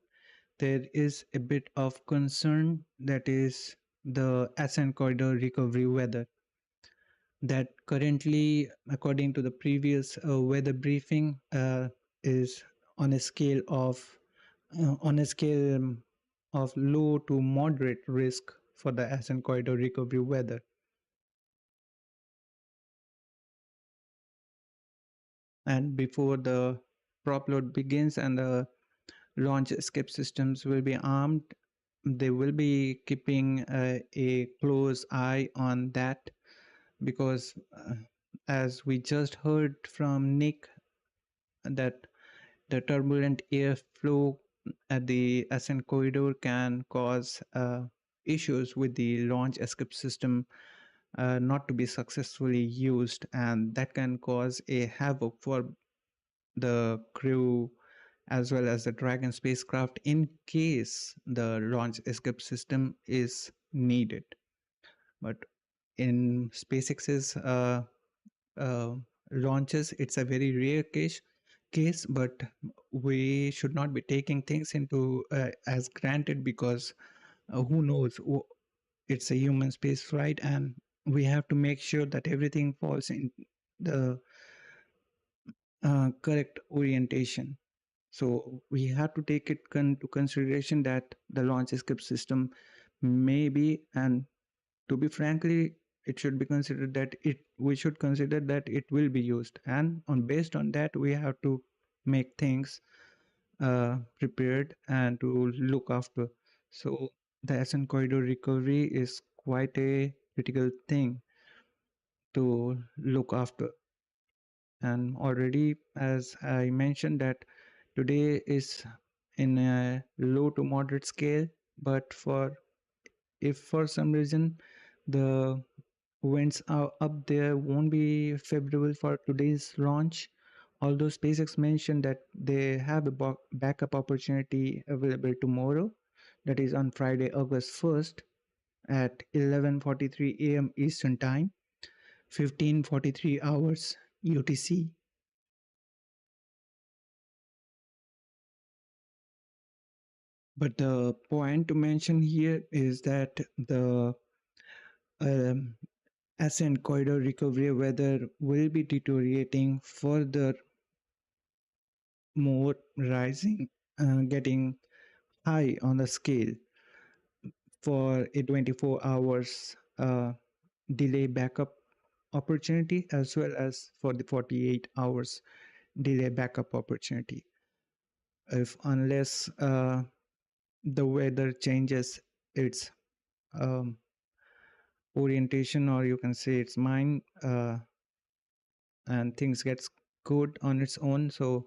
there is a bit of concern, that is the ascent corridor recovery weather. That currently, according to the previous weather briefing, is on a scale of low to moderate risk for the ascent corridor recovery weather. And before the prop load begins and the launch escape systems will be armed, they will be keeping a close eye on that, because as we just heard from Nick, that the turbulent airflow at the ascent corridor can cause issues with the launch escape system not to be successfully used, and that can cause a havoc for the crew as well as the Dragon spacecraft in case the launch escape system is needed. But in SpaceX's uh, launches, it's a very rare case, but we should not be taking things into as granted, because who knows, it's a human space flight, and we have to make sure that everything falls in the correct orientation. So we have to take it into consideration that the launch escape system may be, and to be frankly, it should be considered that we should consider that it will be used, and based on that we have to make things prepared and to look after. So the ascent corridor recovery is quite a critical thing to look after. And already, as I mentioned, that today is in a low to moderate scale, but if for some reason the winds are up there won't be favorable for today's launch, although SpaceX mentioned that they have a backup opportunity available tomorrow, that is on Friday, August 1st at 11:43 a.m. Eastern Time, 15:43 hours UTC. But the point to mention here is that the um, ascent corridor recovery weather will be deteriorating further, more rising, getting high on the scale for a 24 hours delay backup opportunity, as well as for the 48 hours delay backup opportunity. If unless the weather changes its um, orientation, or you can say its mind, and things gets good on its own, so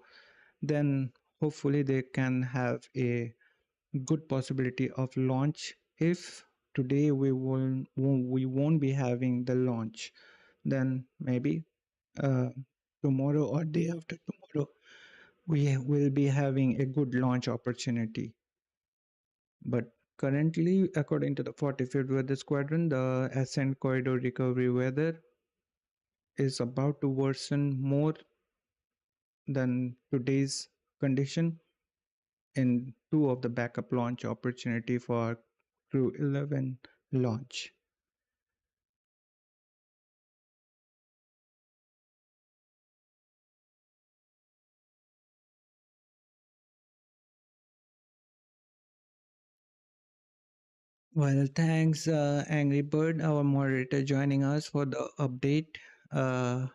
then hopefully they can have a good possibility of launch. If today we won't be having the launch, then maybe uh, tomorrow or day after tomorrow we will be having a good launch opportunity. But currently, according to the 45th Weather Squadron, the ascent corridor recovery weather is about to worsen more than today's condition in two of the backup launch opportunity for Crew 11 launch. Well, thanks, Angry Bird, our moderator, joining us for the update. Uh,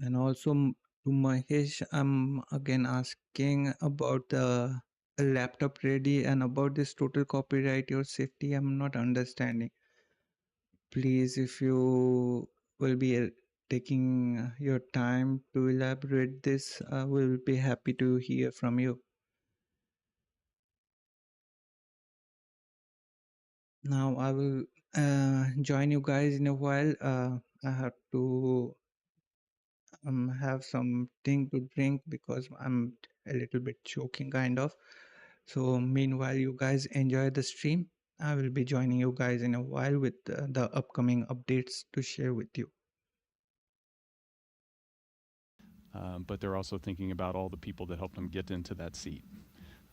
and also to Mahesh, I'm again asking about the laptop ready and about this total copyright or safety. I'm not understanding. Please, if you will be taking your time to elaborate this, we'll be happy to hear from you. Now I will join you guys in a while. I have to have something to drink because I'm a little bit choking, kind of. So meanwhile, you guys enjoy the stream. I will be joining you guys in a while with the upcoming updates to share with you. But they're also thinking about all the people that helped them get into that seat.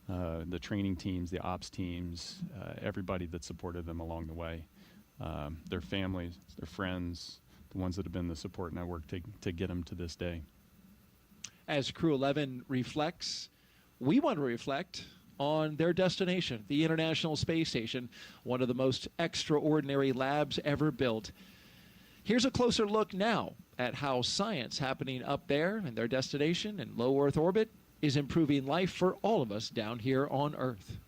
The training teams, the ops teams, everybody that supported them along the way. Their families, their friends, the ones that have been the support network to get them to this day. As Crew 11 reflects, we want to reflect on their destination, the International Space Station, one of the most extraordinary labs ever built. Here's a closer look now at how science happening up there in their destination in low Earth orbit is improving life for all of us down here on Earth.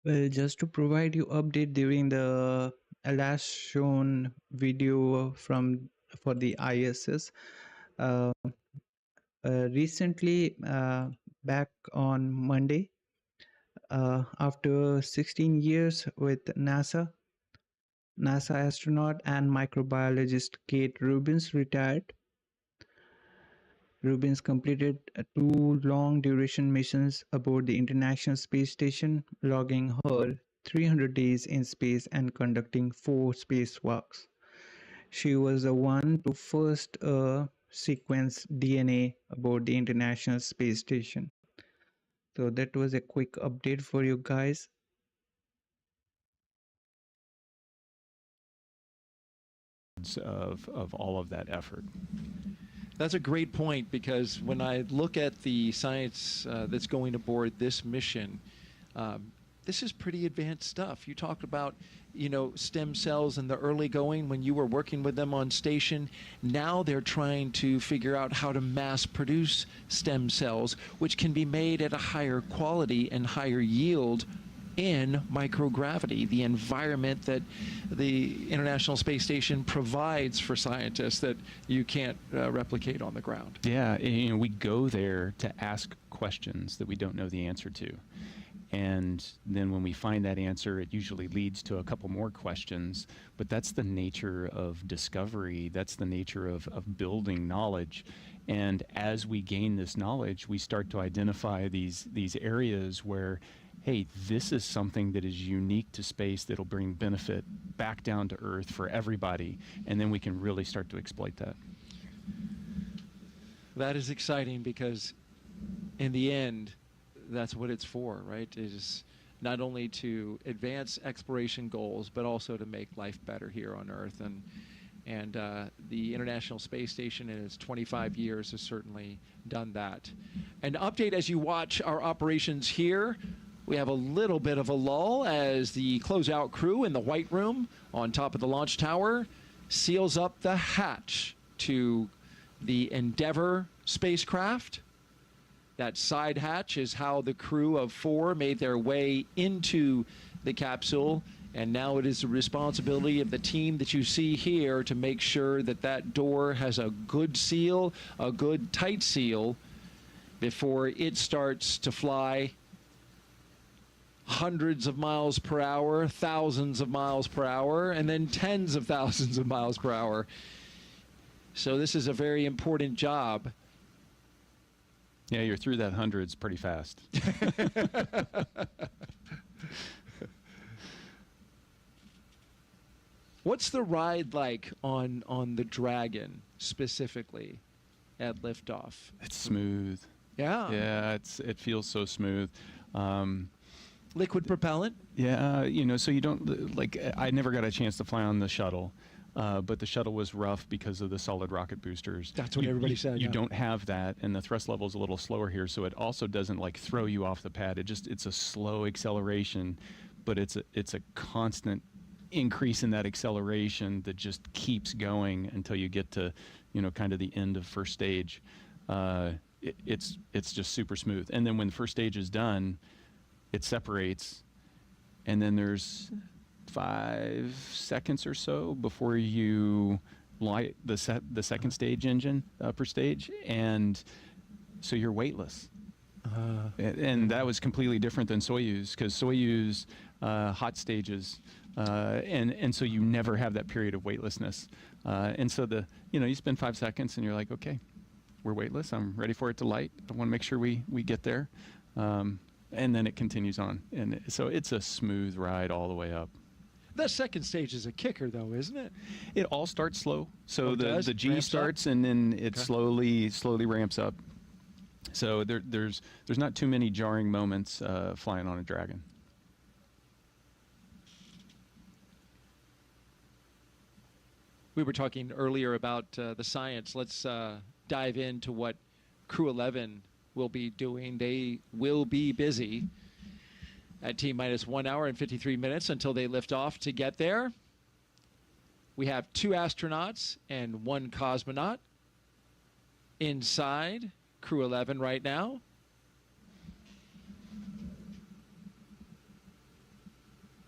Well, just to provide you update during the last shown video from for the ISS, uh, recently back on Monday, after 16 years with NASA astronaut and microbiologist Kate Rubins retired. Rubins completed two long-duration missions aboard the International Space Station, logging her 300 days in space and conducting 4 spacewalks. She was the one to first sequence DNA aboard the International Space Station. So that was a quick update for you guys. Of all of that effort. That's a great point, because when I look at the science that's going aboard this mission, this is pretty advanced stuff. You talked about, stem cells in the early going when you were working with them on station. Now they're trying to figure out how to mass produce stem cells, which can be made at a higher quality and higher yield in microgravity, the environment that the International Space Station provides for scientists that you can't replicate on the ground. Yeah, we go there to ask questions that we don't know the answer to. And then when we find that answer, it usually leads to a couple more questions. But that's the nature of discovery. That's the nature of building knowledge. And as we gain this knowledge, we start to identify these areas where, hey, this is something that is unique to space that'll bring benefit back down to Earth for everybody. And then we can really start to exploit that. That is exciting, because in the end, that's what it's for, right? It is not only to advance exploration goals, but also to make life better here on Earth. And the International Space Station in its 25 years has certainly done that. An update as you watch our operations here. We have a little bit of a lull as the closeout crew in the White Room on top of the launch tower seals up the hatch to the Endeavour spacecraft. That side hatch is how the crew of 4 made their way into the capsule, and now it is the responsibility of the team that you see here to make sure that that door has a good seal, a good tight seal, before it starts to fly hundreds of miles per hour, thousands of miles per hour, and then tens of thousands of miles per hour. So this is a very important job. Yeah, you're through that hundreds pretty fast. What's the ride like on the Dragon specifically at liftoff? It's smooth. Yeah. Yeah, it feels so smooth. Liquid propellant? Yeah, so you don't, I never got a chance to fly on the shuttle, but the shuttle was rough because of the solid rocket boosters. That's what everybody said. You don't have that, and the thrust level is a little slower here, so it also doesn't throw you off the pad. It's a slow acceleration, but it's a constant increase in that acceleration that just keeps going until you get to, kind of the end of first stage. It's just super smooth. And then when the first stage is done, it separates, and then there's 5 seconds or so before you light the second stage engine, upper stage, and so you're weightless. And that was completely different than Soyuz, because Soyuz hot stages, and so you never have that period of weightlessness. And so you spend 5 seconds and you're like, okay, we're weightless. I'm ready for it to light. I want to make sure we get there. And then it continues on. And so it's a smooth ride all the way up. The second stage is a kicker, though, isn't it? It all starts slow. So the G ramps starts up? and then it slowly ramps up. So there's not too many jarring moments flying on a Dragon. We were talking earlier about the science. Let's dive into what Crew 11 will be doing. They will be busy at T-minus 1 hour and 53 minutes until they lift off to get there. We have 2 astronauts and 1 cosmonaut inside Crew 11 right now.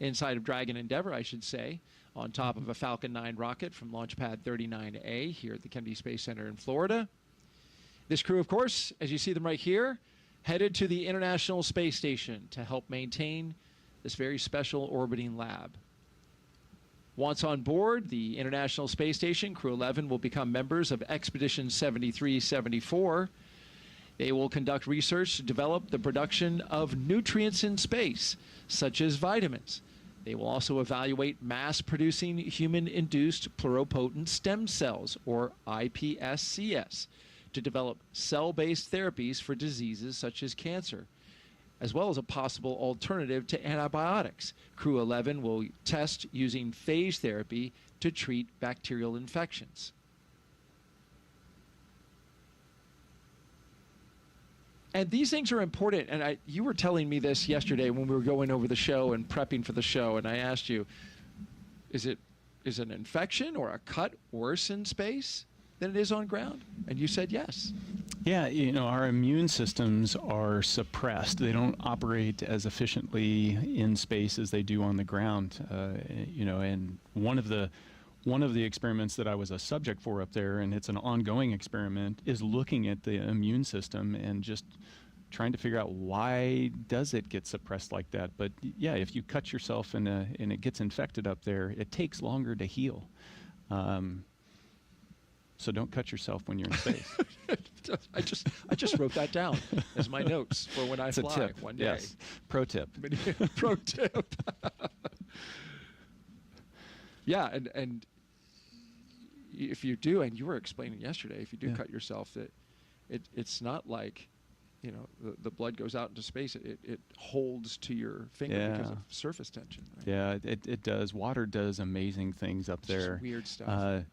inside of Dragon Endeavour, I should say, on top of a Falcon 9 rocket from Launch Pad 39A here at the Kennedy Space Center in Florida. This crew, of course, as you see them right here, headed to the International Space Station to help maintain this very special orbiting lab. Once on board the International Space Station, Crew 11 will become members of Expedition 7374. They will conduct research to develop the production of nutrients in space, such as vitamins. They will also evaluate mass-producing human-induced pluripotent stem cells, or iPSCs, to develop cell-based therapies for diseases such as cancer, as well as a possible alternative to antibiotics. Crew 11 will test using phage therapy to treat bacterial infections. And these things are important, and you were telling me this yesterday when we were going over the show and prepping for the show, and I asked you, is an infection or a cut worse in space than it is on ground? And you said yes. Yeah, you know, our immune systems are suppressed. They don't operate as efficiently in space as they do on the ground. You know, and one of the experiments that I was a subject for up there, and it's an ongoing experiment, is looking at the immune system and just trying to figure out why does it get suppressed like that. But yeah, if you cut yourself and it gets infected up there, it takes longer to heal. So don't cut yourself when you're in space. I just wrote that down as my notes for when I fly one day. Yes. Pro tip. Pro tip. Yeah, and if you do, and you were explaining yesterday, if you do cut yourself, it's not like, you know, the blood goes out into space. It holds to your finger because of surface tension. Right? Yeah, it does. Water does amazing things up there. Just weird stuff.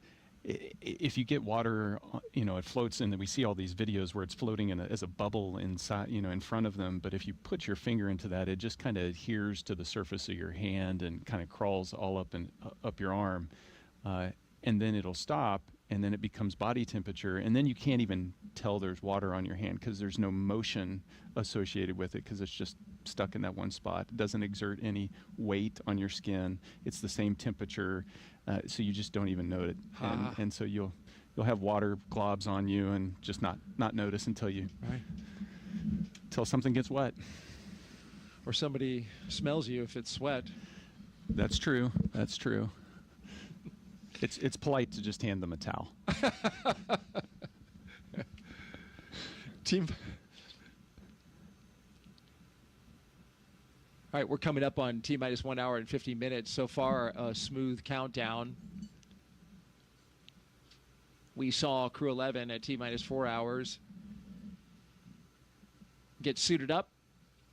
If you get water, you know, it floats in. We see all these videos where it's floating as a bubble inside, you know, in front of them. But if you put your finger into that, it just kind of adheres to the surface of your hand and kind of crawls all up your arm, and then it'll stop, and then it becomes body temperature, and then you can't even tell there's water on your hand because there's no motion associated with it because it's just stuck in that one spot. It doesn't exert any weight on your skin. It's the same temperature. So you just don't even know it, and so you'll have water globs on you and just not notice until something gets wet, or somebody smells you if it's sweat. That's true. That's true. It's polite to just hand them a towel. Team. All right, we're coming up on T-minus 1 hour and 50 minutes. So far, a smooth countdown. We saw Crew 11 at T-minus 4 hours get suited up.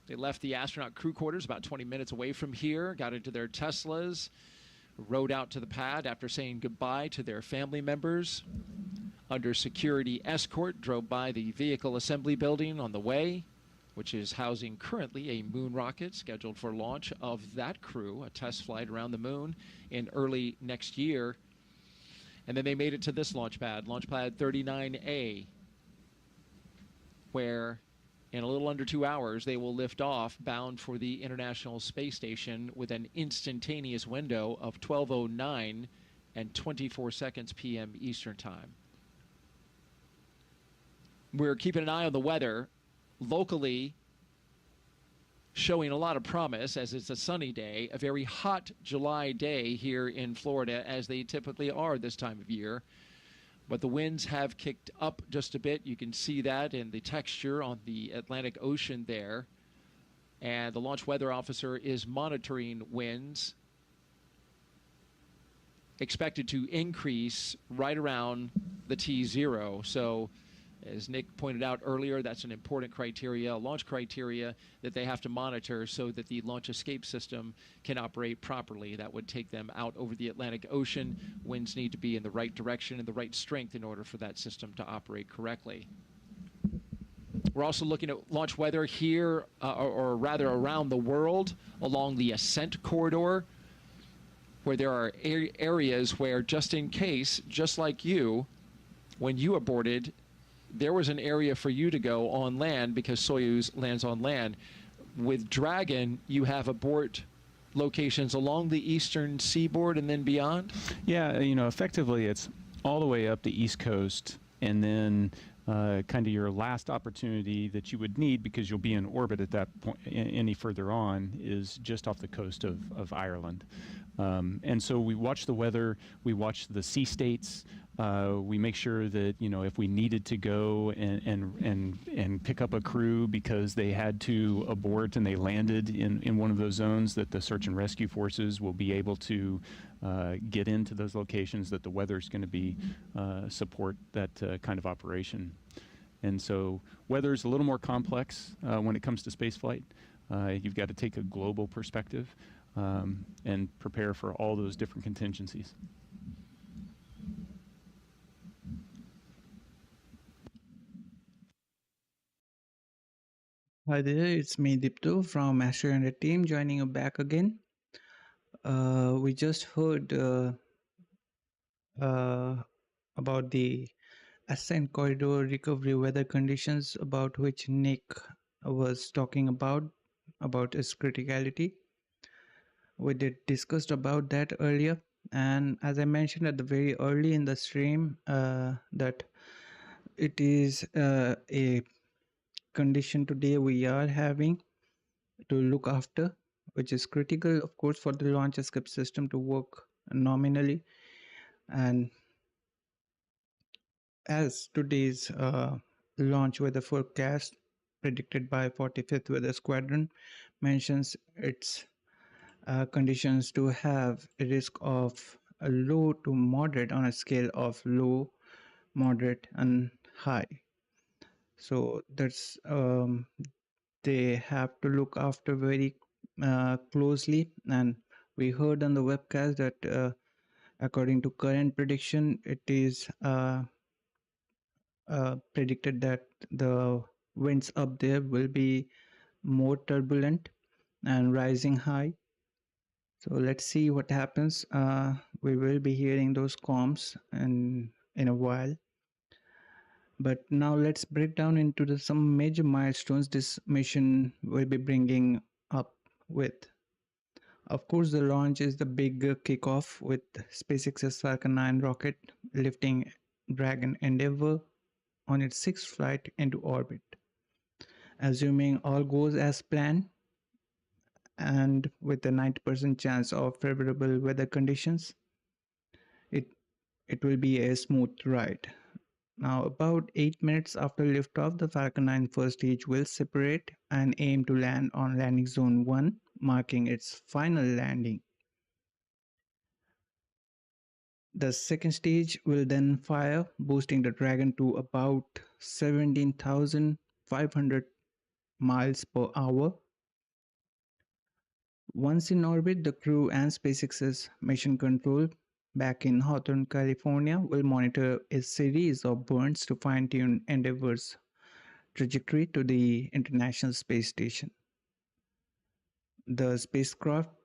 They left the astronaut crew quarters about 20 minutes away from here, got into their Teslas, rode out to the pad after saying goodbye to their family members. Under security escort, drove by the vehicle assembly building on the way, which is housing currently a moon rocket scheduled for launch of that crew, a test flight around the moon in early next year. And then they made it to this launch pad 39A, where in a little under 2 hours they will lift off bound for the International Space Station with an instantaneous window of 12:09 and 24 seconds p.m. Eastern Time. We're keeping an eye on the weather. Locally showing a lot of promise as it's a sunny day, a very hot July day here in Florida, as they typically are this time of year. But the winds have kicked up just a bit. You can see that in the texture on the Atlantic Ocean there. And the launch weather officer is monitoring winds, expected to increase right around the T0. So as Nick pointed out earlier, that's an important criteria, a launch criteria that they have to monitor so that the launch escape system can operate properly. That would take them out over the Atlantic Ocean. Winds need to be in the right direction and the right strength in order for that system to operate correctly. We're also looking at launch weather here, or rather around the world, along the ascent corridor, where there are areas where, just in case, just like you, when you aborted, there was an area for you to go on land because Soyuz lands on land. With Dragon, you have abort locations along the eastern seaboard and then beyond? Yeah, effectively it's all the way up the East Coast, and then kind of your last opportunity that you would need, because you'll be in orbit at that point, any further on, is just off the coast of Ireland. And so we watch the weather, we watch the sea states, we make sure that, if we needed to go and pick up a crew because they had to abort and they landed in one of those zones, that the search and rescue forces will be able to get into those locations, that the weather's going to be support that kind of operation. And so weather's a little more complex when it comes to spaceflight. You've got to take a global perspective and prepare for all those different contingencies. Hi there, it's me Dipto from AstroYonder team joining you back again. We just heard about the ascent corridor recovery weather conditions, about which Nick was talking about its criticality. We did discussed about that earlier, and as I mentioned at the very early in the stream, that it is a condition today we are having to look after, which is critical, of course, for the launch escape system to work nominally. And as today's launch weather forecast predicted by 45th Weather Squadron mentions, its conditions to have a risk of a low to moderate on a scale of low, moderate, and high. So that's they have to look after very closely. And we heard on the webcast that according to current prediction, it is predicted that the winds up there will be more turbulent and rising high. So let's see what happens. We will be hearing those comms in a while. But now let's break down into some major milestones this mission will be bringing up with. Of course, the launch is the big kickoff with SpaceX's Falcon 9 rocket lifting Dragon Endeavour on its sixth flight into orbit. Assuming all goes as planned, and with a 90% chance of favorable weather conditions, it will be a smooth ride. Now, about 8 minutes after liftoff, the Falcon 9 first stage will separate and aim to land on landing zone 1, marking its final landing. The second stage will then fire, boosting the Dragon to about 17,500 miles per hour. Once in orbit, the crew and SpaceX's mission control back in Hawthorne, California, will monitor a series of burns to fine-tune Endeavour's trajectory to the International Space Station. The spacecraft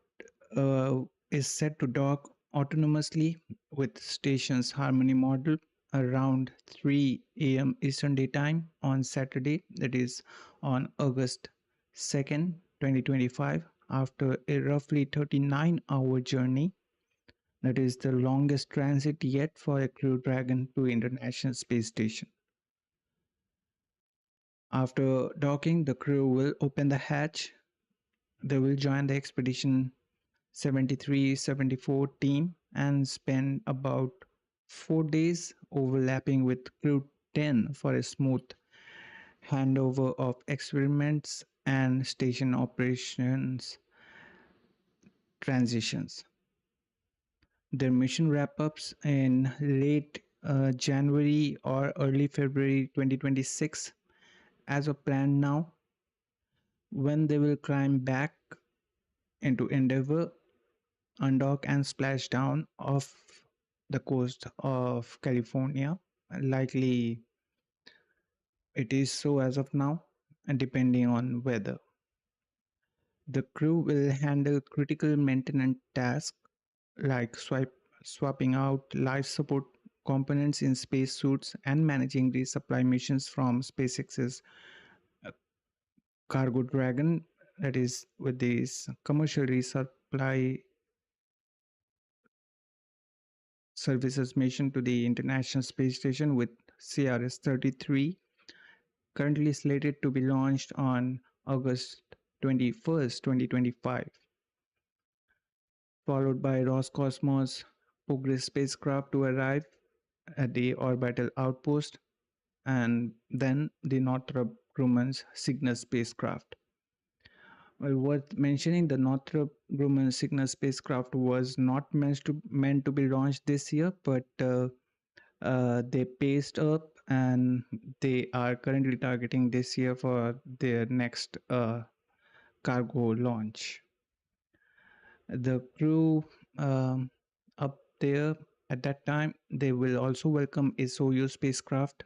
is set to dock autonomously with station's Harmony model around 3 a.m. Eastern Daytime on Saturday, that is on August 2nd, 2025, after a roughly 39-hour journey. That is the longest transit yet for a Crew Dragon to International Space Station. After docking, the crew will open the hatch. They will join the Expedition 73-74 team and spend about 4 days overlapping with Crew 10 for a smooth handover of experiments and station operations transitions. Their mission wrap-ups in late January or early February 2026 as of planned now, when they will climb back into Endeavour, undock and splash down off the coast of California. Likely it is so as of now, and depending on weather. The crew will handle critical maintenance tasks like swapping out life support components in spacesuits and managing resupply missions from SpaceX's Cargo Dragon, that is with these commercial supply services mission to the International Space Station with CRS-33, currently slated to be launched on August 21st, 2025, followed by Roscosmos Progress spacecraft to arrive at the orbital outpost, and then the Northrop Grumman's Cygnus spacecraft. Well, worth mentioning, the Northrop Grumman Cygnus spacecraft was not meant to be launched this year, but they paced up and they are currently targeting this year for their next cargo launch. The crew up there at that time, they will also welcome a Soyuz spacecraft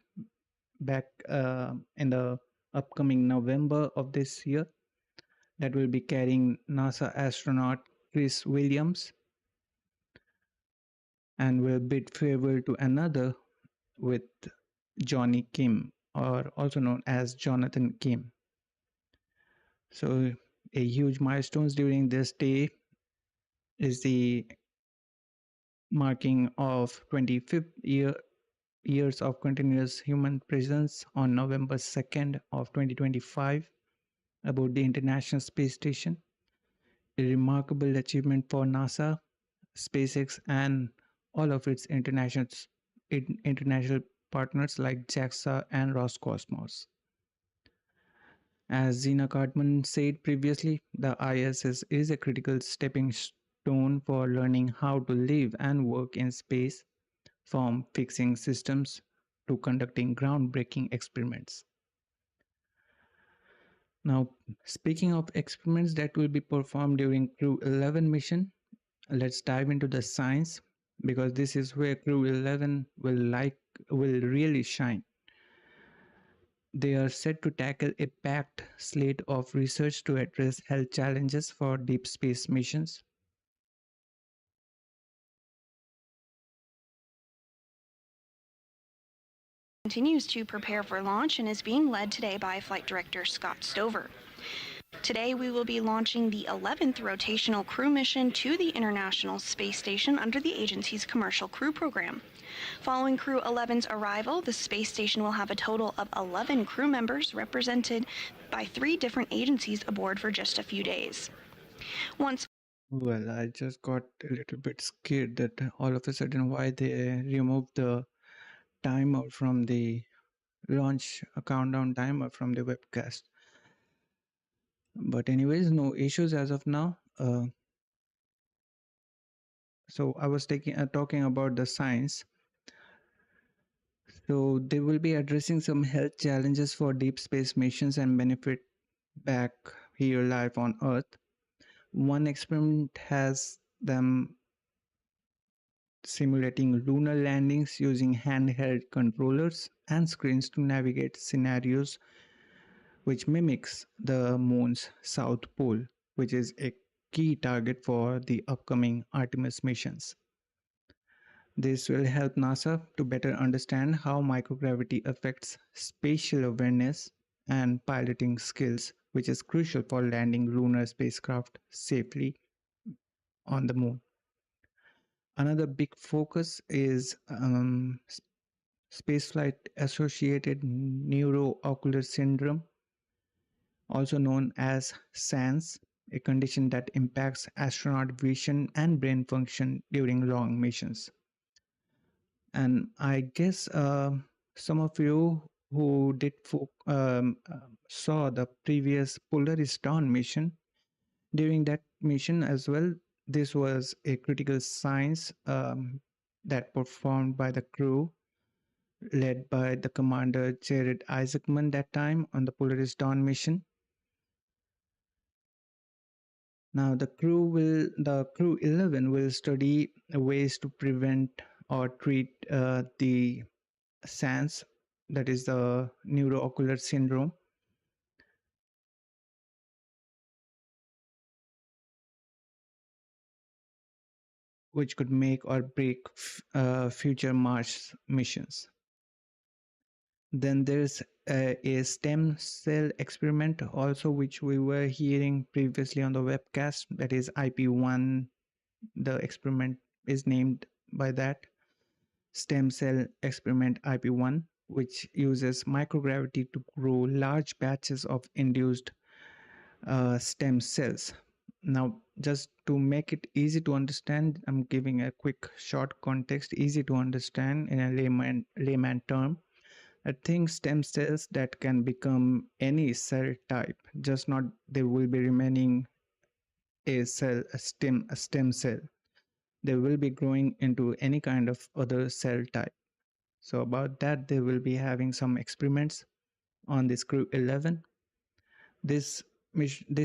back in the upcoming November of this year that will be carrying NASA astronaut Chris Williams, and will bid farewell to another with Johnny Kim, or also known as Jonathan Kim. So a huge milestone during this day is the marking of 25th years of continuous human presence on November 2nd of 2025 aboard the International Space Station. A remarkable achievement for NASA, SpaceX, and all of its international partners like JAXA and Roscosmos. As Zena Cardman said previously, the ISS is a critical stepping stone for learning how to live and work in space, from fixing systems to conducting groundbreaking experiments. Now, speaking of experiments that will be performed during Crew 11 mission, let's dive into the science, because this is where Crew 11 will really shine. They are set to tackle a packed slate of research to address health challenges for deep space missions. Continues to prepare for launch and is being led today by Flight Director Scott Stover. Today we will be launching the 11th rotational crew mission to the International Space Station under the agency's Commercial Crew Program. Following Crew 11's arrival, the space station will have a total of 11 crew members represented by 3 different agencies aboard for just a few days. Well, I just got a little bit scared that all of a sudden why they removed the timer from the launch, a countdown timer from the webcast. But anyways, no issues as of now. So I was talking about the science. So they will be addressing some health challenges for deep space missions and benefit back here live on Earth. One experiment has them simulating lunar landings using handheld controllers and screens to navigate scenarios which mimics the moon's south pole, which is a key target for the upcoming Artemis missions. This will help NASA to better understand how microgravity affects spatial awareness and piloting skills, which is crucial for landing lunar spacecraft safely on the moon. Another big focus is spaceflight associated neuroocular syndrome, also known as SANS, a condition that impacts astronaut vision and brain function during long missions. And I guess some of you who saw the previous Polaris Dawn mission, during that mission as well, this was a critical science that performed by the crew led by the commander Jared Isaacman that time on the Polaris Dawn mission. Now the Crew 11 will study ways to prevent or treat the SANS, that is the neuroocular syndrome. Which could make or break future Mars missions. Then there's a stem cell experiment also, which we were hearing previously on the webcast, that is IP1. The experiment is named by that stem cell experiment IP1, which uses microgravity to grow large batches of induced stem cells. Now, just to make it easy to understand, I'm giving a quick short context, easy to understand in a layman term. I think stem cells that can become any cell type, just not they will be remaining a stem cell. They will be growing into any kind of other cell type. So about that, they will be having some experiments on this Crew 11. This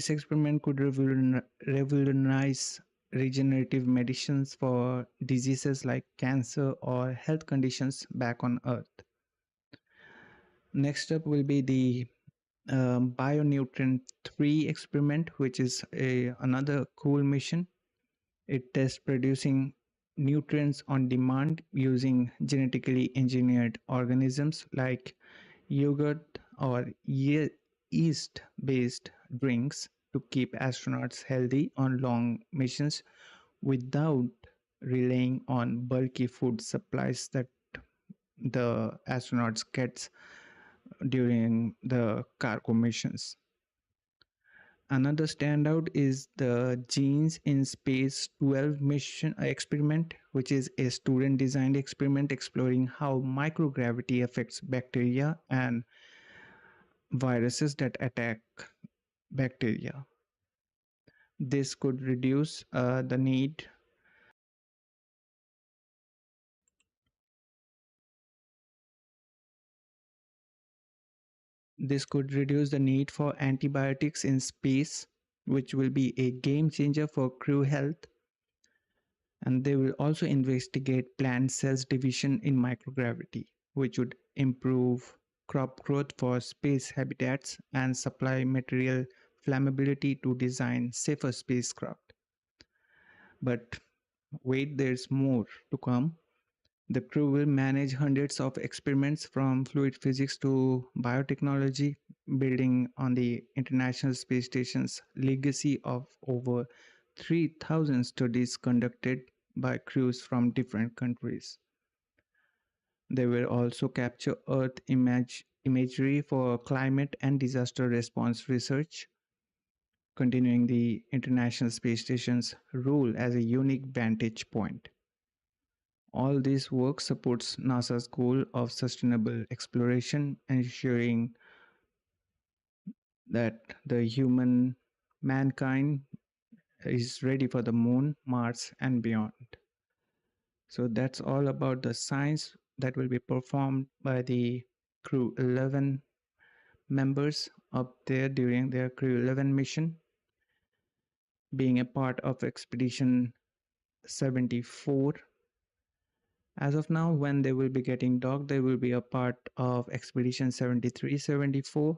experiment could revolutionize regenerative medicines for diseases like cancer or health conditions back on Earth. Next up will be the Bionutrient 3 experiment, which is another cool mission. It tests producing nutrients on demand using genetically engineered organisms like yogurt or yeast-based drinks to keep astronauts healthy on long missions without relying on bulky food supplies that the astronauts get during the cargo missions. Another standout is the Genes in Space 12 mission experiment, which is a student-designed experiment exploring how microgravity affects bacteria and viruses that attack bacteria. This could reduce the need for antibiotics in space, which will be a game changer for crew health. And they will also investigate plant cells division in microgravity, which would improve crop growth for space habitats and supply material flammability to design safer spacecraft. But wait, there's more to come. The crew will manage hundreds of experiments from fluid physics to biotechnology, building on the International Space Station's legacy of over 3,000 studies conducted by crews from different countries. They will also capture Earth imagery for climate and disaster response research, continuing the International Space Station's role as a unique vantage point. All this work supports NASA's goal of sustainable exploration, ensuring that mankind is ready for the moon, Mars, and beyond. So that's all about the science that will be performed by the Crew 11 members up there during their Crew 11 mission, being a part of Expedition 74. As of now, when they will be getting docked, they will be a part of Expedition 73-74.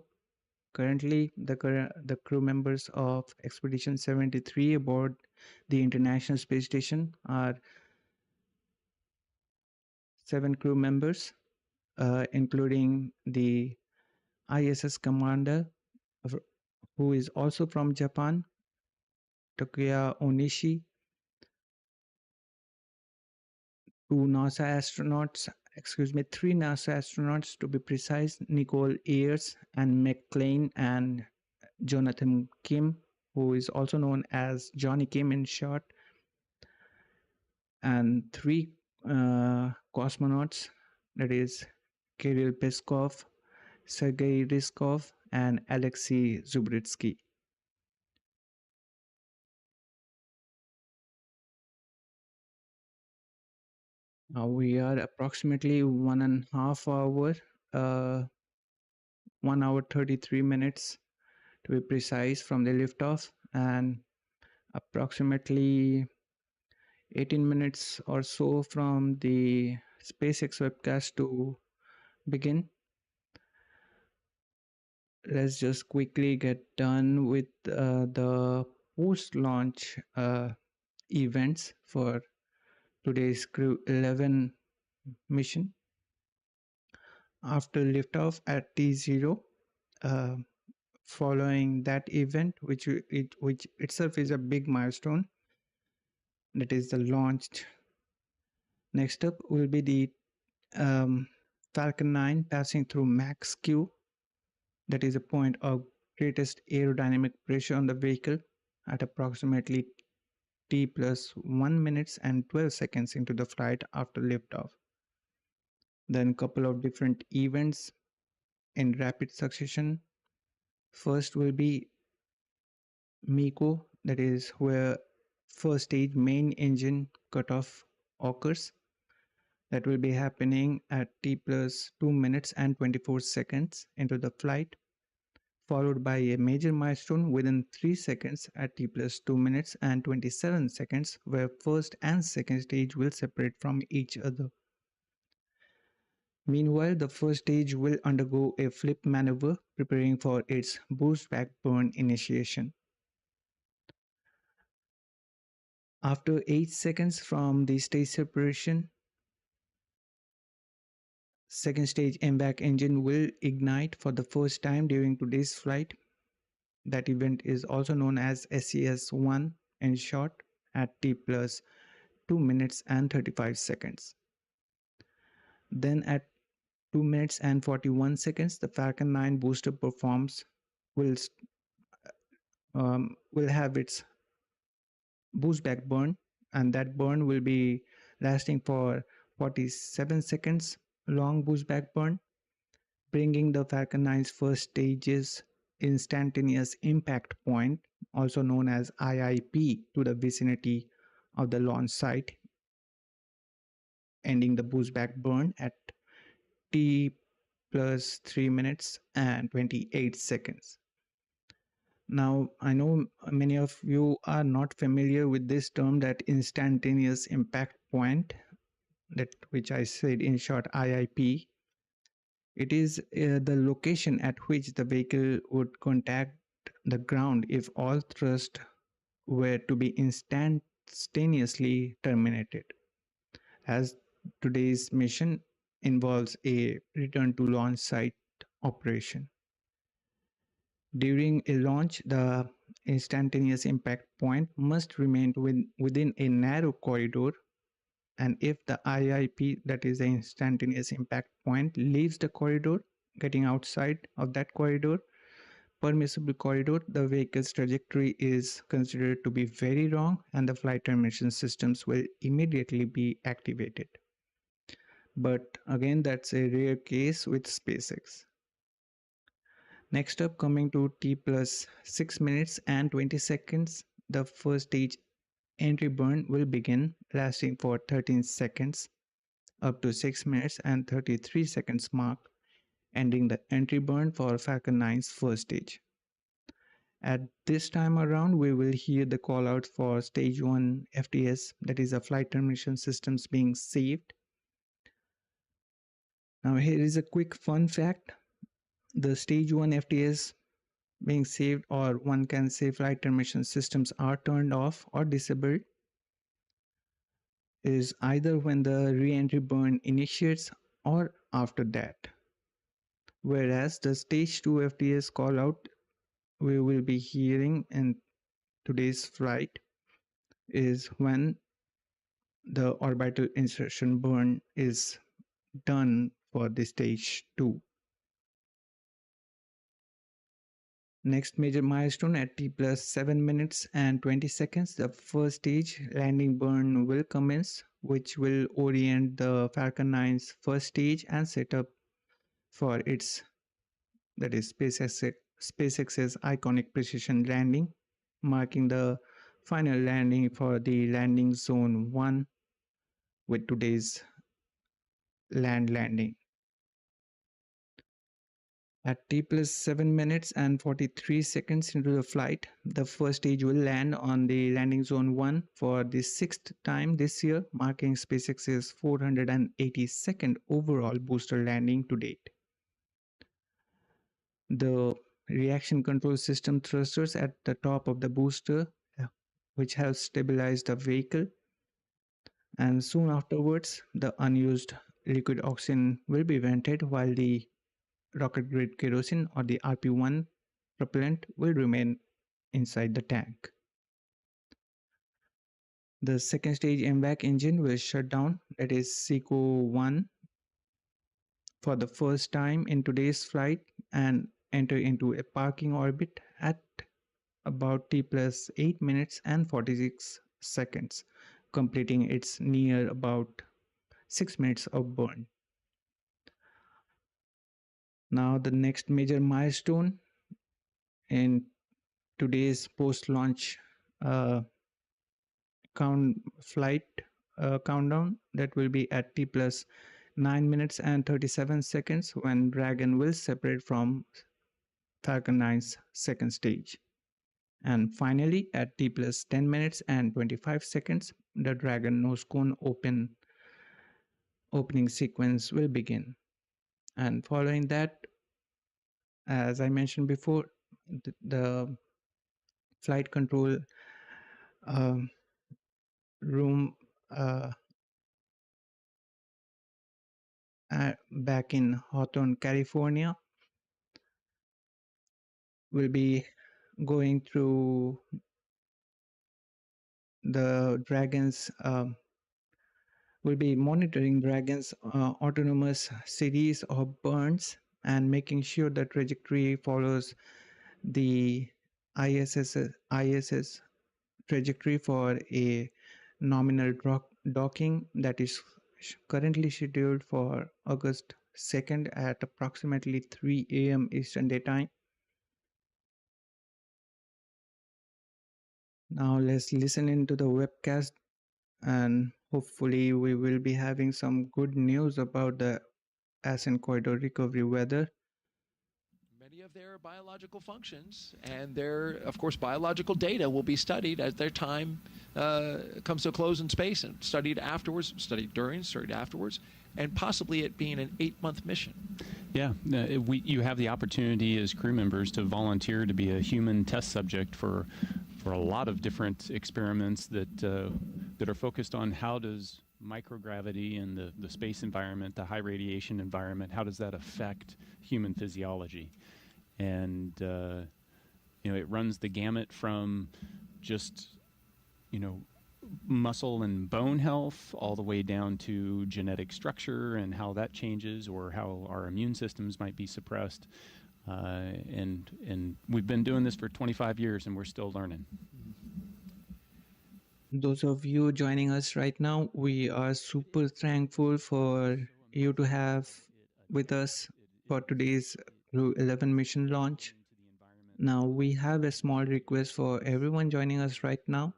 Currently, the crew members of Expedition 73 aboard the International Space Station are 7 crew members, including the ISS commander, who is also from Japan, Takuya Onishi, 3 NASA astronauts to be precise, Nicole Ayers and McLean and Jonathan Kim, who is also known as Johnny Kim in short, and 3 cosmonauts, that is Kirill Peskov, Sergei Ryzhkov, and Alexei Zubritsky. We are approximately 1.5 hours, 1 hour 33 minutes to be precise from the liftoff, and approximately 18 minutes or so from the SpaceX webcast to begin. Let's just quickly get done with the post-launch events for today's Crew 11 mission. After liftoff at T0, uh, following that event, which itself is a big milestone, that is the launch. Next up will be the Falcon 9 passing through max Q, that is a point of greatest aerodynamic pressure on the vehicle at approximately T plus 1 minutes and 12 seconds into the flight after liftoff. Then couple of different events in rapid succession. First will be MECO, that is where first stage main engine cutoff occurs. That will be happening at T plus 2 minutes and 24 seconds into the flight, followed by a major milestone within 3 seconds at T plus 2 minutes and 27 seconds, where first and second stage will separate from each other. Meanwhile, the first stage will undergo a flip maneuver, preparing for its boost back burn initiation. After 8 seconds from the stage separation, second stage MVAC engine will ignite for the first time during today's flight. That event is also known as SES1 in short, at T plus 2 minutes and 35 seconds. Then at 2 minutes and 41 seconds, the Falcon 9 booster will have its boost back burn, and that burn will be lasting for 47 seconds long boost back burn, bringing the Falcon 9's first stage's instantaneous impact point, also known as IIP, to the vicinity of the launch site, ending the boost back burn at T plus 3 minutes and 28 seconds. Now, I know many of you are not familiar with this term, that instantaneous impact point, that which I said in short IIP. It is the location at which the vehicle would contact the ground if all thrust were to be instantaneously terminated, as today's mission involves a return to launch site operation. During a launch, the instantaneous impact point must remain within a narrow corridor, and if the IIP, that is the instantaneous impact point, leaves the corridor, getting outside of that permissible corridor, the vehicle's trajectory is considered to be very wrong, and the flight termination systems will immediately be activated. But again, that's a rare case with SpaceX. Next up, coming to T plus 6 minutes and 20 seconds, the first stage entry burn will begin, lasting for 13 seconds up to 6 minutes and 33 seconds mark, ending the entry burn for Falcon 9's first stage. At this time around, we will hear the call out for stage 1 FTS, that is the flight termination systems being saved. Now here is a quick fun fact. The stage 1 FTS being saved, or one can say flight termination systems are turned off or disabled, is either when the re-entry burn initiates or after that. Whereas the stage 2 FTS call out we will be hearing in today's flight is when the orbital insertion burn is done for the stage 2. Next major milestone at T plus 7 minutes and 20 seconds, the first stage landing burn will commence, which will orient the Falcon 9's first stage and set up for its, that is SpaceX's iconic precision landing, marking the final landing for the landing zone 1 with today's landing. At T plus 7 minutes and 43 seconds into the flight, the first stage will land on the landing zone 1 for the 6th time this year, marking SpaceX's 482nd overall booster landing to date. The reaction control system thrusters at the top of the booster, which have stabilized the vehicle, and soon afterwards, the unused liquid oxygen will be vented while the rocket grade kerosene or the RP1 propellant will remain inside the tank. The second stage MVAC engine will shut down, that is SECO 1, for the first time in today's flight and enter into a parking orbit at about T plus 8 minutes and 46 seconds, completing its near about 6 minutes of burn. Now the next major milestone in today's post-launch flight countdown, that will be at T plus 9 minutes and 37 seconds when Dragon will separate from Falcon 9's second stage. And finally, at T plus 10 minutes and 25 seconds, the Dragon nose cone opening sequence will begin. And following that, as I mentioned before, the flight control room back in Hawthorne, California, will be going through the Dragon's will be monitoring Dragon's autonomous series of burns and making sure the trajectory follows the ISS trajectory for a nominal docking that is currently scheduled for August 2nd at approximately 3 a.m. Eastern Daytime. Now let's listen into the webcast, and hopefully we will be having some good news about the ascent corridor recovery weather. Many of their biological functions and their, of course, biological data will be studied as their time comes to a close in space, and studied afterwards, studied during, studied afterwards, and possibly it being an 8-month mission. Yeah, you have the opportunity as crew members to volunteer to be a human test subject for a lot of different experiments that are focused on how does microgravity and the space environment, the high radiation environment, how does that affect human physiology? And it runs the gamut from just muscle and bone health all the way down to genetic structure and how that changes, or how our immune systems might be suppressed. And we've been doing this for 25 years and we're still learning. Those of you joining us right now, we are super thankful for you to have with us for today's Crew 11 mission launch. Now we have a small request for everyone joining us right now.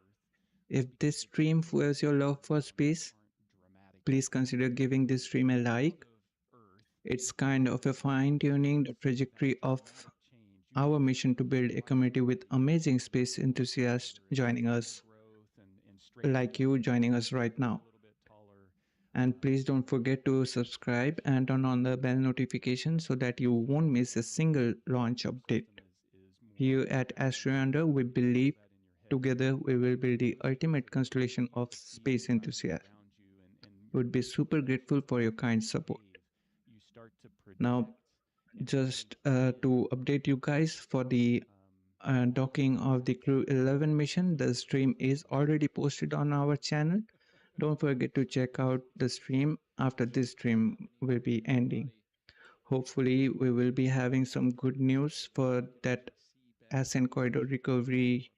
If this stream fuels your love for space, please consider giving this stream a like. It's kind of a fine-tuning the trajectory of our mission to build a community with amazing space enthusiasts joining us, like you joining us right now. And please don't forget to subscribe and turn on the bell notification so that you won't miss a single launch update. Here at AstroYonder, we believe together we will build the ultimate constellation of space enthusiasts. Would be super grateful for your kind support. Now, just to update you guys, for the docking of the Crew 11 mission, the stream is already posted on our channel. Don't forget to check out the stream after this stream will be ending. Hopefully, we will be having some good news for that ascent corridor recovery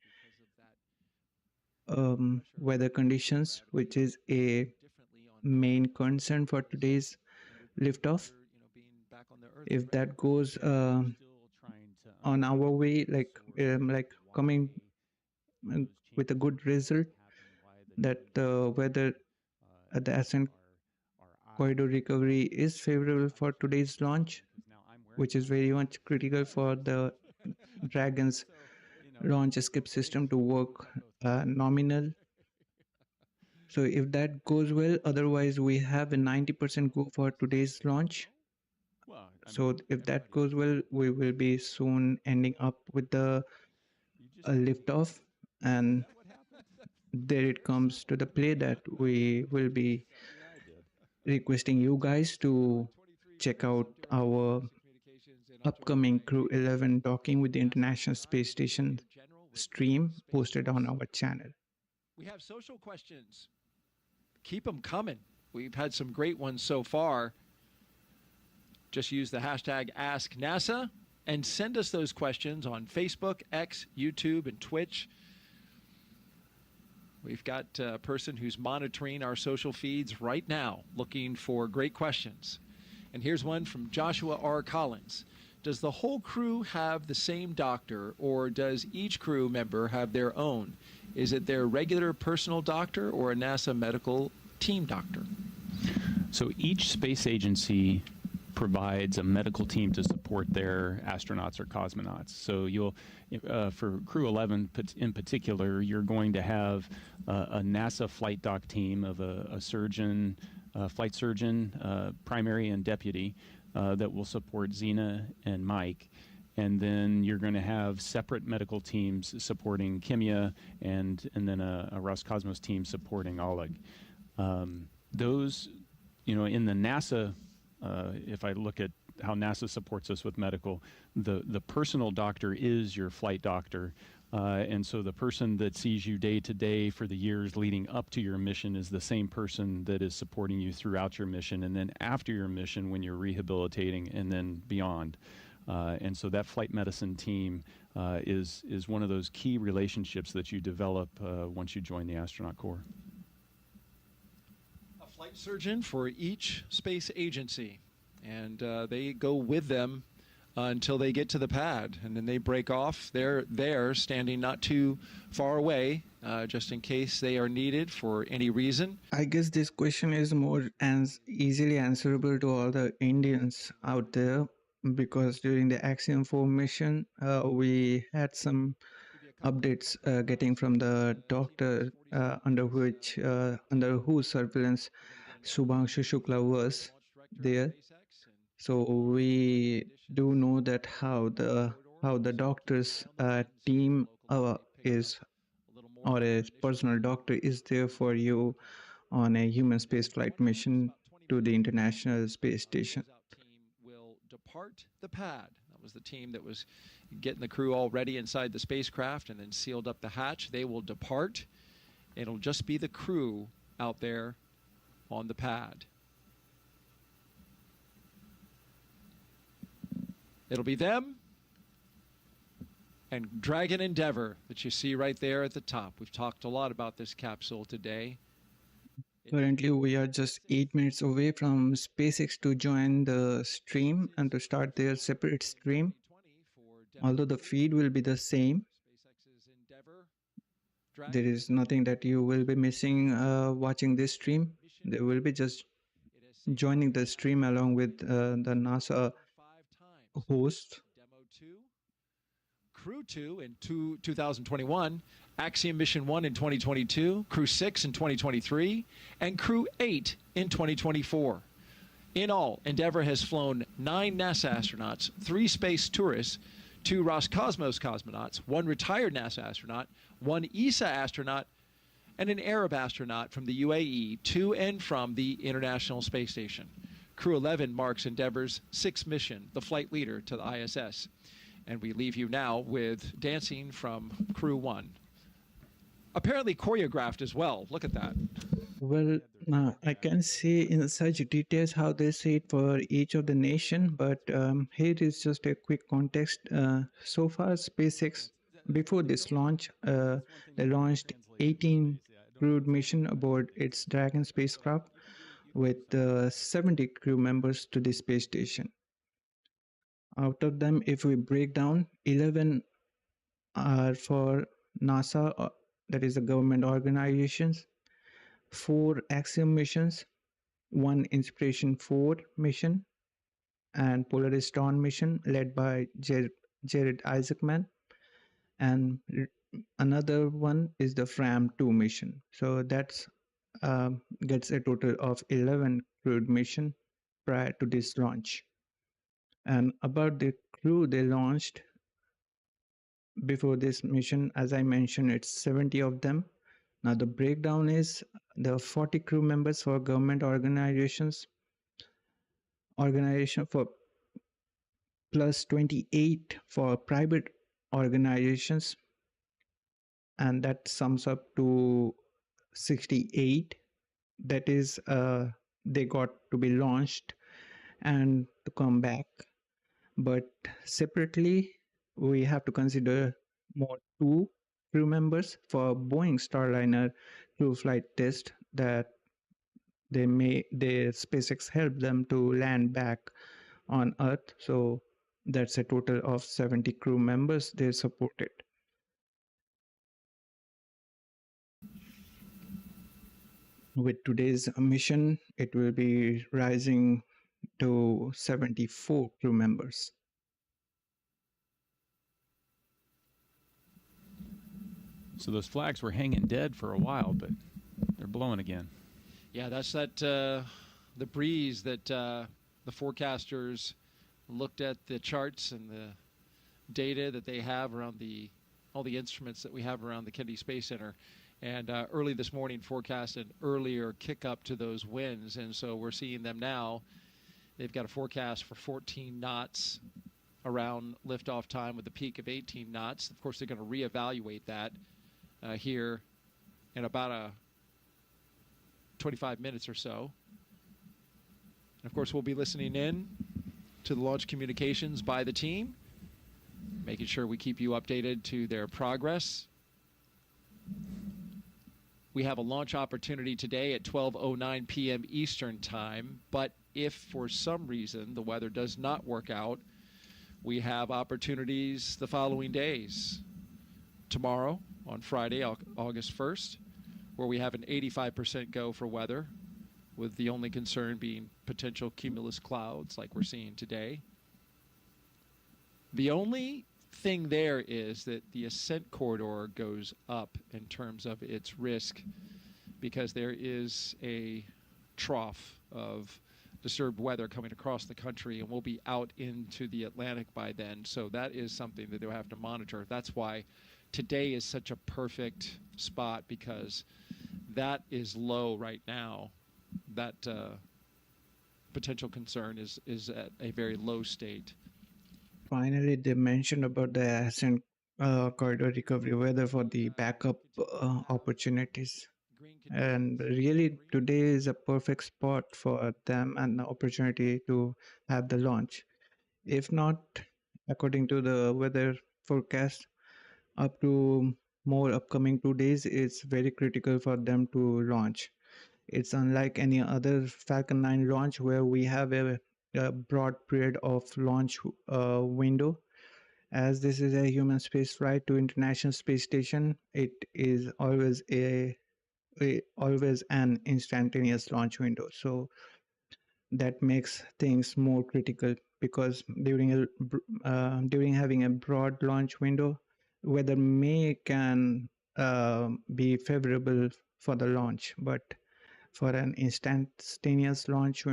weather conditions, which is a main concern for today's liftoff. If that goes on our way, like coming with a good result, that the weather at the ascent corridor recovery is favorable for today's launch, which is very much critical for the Dragon's launch escape system to work nominal. So if that goes well, otherwise we have a 90% go for today's launch. So if that goes well, we will be soon ending up with the liftoff, and there it comes to the play that we will be requesting you guys to check out our upcoming Crew 11 docking with the International Space Station stream posted on our channel. We have social questions. Keep them coming. We've had some great ones so far. Just use the hashtag AskNASA and send us those questions on Facebook, X, YouTube, and Twitch. We've got a person who's monitoring our social feeds right now, looking for great questions. And here's one from Joshua R. Collins. Does the whole crew have the same doctor, or does each crew member have their own? Is it their regular personal doctor or a NASA medical team doctor? So each space agency provides a medical team to support their astronauts or cosmonauts. So you'll, for Crew 11 in particular, you're going to have a NASA flight dock team of a surgeon, flight surgeon, primary and deputy, that will support Zena and Mike. And then you're going to have separate medical teams supporting Kimiya and then a Roscosmos team supporting Oleg. Those, in the NASA, if I look at how NASA supports us with medical, the personal doctor is your flight doctor. And so the person that sees you day to day for the years leading up to your mission is the same person that is supporting you throughout your mission, and then after your mission when you're rehabilitating, and then beyond. And so that flight medicine team is one of those key relationships that you develop once you join the astronaut corps. A flight surgeon for each space agency, and they go with them until they get to the pad, and then they break off. They're there, standing not too far away, just in case they are needed for any reason. I guess this question is more easily answerable to all the Indians out there, because during the Axiom 4 mission, we had some updates getting from the doctor under whose surveillance Subhangshu Shukla was there. So we do know that how the doctor's team is, or a personal doctor is there for you on a human spaceflight mission to the International Space Station. Will depart the pad. That was the team that was getting the crew all ready inside the spacecraft and then sealed up the hatch. They will depart. It'll just be the crew out there on the pad. It'll be them and Dragon Endeavour that you see right there at the top. We've talked a lot about this capsule today. Currently, we are just 8 minutes away from SpaceX to join the stream and to start their separate stream. Although the feed will be the same, there is nothing that you will be missing watching this stream. They will be just joining the stream along with the NASA host. Demo 2, Crew 2 in 2021, Axiom Mission 1 in 2022, Crew 6 in 2023, and Crew 8 in 2024. In all, Endeavour has flown 9 NASA astronauts, 3 space tourists, 2 Roscosmos cosmonauts, 1 retired NASA astronaut, 1 ESA astronaut, and an Arab astronaut from the UAE to and from the International Space Station. Crew 11 marks Endeavour's 6th mission, the flight leader to the ISS. And we leave you now with dancing from Crew 1. Apparently choreographed as well. Look at that. Well, I can see in such details how they say it for each of the nation, but here is just a quick context. So far, SpaceX, before this launch, they launched 18 crewed mission aboard its Dragon spacecraft with 70 crew members to the space station. Out of them, if we break down, 11 are for NASA, that is the government organizations, 4 Axiom missions, 1 Inspiration 4 mission, and Polaris Dawn mission led by Jared Isaacman, and another one is the Fram 2 mission. So that's gets a total of 11 crewed mission prior to this launch. And about the crew they launched before this mission, as I mentioned, it's 70 of them, Now the breakdown is there are 40 crew members for government organization for plus 28 for private organizations, and that sums up to 68. That is, they got to be launched and to come back. But separately, we have to consider more 2 crew members for Boeing Starliner crew flight test that the SpaceX helped them to land back on Earth. So that's a total of 70 crew members they supported. With today's mission, it will be rising to 74 crew members. So those flags were hanging dead for a while, but they're blowing again. Yeah, that's the breeze that the forecasters looked at the charts and the data that they have around all the instruments that we have around the Kennedy Space Center. And early this morning forecast an earlier kick up to those winds. And so we're seeing them now. They've got a forecast for 14 knots around liftoff time with a peak of 18 knots. Of course, they're going to reevaluate that here in about 25 minutes or so. And of course, we'll be listening in to the launch communications by the team, making sure we keep you updated to their progress. We have a launch opportunity today at 12:09 p.m. Eastern Time, but if for some reason the weather does not work out, we have opportunities the following days. Tomorrow, on Friday, August 1st, where we have an 85% go for weather, with the only concern being potential cumulus clouds like we're seeing today. The only thing there is that the ascent corridor goes up in terms of its risk, because there is a trough of disturbed weather coming across the country, and we'll be out into the Atlantic by then. So that is something that they'll have to monitor. That's why today is such a perfect spot, because that is low right now. That potential concern is at a very low state. Finally, they mentioned about the ascent corridor recovery weather for the backup opportunities. And really, today is a perfect spot for them and the opportunity to have the launch. If not, according to the weather forecast, up to more upcoming 2 days, it's very critical for them to launch. It's unlike any other Falcon 9 launch where we have a broad period of launch window. As this is a human space flight to International Space Station, it is always always an instantaneous launch window. So that makes things more critical, because during having a broad launch window, weather can be favorable for the launch, but for an instantaneous launch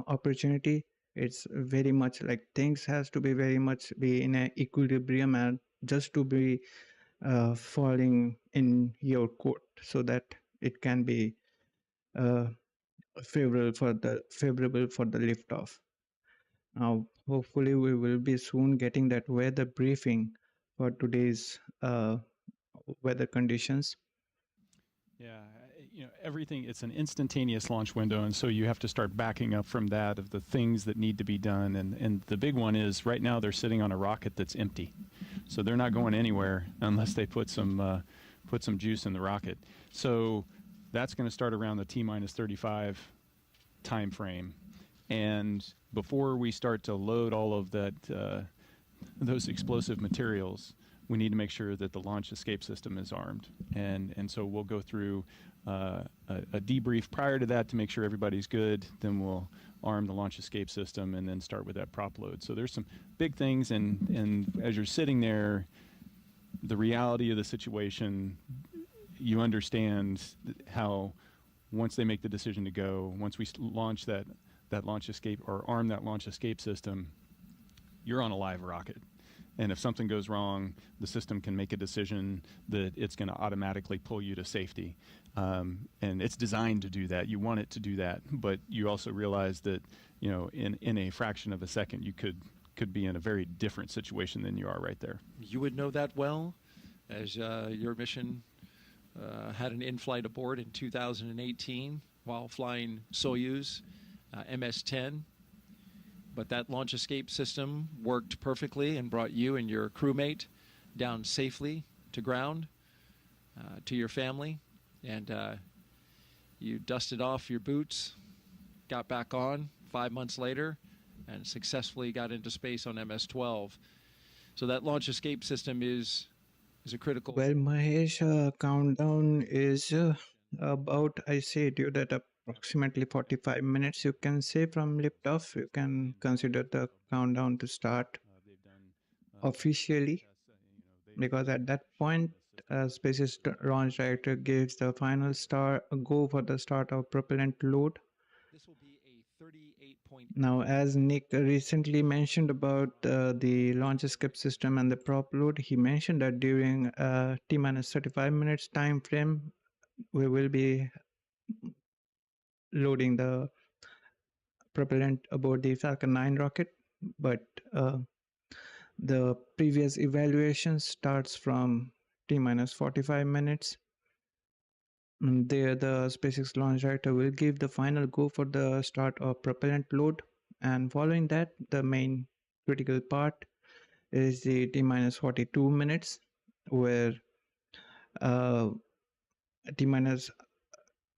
opportunity, it's very much like things has to be very much be in an equilibrium and just to be falling in your court, so that it can be favorable for the liftoff. Now, hopefully, we will be soon getting that weather briefing for today's weather conditions. Yeah, everything, it's an instantaneous launch window, and so you have to start backing up from that of the things that need to be done. And the big one is right now they're sitting on a rocket that's empty. So they're not going anywhere unless they put some juice in the rocket. So that's going to start around the T-minus 35 time frame. And before we start to load all of that, those explosive materials, we need to make sure that the launch escape system is armed. And so we'll go through a debrief prior to that to make sure everybody's good. Then we'll arm the launch escape system and then start with that prop load. So there's some big things. And as you're sitting there, the reality of the situation, you understand how once they make the decision to go, once we launch that launch escape or arm that launch escape system, you're on a live rocket. And if something goes wrong, the system can make a decision that it's going to automatically pull you to safety. And it's designed to do that. You want it to do that, but you also realize that, you know, in a fraction of a second, you could be in a very different situation than you are right there. You would know that well, as your mission had an in-flight abort in 2018 while flying Soyuz MS-10. But that launch escape system worked perfectly and brought you and your crewmate down safely to ground, to your family. And you dusted off your boots, got back on 5 months later, and successfully got into space on MS-12. So that launch escape system is a critical... Well, Mahesh, countdown is about, I say, due that approximately 45 minutes, you can say, from liftoff. You can consider the countdown to start officially, because at that point, SpaceX launch director gives the final go for the start of propellant load. This will be a 38. Now, as Nick recently mentioned about the launch escape system and the prop load, he mentioned that during T-minus 35 minutes time frame, we will be loading the propellant aboard the Falcon 9 rocket, but the previous evaluation starts from T-minus 45 minutes. And there, the SpaceX launch director will give the final go for the start of propellant load, and following that, the main critical part is the T-minus 42 minutes, where T-minus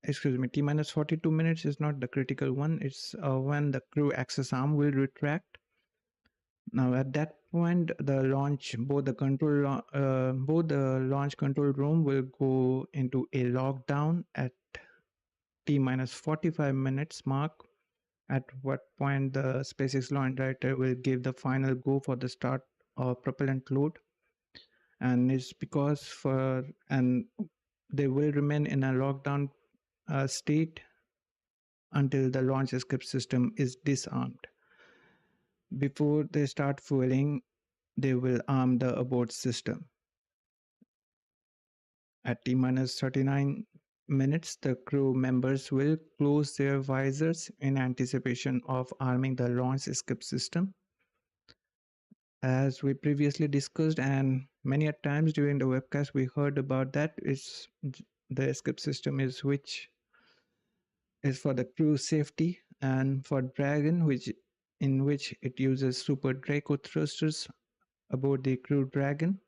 42 minutes is not the critical one. It's when the crew access arm will retract. Now, at that point, the launch, both the launch control room will go into a lockdown at T-minus 45 minutes mark, at what point the SpaceX launch director will give the final go for the start of propellant load. And it's because they will remain in a lockdown state until the launch escape system is disarmed. Before they start fueling, they will arm the abort system. At T-minus 39 minutes, the crew members will close their visors in anticipation of arming the launch escape system. As we previously discussed, and many a times during the webcast we heard about that, is the escape system is which is for the crew safety, and for Dragon, in which it uses Super Draco thrusters aboard the Crew Dragon.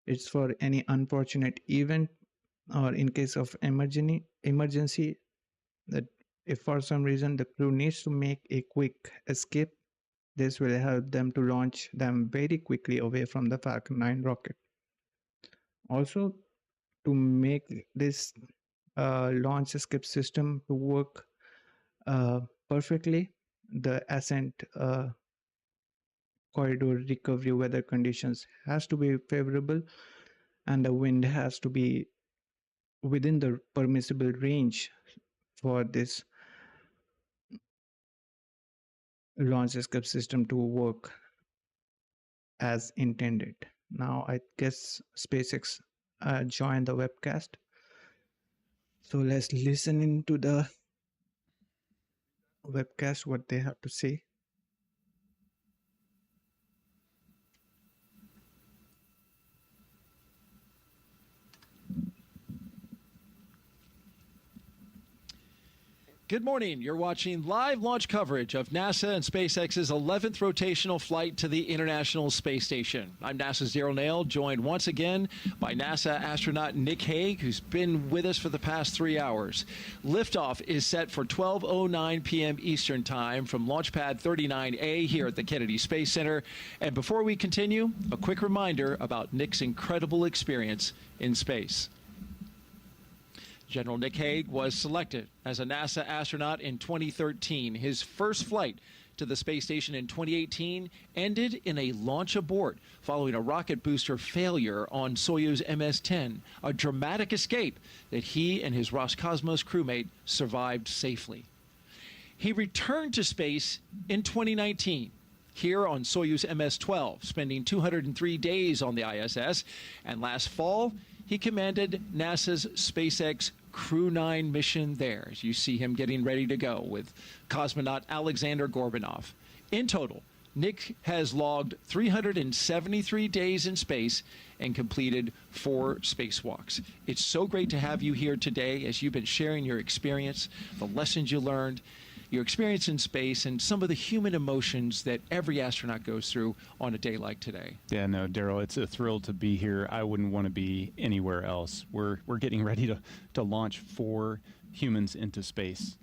It's for any unfortunate event or in case of emergency, that if for some reason the crew needs to make a quick escape, this will help them to launch them very quickly away from the Falcon 9 rocket. Also, to make this launch escape system to work perfectly, the ascent corridor recovery weather conditions has to be favorable, and the wind has to be within the permissible range for this launch escape system to work as intended. Now, I guess SpaceX joined the webcast. So let's listen into the webcast, what they have to say. Good morning. You're watching live launch coverage of NASA and SpaceX's 11th rotational flight to the International Space Station. I'm NASA's Daryl Nail, joined once again by NASA astronaut Nick Hague, who's been with us for the past 3 hours. Liftoff is set for 12:09 p.m. Eastern Time from Launch Pad 39A here at the Kennedy Space Center. And before we continue, a quick reminder about Nick's incredible experience in space. General Nick Hague was selected as a NASA astronaut in 2013. His first flight to the space station in 2018 ended in a launch abort following a rocket booster failure on Soyuz MS-10, a dramatic escape that he and his Roscosmos crewmate survived safely. He returned to space in 2019 here on Soyuz MS-12, spending 203 days on the ISS. And last fall, he commanded NASA's SpaceX Crew 9 mission there, as you see him getting ready to go with cosmonaut Alexander Gorbanov. In total, Nick has logged 373 days in space and completed 4 spacewalks. It's so great to have you here today as you've been sharing your experience, the lessons you learned, your experience in space, and some of the human emotions that every astronaut goes through on a day like today. Yeah, no, Daryl, it's a thrill to be here. I wouldn't want to be anywhere else. We're getting ready to launch 4 humans into space.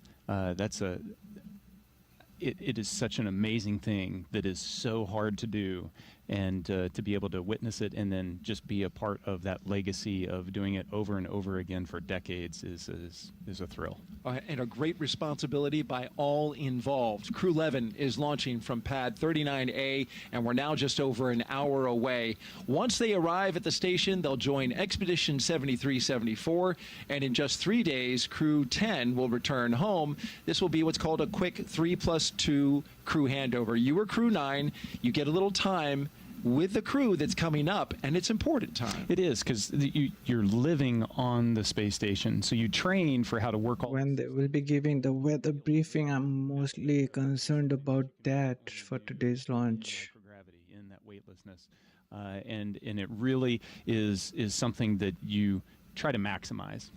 It is such an amazing thing that is so hard to do, and to be able to witness it and then just be a part of that legacy of doing it over and over again for decades is a thrill. And a great responsibility by all involved. Crew 11 is launching from pad 39A, and we're now just over an hour away. Once they arrive at the station, they'll join Expedition 7374, and in just 3 days, Crew 10 will return home. This will be what's called a quick 3+2 crew handover. You were Crew 9, you get a little time with the crew that's coming up, and it's important time. It is, because you're living on the space station, so you train for how to work all. When they will be giving the weather briefing, I'm mostly concerned about that for today's launch. Microgravity in that weightlessness, and it really is something that you try to maximize.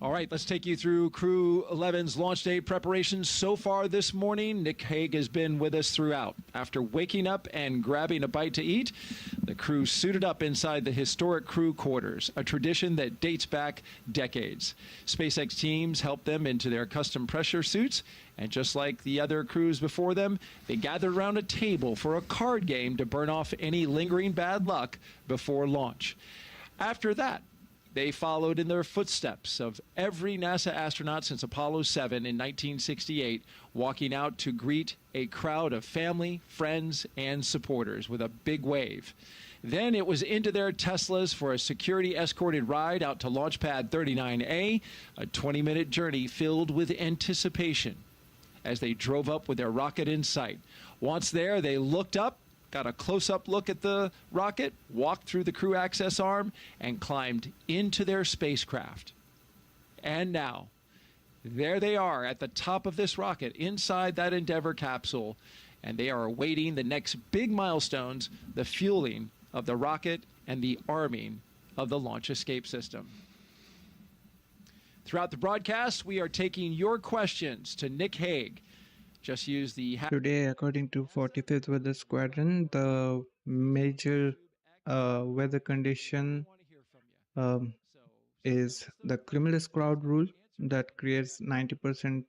All right, let's take you through Crew 11's launch day preparations so far this morning. Nick Hague has been with us throughout. After waking up and grabbing a bite to eat, the crew suited up inside the historic crew quarters, a tradition that dates back decades. SpaceX teams helped them into their custom pressure suits, and just like the other crews before them, they gathered around a table for a card game to burn off any lingering bad luck before launch. After that, they followed in their footsteps of every NASA astronaut since Apollo 7 in 1968, walking out to greet a crowd of family, friends, and supporters with a big wave. Then it was into their Teslas for a security-escorted ride out to Launch Pad 39A, a 20-minute journey filled with anticipation as they drove up with their rocket in sight. Once there, they looked up, got a close-up look at the rocket, walked through the crew access arm, and climbed into their spacecraft. And now, there they are at the top of this rocket, inside that Endeavour capsule, and they are awaiting the next big milestones, the fueling of the rocket and the arming of the launch escape system. Throughout the broadcast, we are taking your questions to Nick Hague. Just use the... Today, according to 45th Weather Squadron, the major weather condition is the cumulus cloud rule that creates 90%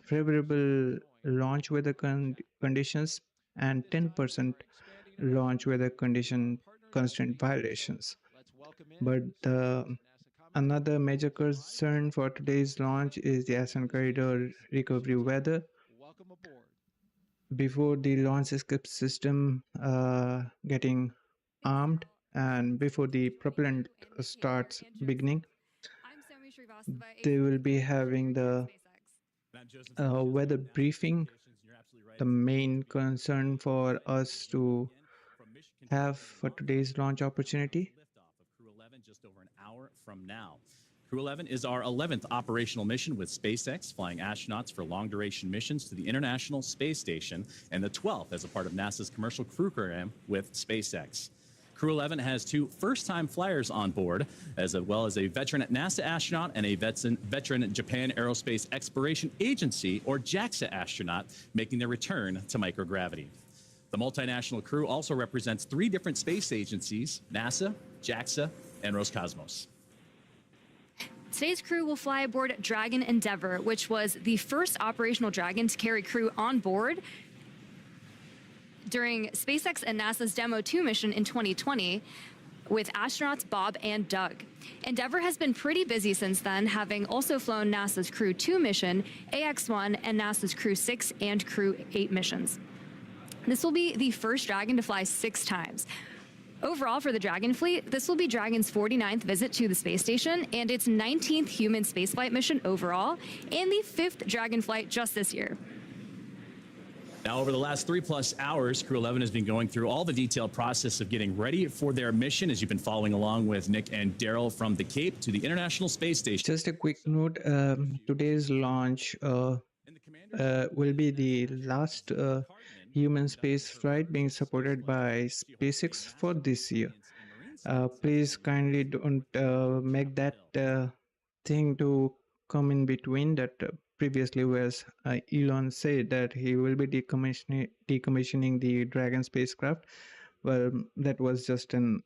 favorable launch weather conditions and 10% launch weather condition constraint violations. But another major concern for today's launch is the ascent corridor recovery weather. Before the launch escape system getting armed and before the propellant starts beginning, they will be having the weather briefing. The main concern for us to have for today's launch opportunity. Just over an hour from now. Crew 11 is our 11th operational mission with SpaceX, flying astronauts for long-duration missions to the International Space Station, and the 12th as a part of NASA's commercial crew program with SpaceX. Crew 11 has 2 first-time flyers on board, as well as a veteran NASA astronaut and a veteran Japan Aerospace Exploration Agency, or JAXA astronaut, making their return to microgravity. The multinational crew also represents 3 different space agencies: NASA, JAXA, and Roscosmos. Today's crew will fly aboard Dragon Endeavour, which was the first operational Dragon to carry crew on board during SpaceX and NASA's Demo 2 mission in 2020 with astronauts Bob and Doug. Endeavour has been pretty busy since then, having also flown NASA's Crew 2 mission, AX-1, and NASA's Crew 6 and Crew 8 missions. This will be the first Dragon to fly 6 times. Overall, for the Dragon fleet, this will be Dragon's 49th visit to the space station and its 19th human spaceflight mission overall, and the 5th Dragon flight just this year. Now, over the last 3+ hours, Crew 11 has been going through all the detailed process of getting ready for their mission, as you've been following along with Nick and Daryl from the Cape to the International Space Station. Just a quick note, today's launch will be the last human space flight being supported by SpaceX for this year. Please kindly don't make that thing to come in between that previously was Elon said that he will be decommissioning the Dragon spacecraft. Well, that was just an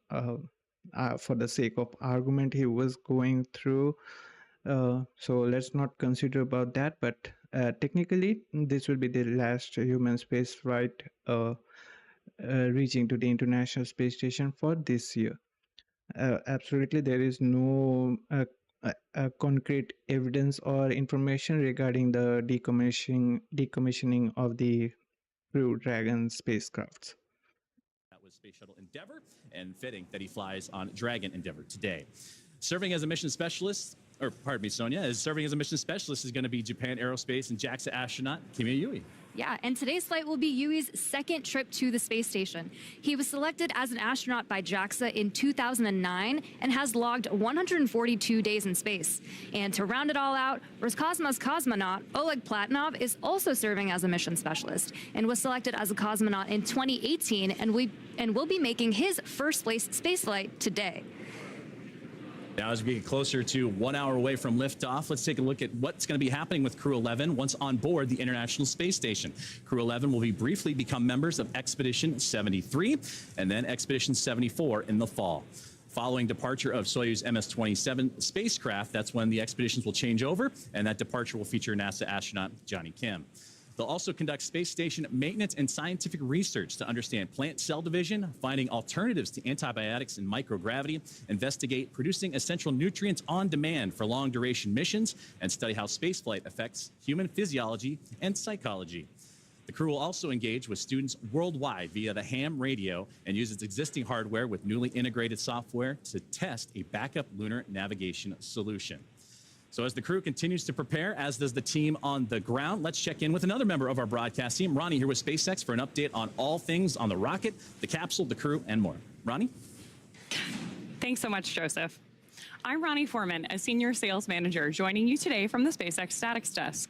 for the sake of argument he was going through. So let's not consider about that, but technically this will be the last human space flight reaching to the International Space Station for this year. Absolutely, there is no concrete evidence or information regarding the decommissioning of the Crew Dragon spacecrafts. That was Space Shuttle Endeavour, and fitting that he flies on Dragon Endeavour today. Serving as a mission specialist, or pardon me, Sonia, is serving as a mission specialist is going to be Japan Aerospace and JAXA astronaut Kimiya. Yeah, and today's flight will be Yui's second trip to the space station. He was selected as an astronaut by JAXA in 2009 and has logged 142 days in space. And to round it all out, Roscosmos cosmonaut Oleg Platonov is also serving as a mission specialist and was selected as a cosmonaut in 2018 and will be making his first space flight today. Now, as we get closer to 1 hour away from liftoff, let's take a look at what's going to be happening with Crew 11 once on board the International Space Station. Crew 11 will briefly become members of Expedition 73 and then Expedition 74 in the fall. Following departure of Soyuz MS-27 spacecraft, that's when the expeditions will change over, and that departure will feature NASA astronaut Johnny Kim. They'll also conduct space station maintenance and scientific research to understand plant cell division, finding alternatives to antibiotics and microgravity, investigate producing essential nutrients on demand for long-duration missions, and study how spaceflight affects human physiology and psychology. The crew will also engage with students worldwide via the ham radio and use its existing hardware with newly integrated software to test a backup lunar navigation solution. So as the crew continues to prepare, as does the team on the ground, let's check in with another member of our broadcast team, Ronnie, here with SpaceX for an update on all things on the rocket, the capsule, the crew, and more. Ronnie? Thanks so much, Joseph. I'm Ronnie Foreman, a senior sales manager, joining you today from the SpaceX Statics Desk.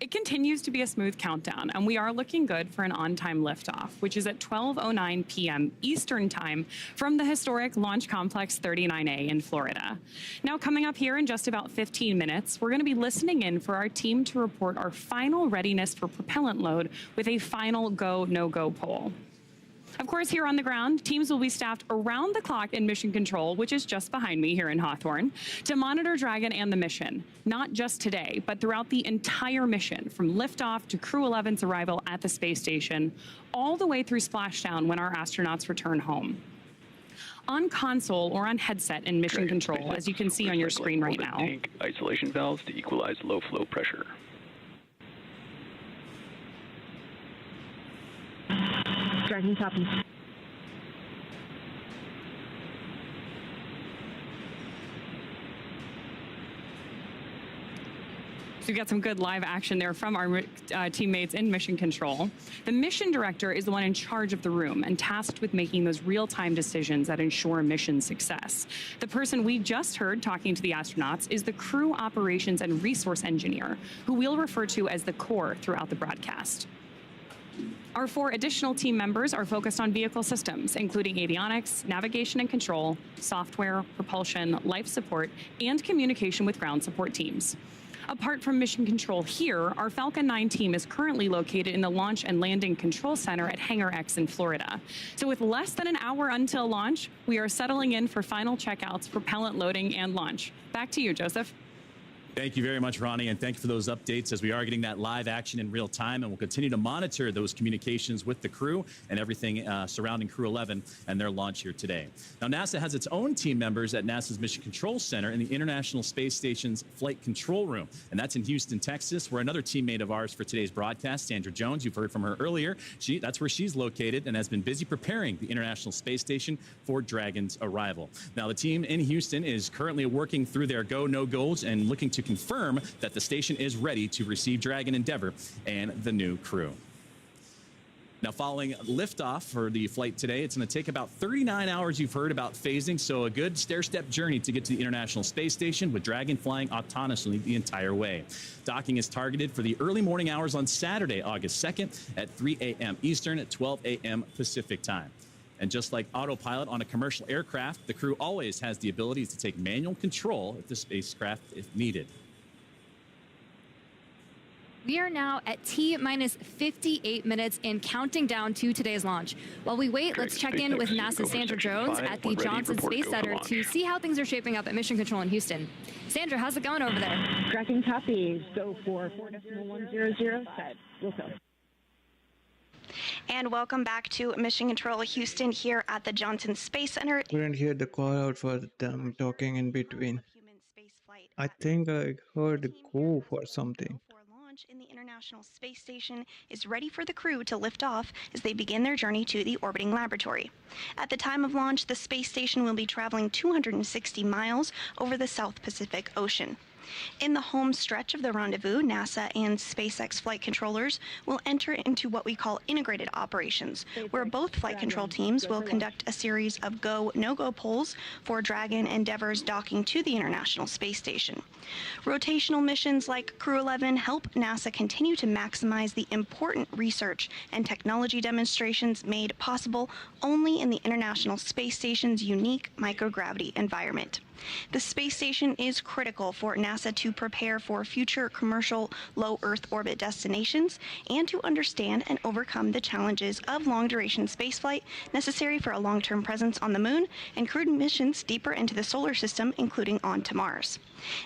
It continues to be a smooth countdown, and we are looking good for an on-time liftoff, which is at 12:09 p.m. Eastern Time from the historic Launch Complex 39A in Florida. Now, coming up here in just about 15 minutes, we're going to be listening in for our team to report our final readiness for propellant load with a final go, no-go poll. Of course, here on the ground, teams will be staffed around the clock in mission control, which is just behind me here in Hawthorne, to monitor Dragon and the mission, not just today, but throughout the entire mission, from liftoff to Crew 11's arrival at the space station, all the way through splashdown when our astronauts return home. On console or on headset in mission control, as you can see on your screen right now. Tank isolation valves to equalize low flow pressure. Dragon copies. So we've got some good live action there from our teammates in mission control. The mission director is the one in charge of the room and tasked with making those real-time decisions that ensure mission success. The person we just heard talking to the astronauts is the crew operations and resource engineer, who we'll refer to as the core throughout the broadcast. Our 4 additional team members are focused on vehicle systems, including avionics, navigation and control, software, propulsion, life support, and communication with ground support teams. Apart from mission control here, our Falcon 9 team is currently located in the Launch and Landing Control Center at Hangar X in Florida. So with less than an hour until launch, we are settling in for final checkouts, propellant loading, and launch. Back to you, Joseph. Thank you very much, Ronnie, and thank you for those updates as we are getting that live action in real time, and we'll continue to monitor those communications with the crew and everything surrounding Crew 11 and their launch here today. Now, NASA has its own team members at NASA's Mission Control Center in the International Space Station's Flight Control Room, and that's in Houston, Texas, where another teammate of ours for today's broadcast, Sandra Jones, you've heard from her earlier. That's where she's located and has been busy preparing the International Space Station for Dragon's arrival. Now, the team in Houston is currently working through their go, no goals and looking to confirm that the station is ready to receive Dragon Endeavour and the new crew. Now, following liftoff for the flight today, it's going to take about 39 hours, you've heard about phasing, so a good stair-step journey to get to the International Space Station, with Dragon flying autonomously the entire way. Docking is targeted for the early morning hours on Saturday, August 2nd at 3 a.m. Eastern at 12 a.m. Pacific time. And just like autopilot on a commercial aircraft, the crew always has the ability to take manual control of the spacecraft if needed. We are now at T-minus 58 minutes and counting down to today's launch. While we wait, let's check in with NASA's Sandra Jones at the Johnson Space Center to see how things are shaping up at Mission Control in Houston. Sandra, how's it going over there? Tracking copies. Go for 4.100 set. Welcome. And welcome back to Mission Control Houston here at the Johnson Space Center. Couldn't hear the call out for them talking in between. I think I heard a go for something. In the International Space Station is ready for the crew to lift off as they begin their journey to the orbiting laboratory. At the time of launch, the space station will be traveling 260 miles over the South Pacific Ocean. In the home stretch of the rendezvous, NASA and SpaceX flight controllers will enter into what we call integrated operations, where both flight control teams will conduct a series of go, no-go polls for Dragon Endeavour's docking to the International Space Station. Rotational missions like Crew 11 help NASA continue to maximize the important research and technology demonstrations made possible only in the International Space Station's unique microgravity environment. The space station is critical for NASA to prepare for future commercial low Earth orbit destinations and to understand and overcome the challenges of long-duration spaceflight necessary for a long-term presence on the Moon and crewed missions deeper into the solar system, including on to Mars.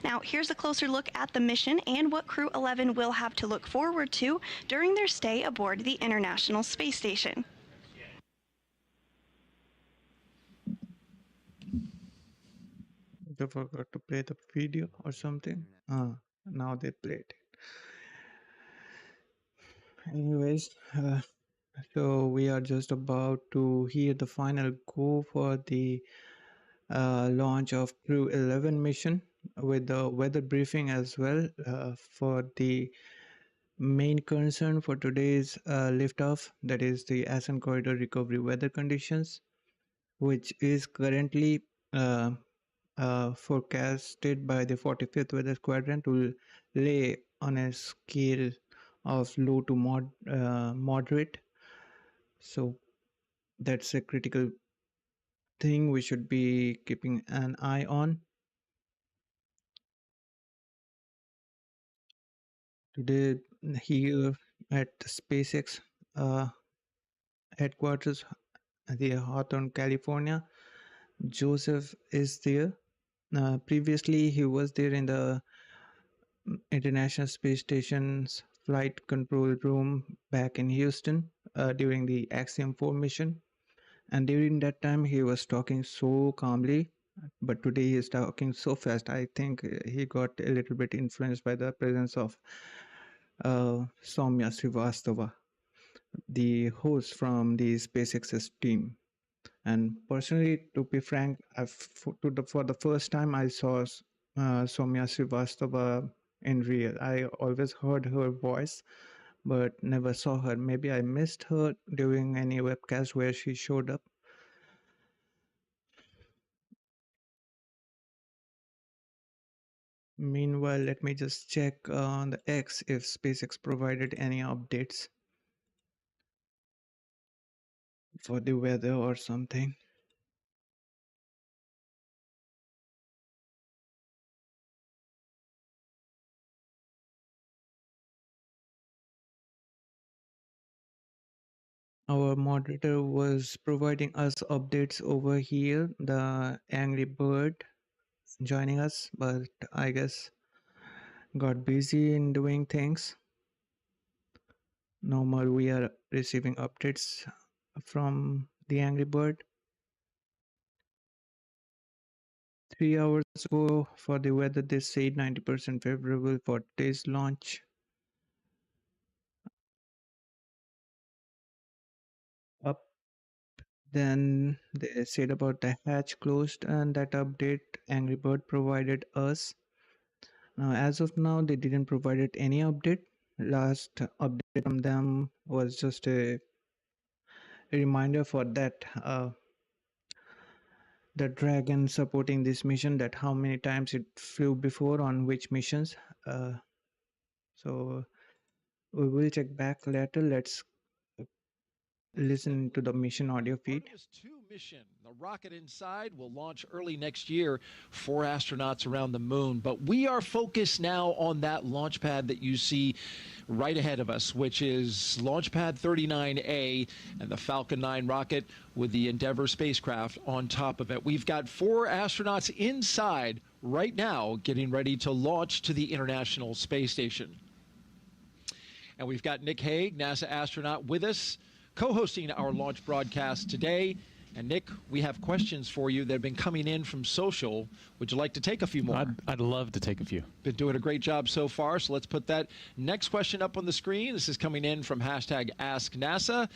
Now, here's a closer look at the mission and what Crew 11 will have to look forward to during their stay aboard the International Space Station. They forgot to play the video or something. Now they played it. Anyways, so we are just about to hear the final go for the launch of Crew 11 mission with the weather briefing as well for the main concern for today's liftoff, that is the ascent corridor recovery weather conditions, which is currently forecasted by the 45th Weather Quadrant will lay on a scale of low to moderate. So that's a critical thing we should be keeping an eye on. Today here at the SpaceX headquarters at the Hawthorne, California, Joseph is there. Previously, he was there in the International Space Station's flight control room back in Houston during the Axiom 4 mission. And during that time, he was talking so calmly. But today, he is talking so fast. I think he got a little bit influenced by the presence of Soumya Srivastava, the host from the SpaceX team. And personally, to be frank, for the first time, I saw Soumya Srivastava in real. I always heard her voice, but never saw her. Maybe I missed her during any webcast where she showed up. Meanwhile, let me just check on the X if SpaceX provided any updates for the weather or something. Our moderator was providing us updates over here, the Angry Bird joining us, but I guess got busy in doing things. No more we are receiving updates from the Angry Bird. 3 hours ago for the weather, they said 90% favorable for today's launch. Up, then they said about the hatch closed, and that update Angry Bird provided us. Now, as of now, they didn't provide any update. Last update from them was just a reminder for that the Dragon supporting this mission, that how many times it flew before on which missions. So we will check back later. Let's listen to the mission audio feed. Artemis 2 mission, the rocket inside, will launch early next year. 4 astronauts around the moon. But we are focused now on that launch pad that you see right ahead of us, which is Launch Pad 39A and the Falcon 9 rocket with the Endeavour spacecraft on top of it. We've got 4 astronauts inside right now getting ready to launch to the International Space Station. And we've got Nick Hague, NASA astronaut, with us, co-hosting our launch broadcast today. And Nick, we have questions for you that have been coming in from social. Would you like to take a few more? I'd love to take a few. Been doing a great job so far, so let's put that next question up on the screen. This is coming in from #AskNASA.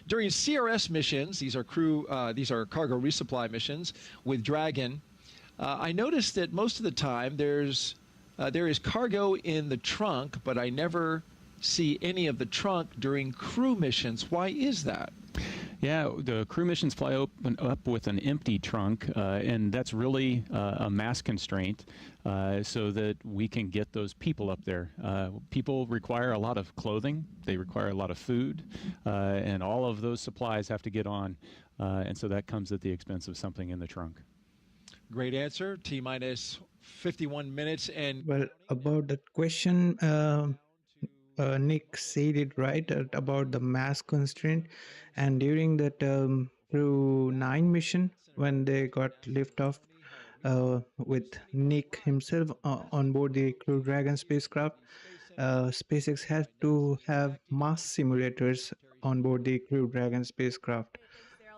During CRS missions, these are cargo resupply missions with Dragon, I noticed that most of the time there is cargo in the trunk, but I never see any of the trunk during crew missions. Why is that? Yeah, the crew missions fly up with an empty trunk, and that's really a mass constraint so that we can get those people up there. People require a lot of clothing, they require a lot of food, and all of those supplies have to get on, and so that comes at the expense of something in the trunk. Great answer. T-minus 51 minutes. And well, about that question, Nick said it right about the mass constraint, and during that Crew 9 mission, when they got liftoff with Nick himself on board the Crew Dragon spacecraft, SpaceX had to have mass simulators on board the Crew Dragon spacecraft.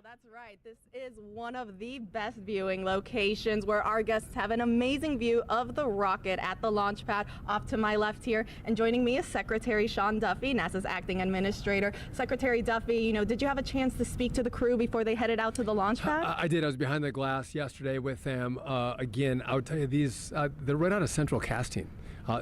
That's right. This is one of the best viewing locations where our guests have an amazing view of the rocket at the launch pad off to my left here. And joining me is Secretary Sean Duffy, NASA's acting administrator. Secretary Duffy, did you have a chance to speak to the crew before they headed out to the launch pad? I did. I was behind the glass yesterday with them. Again, I would tell you they're right out of central casting.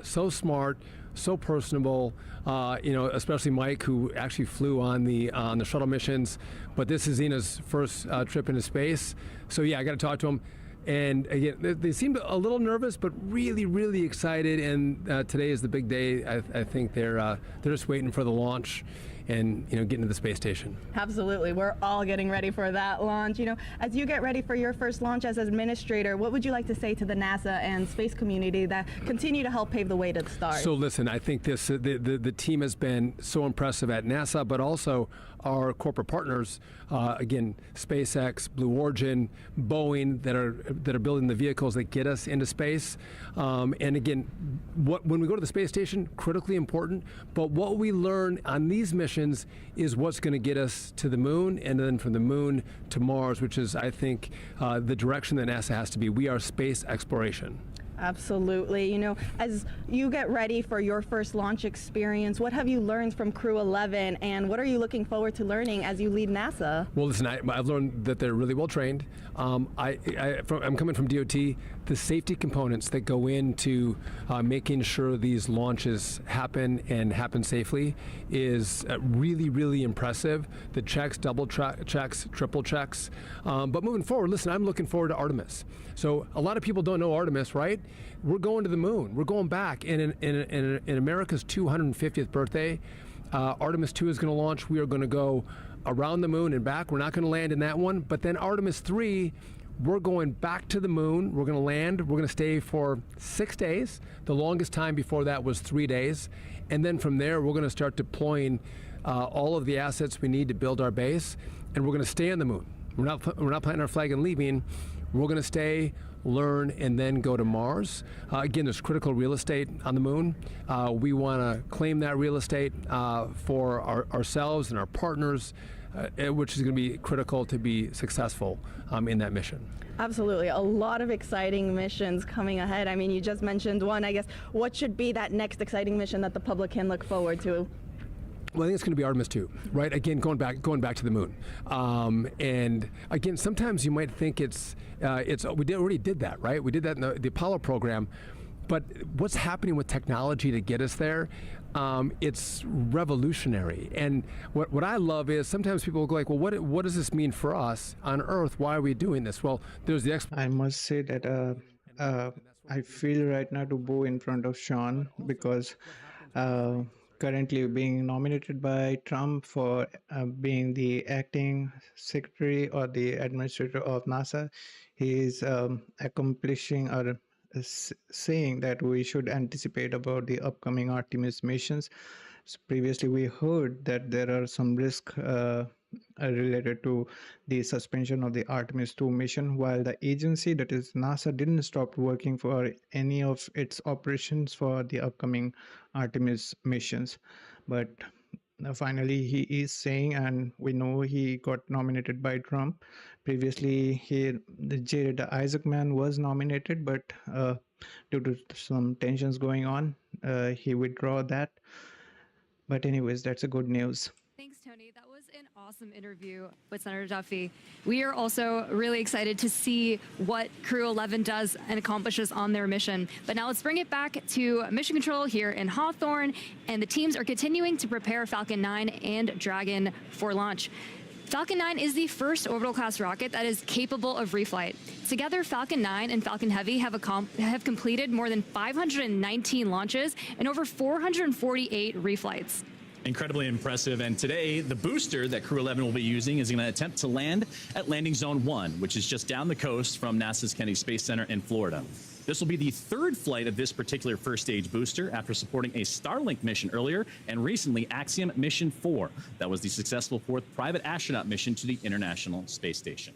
So smart, so personable, especially Mike, who actually flew on the shuttle missions. But this is Zena's first trip into space. So yeah, I got to talk to him. And again, they seemed a little nervous, but really, really excited. And today is the big day. I think they're just waiting for the launch and getting to the space station. Absolutely. We're all getting ready for that launch. As you get ready for your first launch as administrator, what would you like to say to the NASA and space community that continue to help pave the way to the stars? So listen, I think the team has been so impressive at NASA, but also our corporate partners, again, SpaceX, Blue Origin, Boeing, that are building the vehicles that get us into space. And again, when we go to the space station, critically important. But what we learn on these missions is what's going to get us to the moon, and then from the moon to Mars, which is, I think, the direction that NASA has to be. We are space exploration. Absolutely. As you get ready for your first launch experience, what have you learned from Crew 11, and what are you looking forward to learning as you lead NASA? Well, listen, I've learned that they're really well trained. I'm coming from DOT. The safety components that go into making sure these launches happen and happen safely is really, really impressive. The checks, double checks, triple checks. But moving forward, listen, I'm looking forward to Artemis. So a lot of people don't know Artemis, right? We're going to the moon. We're going back. And in America's 250th birthday, Artemis 2 is going to launch. We are going to go around the moon and back. We're not going to land in that one. But then Artemis 3, we're going back to the moon. We're going to land. We're going to stay for 6 days. The longest time before that was 3 days. And then from there, we're going to start deploying all of the assets we need to build our base. And we're going to stay on the moon. We're not planting our flag and leaving. We're going to stay learn, and then go to Mars. Again, there's critical real estate on the moon. We want to claim that real estate for ourselves and our partners, which is going to be critical to be successful in that mission. Absolutely. A lot of exciting missions coming ahead. I mean, you just mentioned one. I guess what should be that next exciting mission that the public can look forward to? Well, I think it's going to be Artemis 2, right? Again, going back to the moon. And again, sometimes you might think we already did that, right? We did that in the Apollo program. But what's happening with technology to get us there? It's revolutionary. And what I love is sometimes people go like, well, what does this mean for us on Earth? Why are we doing this? Well, there's the I must say that I feel right now to bow in front of Sean because currently being nominated by Trump for being the acting secretary or the administrator of NASA, he is accomplishing or saying that we should anticipate about the upcoming Artemis missions. So previously we heard that there are some risks related to the suspension of the Artemis 2 mission, while the agency, that is NASA, didn't stop working for any of its operations for the upcoming Artemis missions. But finally he is saying, and we know he got nominated by Trump. Previously Jared Isaacman was nominated, but due to some tensions going on, he withdrew that. But anyways, that's a good news. Thanks, Tony. That was an awesome interview with Senator Duffy. We are also really excited to see what Crew 11 does and accomplishes on their mission. But now let's bring it back to Mission Control here in Hawthorne, and the teams are continuing to prepare Falcon 9 and Dragon for launch. Falcon 9 is the first orbital-class rocket that is capable of reflight. Together, Falcon 9 and Falcon Heavy have completed more than 519 launches and over 448 reflights. Incredibly impressive. And today, the booster that Crew 11 will be using is going to attempt to land at Landing Zone 1, which is just down the coast from NASA's Kennedy Space Center in Florida. This will be the third flight of this particular first-stage booster after supporting a Starlink mission earlier and recently Axiom Mission 4. That was the successful fourth private astronaut mission to the International Space Station.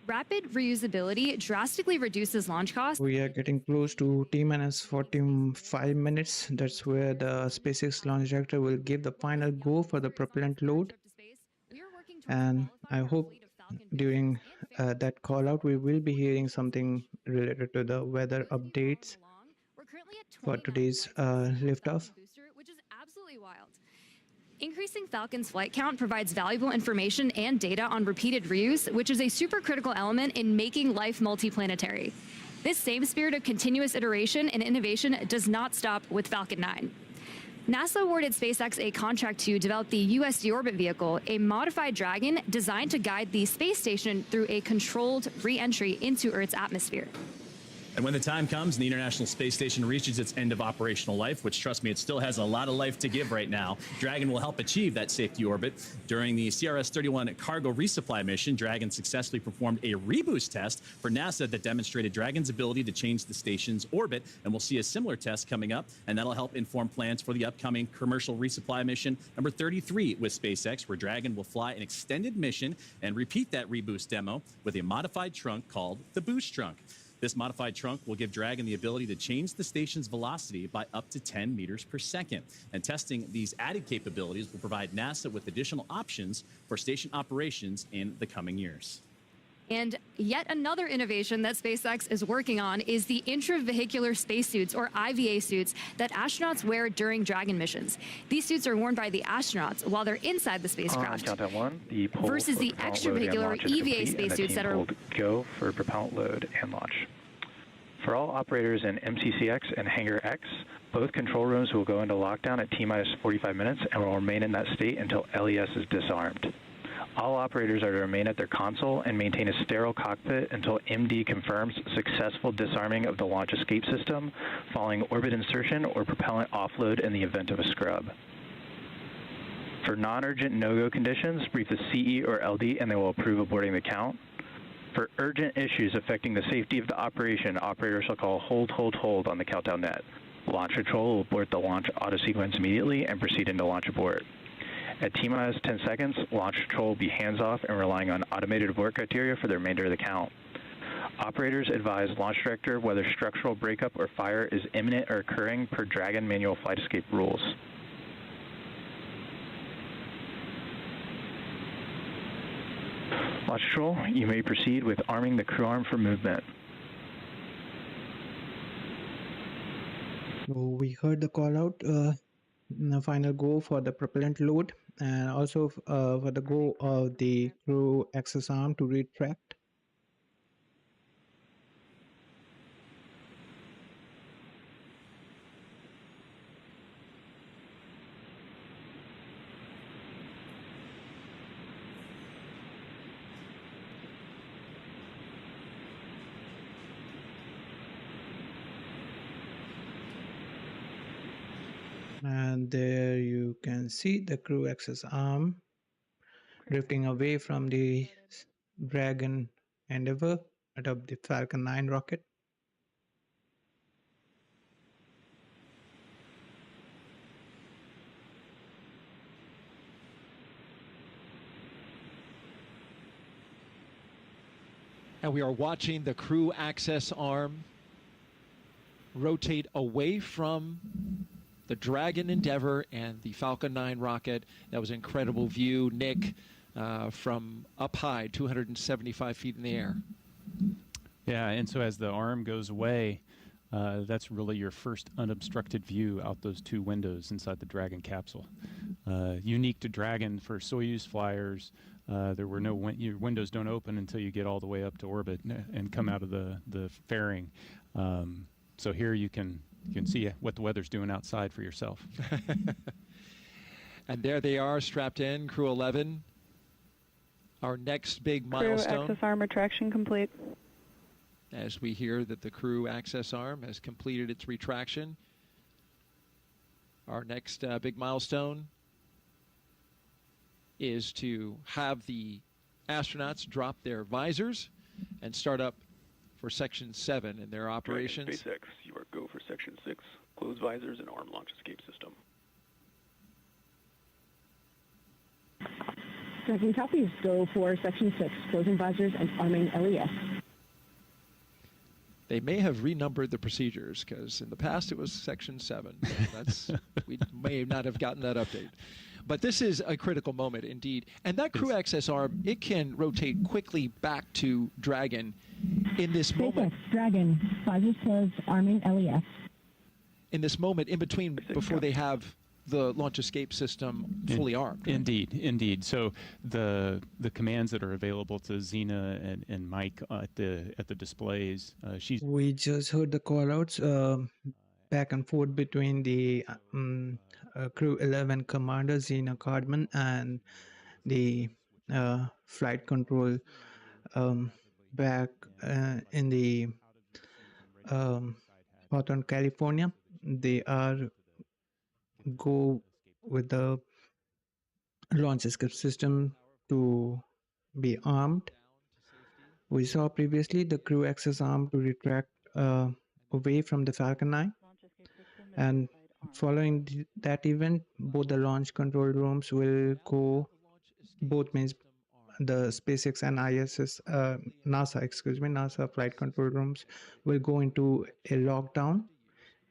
Rapid reusability drastically reduces launch costs. We are getting close to T-minus 45 minutes. That's where the SpaceX launch reactor will give the final go for the propellant load. And I hope during that call out we will be hearing something related to the weather updates for today's liftoff. Which is absolutely wild. Increasing Falcon's flight count provides valuable information and data on repeated reuse, which is a supercritical element in making life multiplanetary. This same spirit of continuous iteration and innovation does not stop with Falcon 9. NASA awarded SpaceX a contract to develop the US deorbit vehicle, a modified Dragon designed to guide the space station through a controlled re-entry into Earth's atmosphere. And when the time comes and the International Space Station reaches its end of operational life, which, trust me, it still has a lot of life to give right now, Dragon will help achieve that safety orbit. During the CRS-31 cargo resupply mission, Dragon successfully performed a reboost test for NASA that demonstrated Dragon's ability to change the station's orbit, and we'll see a similar test coming up, and that'll help inform plans for the upcoming commercial resupply mission number 33 with SpaceX, where Dragon will fly an extended mission and repeat that reboost demo with a modified trunk called the Boost Trunk. This modified trunk will give Dragon the ability to change the station's velocity by up to 10 meters per second. And testing these added capabilities will provide NASA with additional options for station operations in the coming years. And yet another innovation that SpaceX is working on is the intravehicular spacesuits, or IVA suits, that astronauts wear during Dragon missions. These suits are worn by the astronauts while they're inside the spacecraft, countdown one, the versus the extravehicular EVA spacesuits that are go for propellant load and launch. For all operators in MCCX and Hangar X, both control rooms will go into lockdown at T-minus 45 minutes and will remain in that state until LES is disarmed. All operators are to remain at their console and maintain a sterile cockpit until MD confirms successful disarming of the launch escape system following orbit insertion or propellant offload in the event of a scrub. For non-urgent no-go conditions, brief the CE or LD and they will approve aborting the count. For urgent issues affecting the safety of the operation, operators shall call hold, hold, hold on the countdown net. Launch control will abort the launch auto sequence immediately and proceed into launch abort. At T-minus 10 seconds, launch control will be hands-off and relying on automated abort criteria for the remainder of the count. Operators advise launch director whether structural breakup or fire is imminent or occurring per Dragon manual flight escape rules. Launch control, you may proceed with arming the crew arm for movement. So we heard the call out, the final go for the propellant load, and also for the go of the crew access arm to retract. And there you can see the crew access arm drifting away from the Dragon Endeavour atop the Falcon 9 rocket. And we are watching the crew access arm rotate away from the Dragon Endeavour and the Falcon 9 rocket. That was an incredible view, Nick, from up high, 275 feet in the air. Yeah, and so as the arm goes away, that's really your first unobstructed view out those two windows inside the Dragon capsule. Unique to Dragon for Soyuz flyers, there were no your windows don't open until you get all the way up to orbit and come out of the fairing. So here you can see what the weather's doing outside for yourself. And there they are, strapped in, Crew 11. Our next big milestone. Crew access arm retraction complete. As we hear that the crew access arm has completed its retraction. Our next big milestone is to have the astronauts drop their visors and start up for Section 7 in their operations. SpaceX, you are go for Section 6. Close visors and arm launch escape system. Dragon copies. Go for Section 6. Closing visors and arming LES. They may have renumbered the procedures because in the past it was Section 7. That's we may not have gotten that update. But this is a critical moment indeed. And that crew access arm, it can rotate quickly back to Dragon in this moment. SpaceX Dragon, visors closed, arming LES. In this moment, in between, before they have the launch escape system fully armed. Indeed. So the commands that are available to Zena and Mike at the displays, we just heard the call outs back and forth between the Crew 11 commander Zena Cardman and the flight control back in the Hawthorne, California. They are go with the launch escape system to be armed. We saw previously the crew access arm to retract away from the Falcon 9, and following that event, both the launch control rooms will go, both means the SpaceX and ISS, NASA flight control rooms will go into a lockdown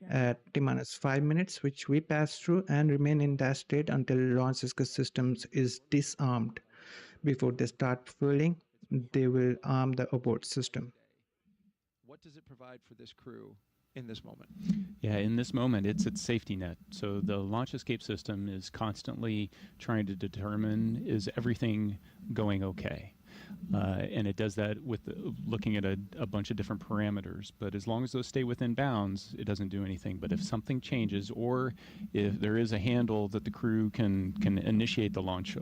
at T-minus 5 minutes, which we pass through and remain in that state until launch escape systems is disarmed. Before they start fueling, they will arm the abort system. What does it provide for this crew in this moment? Yeah, in this moment, it's its safety net. So the launch escape system is constantly trying to determine, is everything going okay? And it does that with looking at a bunch of different parameters. But as long as those stay within bounds, it doesn't do anything. But if something changes, or if there is a handle that the crew can initiate the launch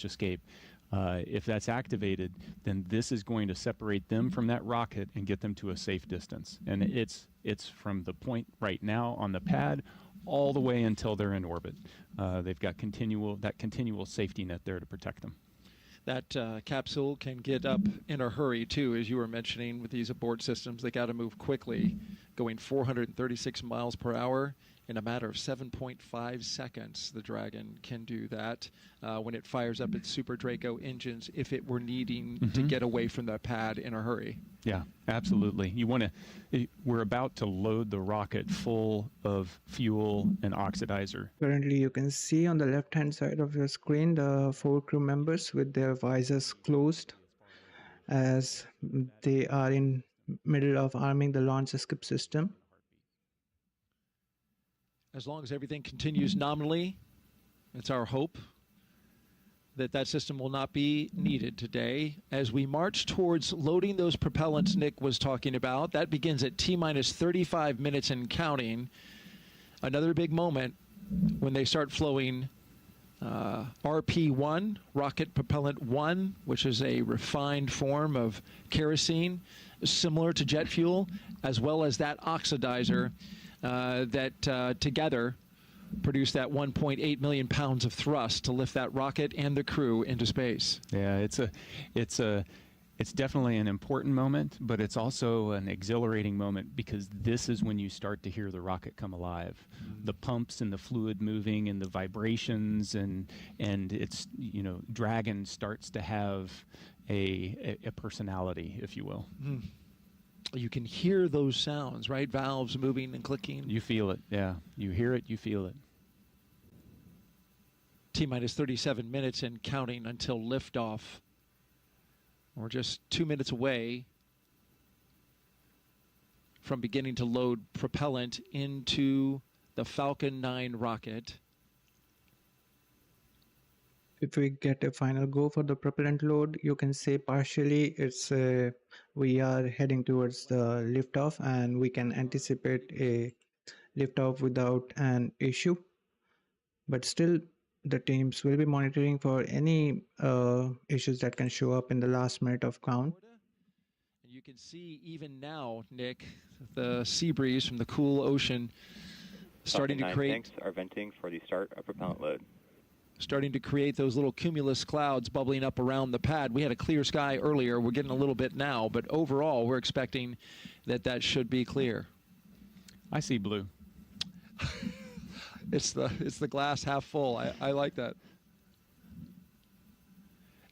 escape, if that's activated, then this is going to separate them from that rocket and get them to a safe distance. And it's from the point right now on the pad all the way until they're in orbit. They've got continual safety net there to protect them. That capsule can get up in a hurry, too, as you were mentioning with these abort systems. They got to move quickly, going 436 miles per hour In a matter of 7.5 seconds, the Dragon can do that when it fires up its Super Draco engines if it were needing to get away from the pad in a hurry. Yeah, absolutely. You want to. We're about to load the rocket full of fuel and oxidizer. Currently, you can see on the left-hand side of your screen the 4 crew members with their visors closed as they are in middle of arming the launch escape system. As long as everything continues nominally, it's our hope that that system will not be needed today. As we march towards loading those propellants Nick was talking about, that begins at T-minus 35 minutes and counting. Another big moment when they start flowing RP1, Rocket Propellant 1, which is a refined form of kerosene, similar to jet fuel, as well as that oxidizer that together produce that 1.8 million pounds of thrust to lift that rocket and the crew into space. Yeah, it's definitely an important moment, but it's also an exhilarating moment because this is when you start to hear the rocket come alive. The pumps and the fluid moving and the vibrations and it's, you know, Dragon starts to have a personality, if you will. You can hear those sounds, right? Valves moving and clicking. You feel it, yeah. You hear it, you feel it. T-minus 37 minutes and counting until liftoff. We're just 2 minutes away from beginning to load propellant into the Falcon 9 rocket. If we get a final go for the propellant load, you can say partially it's we are heading towards the liftoff and we can anticipate a liftoff without an issue. But still, the teams will be monitoring for any issues that can show up in the last minute of count. And you can see even now, Nick, the sea breeze from the cool ocean starting to create. Tanks are venting for the start of propellant load. Starting to create those little cumulus clouds bubbling up around the pad. We had a clear sky earlier. We're getting a little bit now, but overall, we're expecting that that should be clear. I see blue. It's the glass half full. I like that.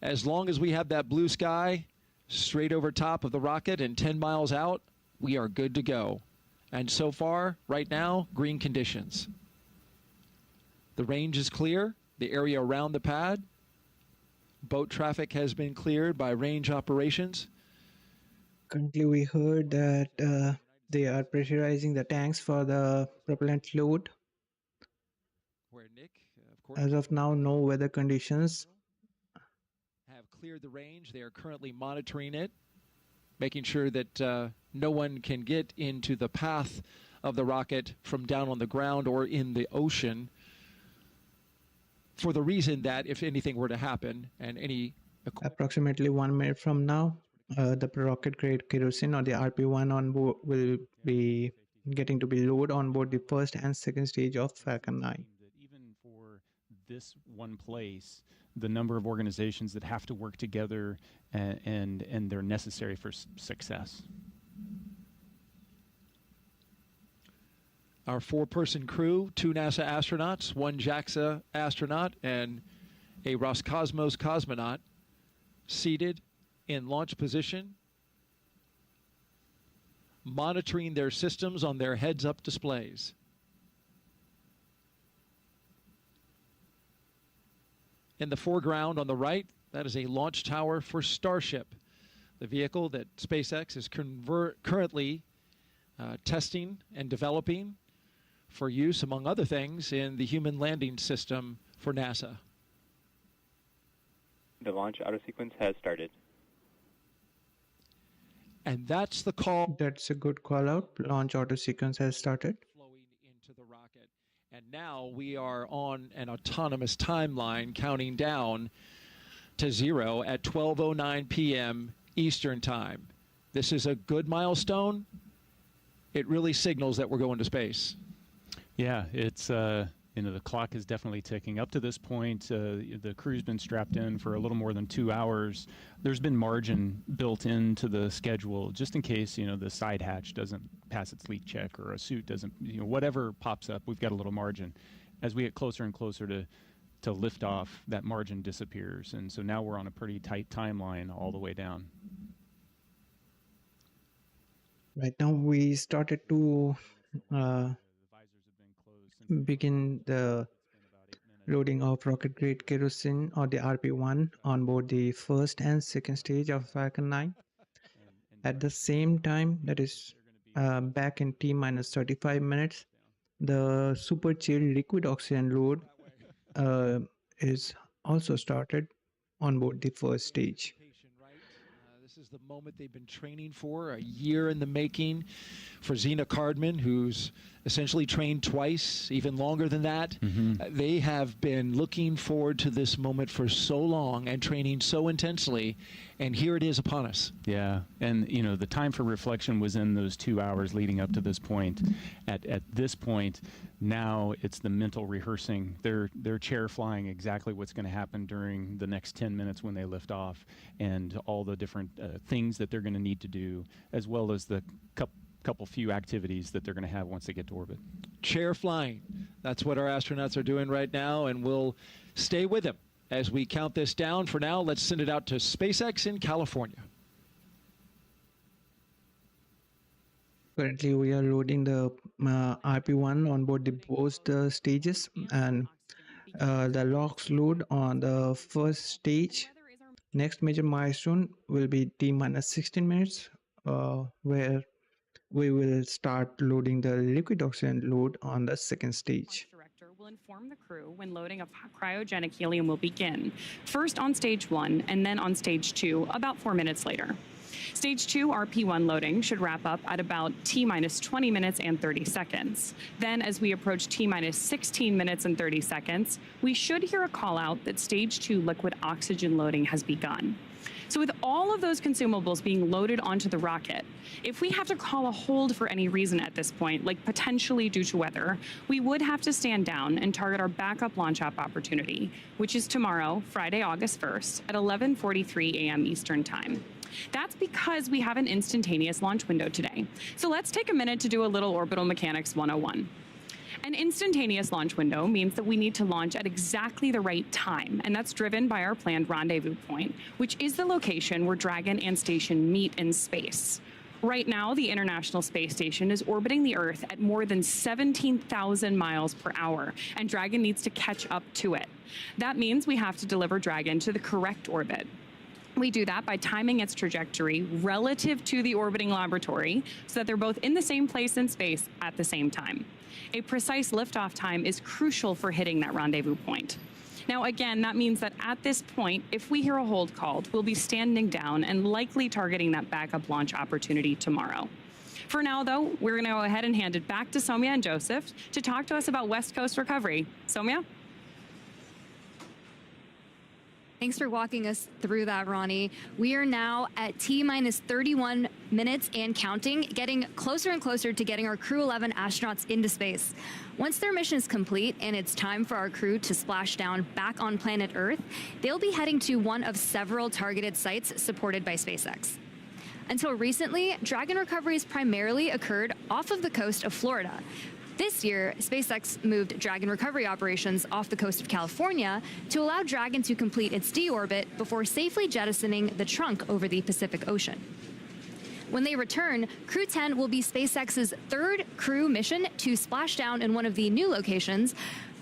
As long as we have that blue sky straight over top of the rocket and 10 miles out, we are good to go. And so far, right now, green conditions. The range is clear. The area around the pad. Boat traffic has been cleared by range operations. Currently, we heard that they are pressurizing the tanks for the propellant load. Where Nick, of course, as of now, no weather conditions have cleared the range. They are currently monitoring it, making sure that no one can get into the path of the rocket from down on the ground or in the ocean, for the reason that if anything were to happen and any... Approximately 1 minute from now, the rocket grade kerosene or the RP1 on board will be getting to be loaded on board the first and second stage of Falcon 9. Even for this one place, the number of organizations that have to work together and they're necessary for success. Our 4-person crew, 2 NASA astronauts, 1 JAXA astronaut, and a Roscosmos cosmonaut seated in launch position, monitoring their systems on their heads-up displays. In the foreground on the right, that is a launch tower for Starship, the vehicle that SpaceX is currently testing and developing for use, among other things, in the human landing system for NASA. The launch auto sequence has started. And that's the call. That's a good call out. Launch auto sequence has started. Flowing into the rocket. And now we are on an autonomous timeline counting down to 0 at 12:09 p.m. Eastern Time. This is a good milestone. It really signals that we're going to space. Yeah, it's the clock is definitely ticking. Up to this point, the crew's been strapped in for a little more than 2 hours. There's been margin built into the schedule just in case, the side hatch doesn't pass its leak check or a suit doesn't, whatever pops up, we've got a little margin. As we get closer and closer to liftoff, that margin disappears. And so now we're on a pretty tight timeline all the way down. Right now we started to begin the loading of rocket-grade kerosene or the RP-1 on board the first and second stage of Falcon 9. At the same time, that is back in T-minus 35 minutes, the super chilled liquid oxygen load is also started on board the first stage. This is the moment they've been training for, a year in the making for Zena Cardman, who's essentially trained twice, even longer than that. They have been looking forward to this moment for so long and training so intensely, and here it is upon us. Yeah, and the time for reflection was in those 2 hours leading up to this point. At this point, now it's the mental rehearsing. They're chair flying exactly what's going to happen during the next 10 minutes when they lift off, and all the different things that they're going to need to do, as well as the couple few activities that they're going to have once they get to orbit. Chair flying. That's what our astronauts are doing right now, and we'll stay with them as we count this down. For now, let's send it out to SpaceX in California. Currently, we are loading the RP-1 on board both the stages, and the LOX load on the first stage. Next major milestone will be T-minus 16 minutes, where we will start loading the liquid oxygen load on the second stage. Director will inform the crew when loading of cryogenic helium will begin, first on stage 1 and then on stage 2 about 4 minutes later. Stage 2 RP-1 loading should wrap up at about T-minus 20 minutes and 30 seconds. Then, as we approach T-minus 16 minutes and 30 seconds, we should hear a call out that stage 2 liquid oxygen loading has begun. So with all of those consumables being loaded onto the rocket, if we have to call a hold for any reason at this point, like potentially due to weather, we would have to stand down and target our backup launch opportunity, which is tomorrow, Friday, August 1st at 11:43 a.m. Eastern Time. That's because we have an instantaneous launch window today. So let's take a minute to do a little orbital mechanics 101. An instantaneous launch window means that we need to launch at exactly the right time, and that's driven by our planned rendezvous point, which is the location where Dragon and Station meet in space. Right now, the International Space Station is orbiting the Earth at more than 17,000 miles per hour, and Dragon needs to catch up to it. That means we have to deliver Dragon to the correct orbit. We do that by timing its trajectory relative to the orbiting laboratory so that they're both in the same place in space at the same time. A precise liftoff time is crucial for hitting that rendezvous point. Now, again, that means that at this point, if we hear a hold called, we'll be standing down and likely targeting that backup launch opportunity tomorrow. For now, though, we're going to go ahead and hand it back to Soumya and Joseph to talk to us about West Coast recovery. Soumya? Thanks for walking us through that, Ronnie. We are now at T-minus 31 minutes and counting, getting closer and closer to getting our Crew 11 astronauts into space. Once their mission is complete and it's time for our crew to splash down back on planet Earth, they'll be heading to one of several targeted sites supported by SpaceX. Until recently, Dragon recoveries primarily occurred off of the coast of Florida. This year, SpaceX moved Dragon recovery operations off the coast of California to allow Dragon to complete its deorbit before safely jettisoning the trunk over the Pacific Ocean. When they return, Crew 10 will be SpaceX's third crew mission to splash down in one of the new locations.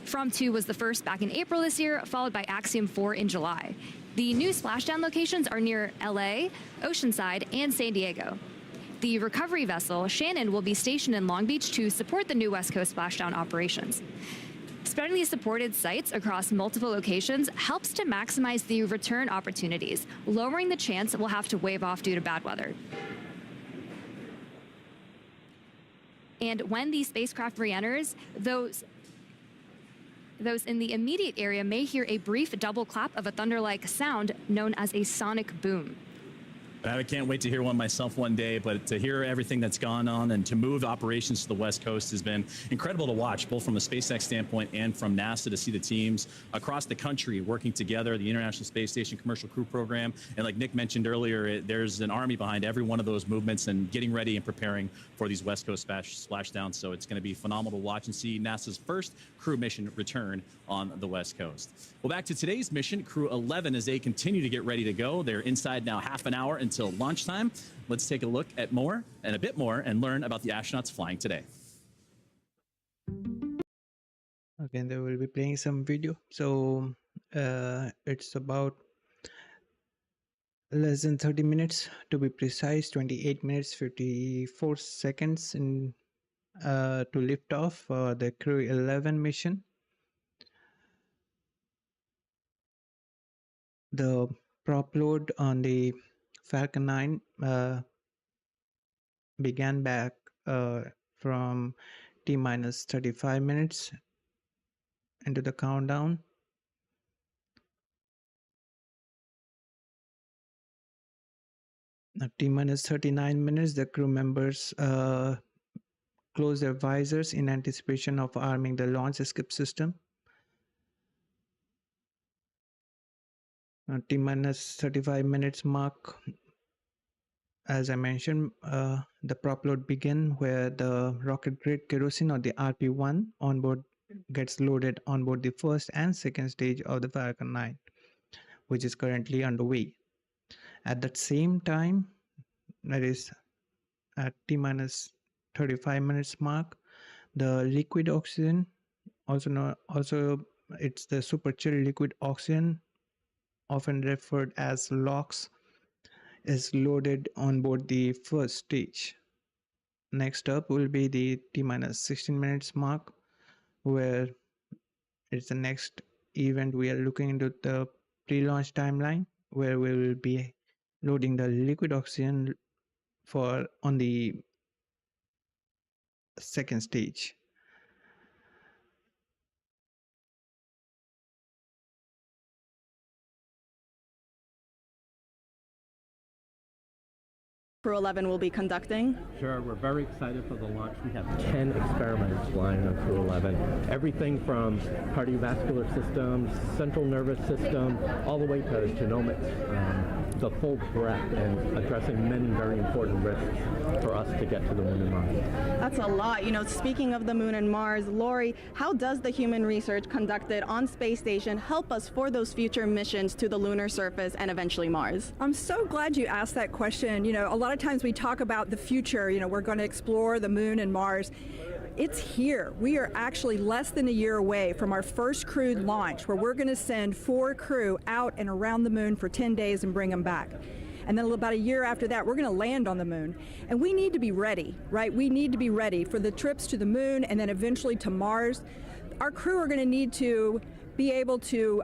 From 2 was the first back in April this year, followed by Axiom 4 in July. The new splashdown locations are near LA, Oceanside, and San Diego. The recovery vessel, Shannon, will be stationed in Long Beach to support the new West Coast splashdown operations. Spreading these supported sites across multiple locations helps to maximize the return opportunities, lowering the chance we'll have to wave off due to bad weather. And when the spacecraft re-enters, those in the immediate area may hear a brief double clap of a thunder-like sound known as a sonic boom. I can't wait to hear one myself one day, but to hear everything that's gone on and to move operations to the West Coast has been incredible to watch, both from a SpaceX standpoint and from NASA, to see the teams across the country working together, the International Space Station Commercial Crew Program. And like Nick mentioned earlier, there's an army behind every one of those movements and getting ready and preparing for these West Coast splashdowns. So it's going to be phenomenal to watch and see NASA's first crew mission return on the West Coast. Well, back to today's mission, Crew 11, as they continue to get ready to go. They're inside now half an hour until launch time. Let's take a look at more and a bit more and learn about the astronauts flying today. Again, they will be playing some video. So it's about less than 30 minutes to be precise, 28 minutes 54 seconds in to lift off for the Crew 11 mission. The prop load on the Falcon 9 began back from T-minus 35 minutes into the countdown. At T-minus 39 minutes, the crew members close their visors in anticipation of arming the launch escape system. T-minus 35 minutes mark, as I mentioned, the prop load begin where the rocket grade kerosene or the RP1 onboard gets loaded onboard the first and second stage of the Falcon 9, which is currently underway. At that same time, that is at T-minus 35 minutes mark, the liquid oxygen, also it's the super chill liquid oxygen, often referred as LOX, is loaded on board the first stage. Next up will be the T-minus 16 minutes mark, where it's the next event. We are looking into the pre-launch timeline, where we will be loading the liquid oxygen on the second stage. Crew 11 will be conducting? Sure, we're very excited for the launch. We have 10 experiments flying on Crew 11. Everything from cardiovascular systems, central nervous system, all the way to genomics, the full breadth, and addressing many very important risks for us to get to the moon and Mars. That's a lot. You know, speaking of the moon and Mars, Lori, how does the human research conducted on space station help us for those future missions to the lunar surface and eventually Mars? I'm so glad you asked that question. You know, a lot of times we talk about the future, you know, we're going to explore the moon and Mars. It's here. We are actually less than a year away from our first crewed launch, where we're going to send 4 crew out and around the moon for 10 days and bring them back. And then about a year after that, we're going to land on the moon. And we need to be ready, right? We need to be ready for the trips to the moon and then eventually to Mars. Our crew are going to need to be able to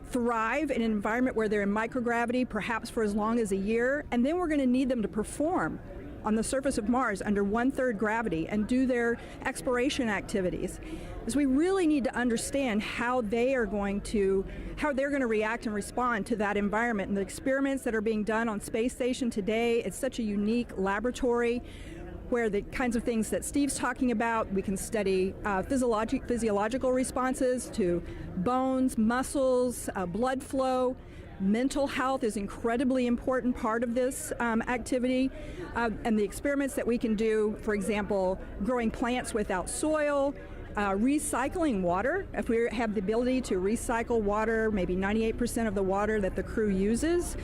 thrive in an environment where they're in microgravity, perhaps for as long as a year, and then we're going to need them to perform on the surface of Mars under 1/3 gravity and do their exploration activities. So we really need to understand how they're going to react and respond to that environment. And the experiments that are being done on space station today, it's such a unique laboratory where the kinds of things that Steve's talking about, we can study physiological responses to bones, muscles, blood flow. Mental health is an incredibly important part of this activity. And the experiments that we can do, for example, growing plants without soil, recycling water. If we have the ability to recycle water, maybe 98% of the water that the crew uses,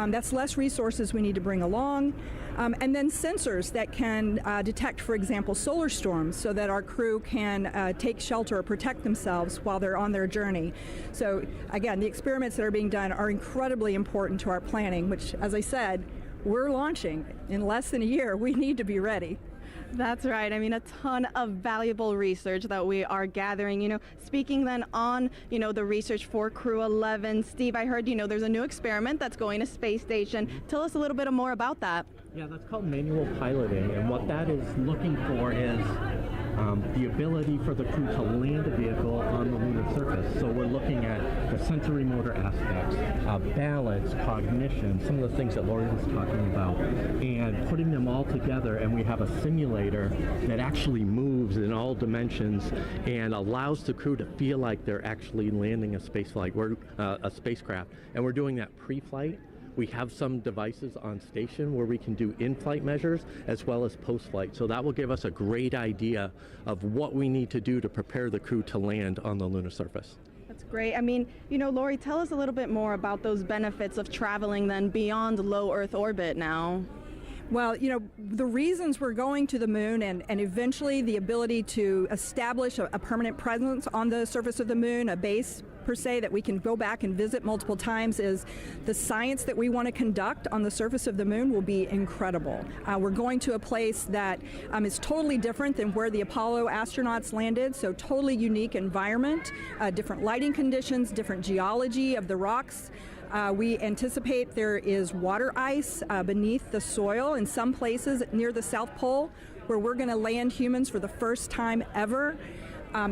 that's less resources we need to bring along. And then sensors that can detect, for example, solar storms, so that our crew can take shelter or protect themselves while they're on their journey. So again, the experiments that are being done are incredibly important to our planning, which, as I said, we're launching in less than a year. We need to be ready. That's right. I mean, a ton of valuable research that we are gathering. You know, speaking then on, you know, the research for Crew 11, Steve, I heard, you know, there's a new experiment that's going to space station. Tell us a little bit more about that. Yeah, that's called manual piloting, and what that is looking for is the ability for the crew to land a vehicle on the lunar surface. So we're looking at the sensory motor aspects, balance, cognition, some of the things that Lori was talking about, and putting them all together, and we have a simulator that actually moves in all dimensions and allows the crew to feel like they're actually landing a spaceflight, a spacecraft, and we're doing that pre-flight. We have some devices on station where we can do in-flight measures as well as post-flight. So that will give us a great idea of what we need to do to prepare the crew to land on the lunar surface. That's great. I mean, Lori, tell us a little bit more about those benefits of traveling then beyond low Earth orbit now. Well, the reasons we're going to the moon and eventually the ability to establish a permanent presence on the surface of the moon, a base per se that we can go back and visit multiple times, is the science that we want to conduct on the surface of the moon will be incredible. We're going to a place that is totally different than where the Apollo astronauts landed, so totally unique environment, different lighting conditions, different geology of the rocks. We anticipate there is water ice beneath the soil in some places near the South Pole where we're going to land humans for the first time ever.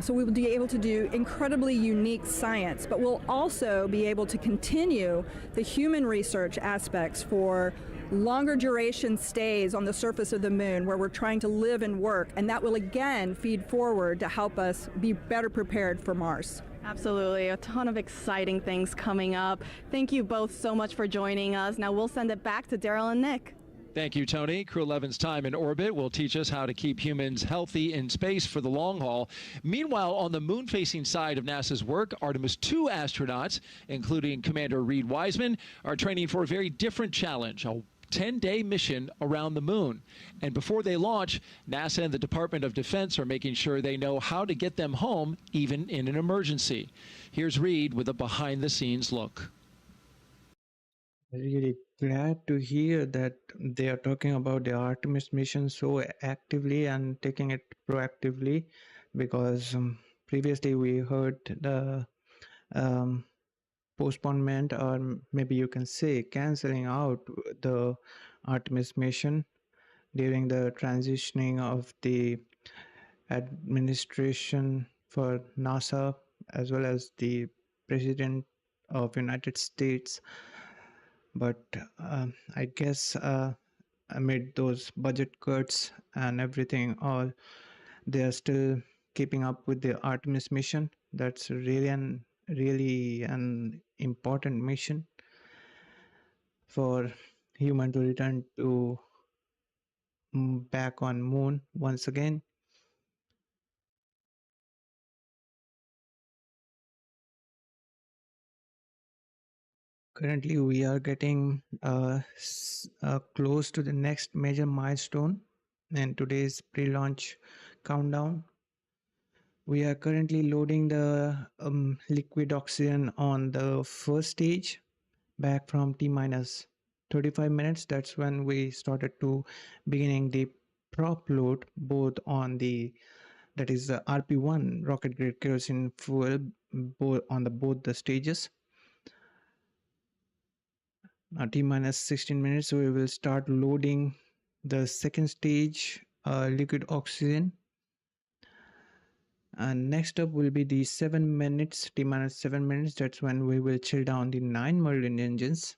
So we will be able to do incredibly unique science, but we'll also be able to continue the human research aspects for longer duration stays on the surface of the moon where we're trying to live and work, and that will again feed forward to help us be better prepared for Mars. Absolutely. A ton of exciting things coming up. Thank you both so much for joining us. Now we'll send it back to Daryl and Nick. Thank you, Tony. Crew 11's time in orbit will teach us how to keep humans healthy in space for the long haul. Meanwhile, on the moon-facing side of NASA's work, Artemis II astronauts, including Commander Reed Wiseman, are training for a very different challenge, a 10-day mission around the moon. And before they launch, NASA and the Department of Defense are making sure they know how to get them home, even in an emergency. Here's Reed with a behind-the-scenes look. Really glad to hear that they are talking about the Artemis mission so actively and taking it proactively, because previously we heard the postponement, or maybe you can say canceling out the Artemis mission during the transitioning of the administration for NASA, as well as the President of United States. But I guess amid those budget cuts and everything, they are still keeping up with the Artemis mission. That's really an important mission for human to return to back on moon once again. Currently, we are getting close to the next major milestone in today's pre-launch countdown. We are currently loading the liquid oxygen on the first stage back from T-minus 35 minutes. That's when we started to beginning the prop load both on the, that is the RP1 rocket grade kerosene fuel, both on both the stages. Now T-minus 16 minutes, we will start loading the second stage liquid oxygen. And next up will be the 7 minutes, T-minus 7 minutes. That's when we will chill down the 9 Merlin engines,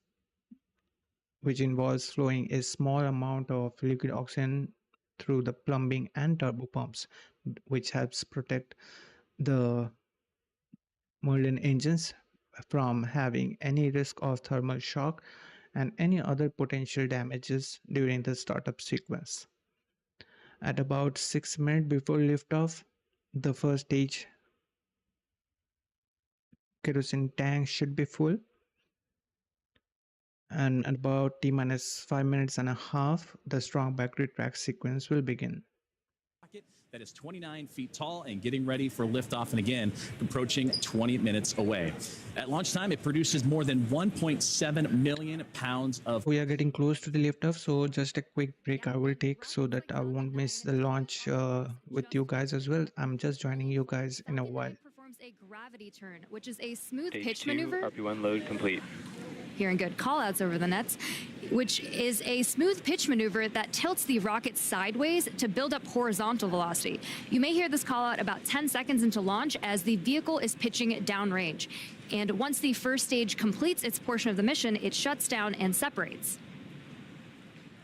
which involves flowing a small amount of liquid oxygen through the plumbing and turbo pumps, which helps protect the Merlin engines from having any risk of thermal shock and any other potential damages during the startup sequence. At about 6 minutes before liftoff, the first stage kerosene tank should be full, and at about T-minus 5 minutes and a half, the strong battery track sequence will begin. That is 29 feet tall and getting ready for liftoff, and again, approaching 20 minutes away. At launch time, it produces more than 1.7 million pounds of... We are getting close to the liftoff, so just a quick break I will take so that I won't miss the launch with you guys as well. I'm just joining you guys in a while. Performs a gravity turn, which is a smooth Stage pitch 2, maneuver. RP1 load complete. hearing good callouts over the nets, which is a smooth pitch maneuver that tilts the rocket sideways to build up horizontal velocity. You may hear this call out about 10 seconds into launch as the vehicle is pitching downrange. And once the first stage completes its portion of the mission, it shuts down and separates.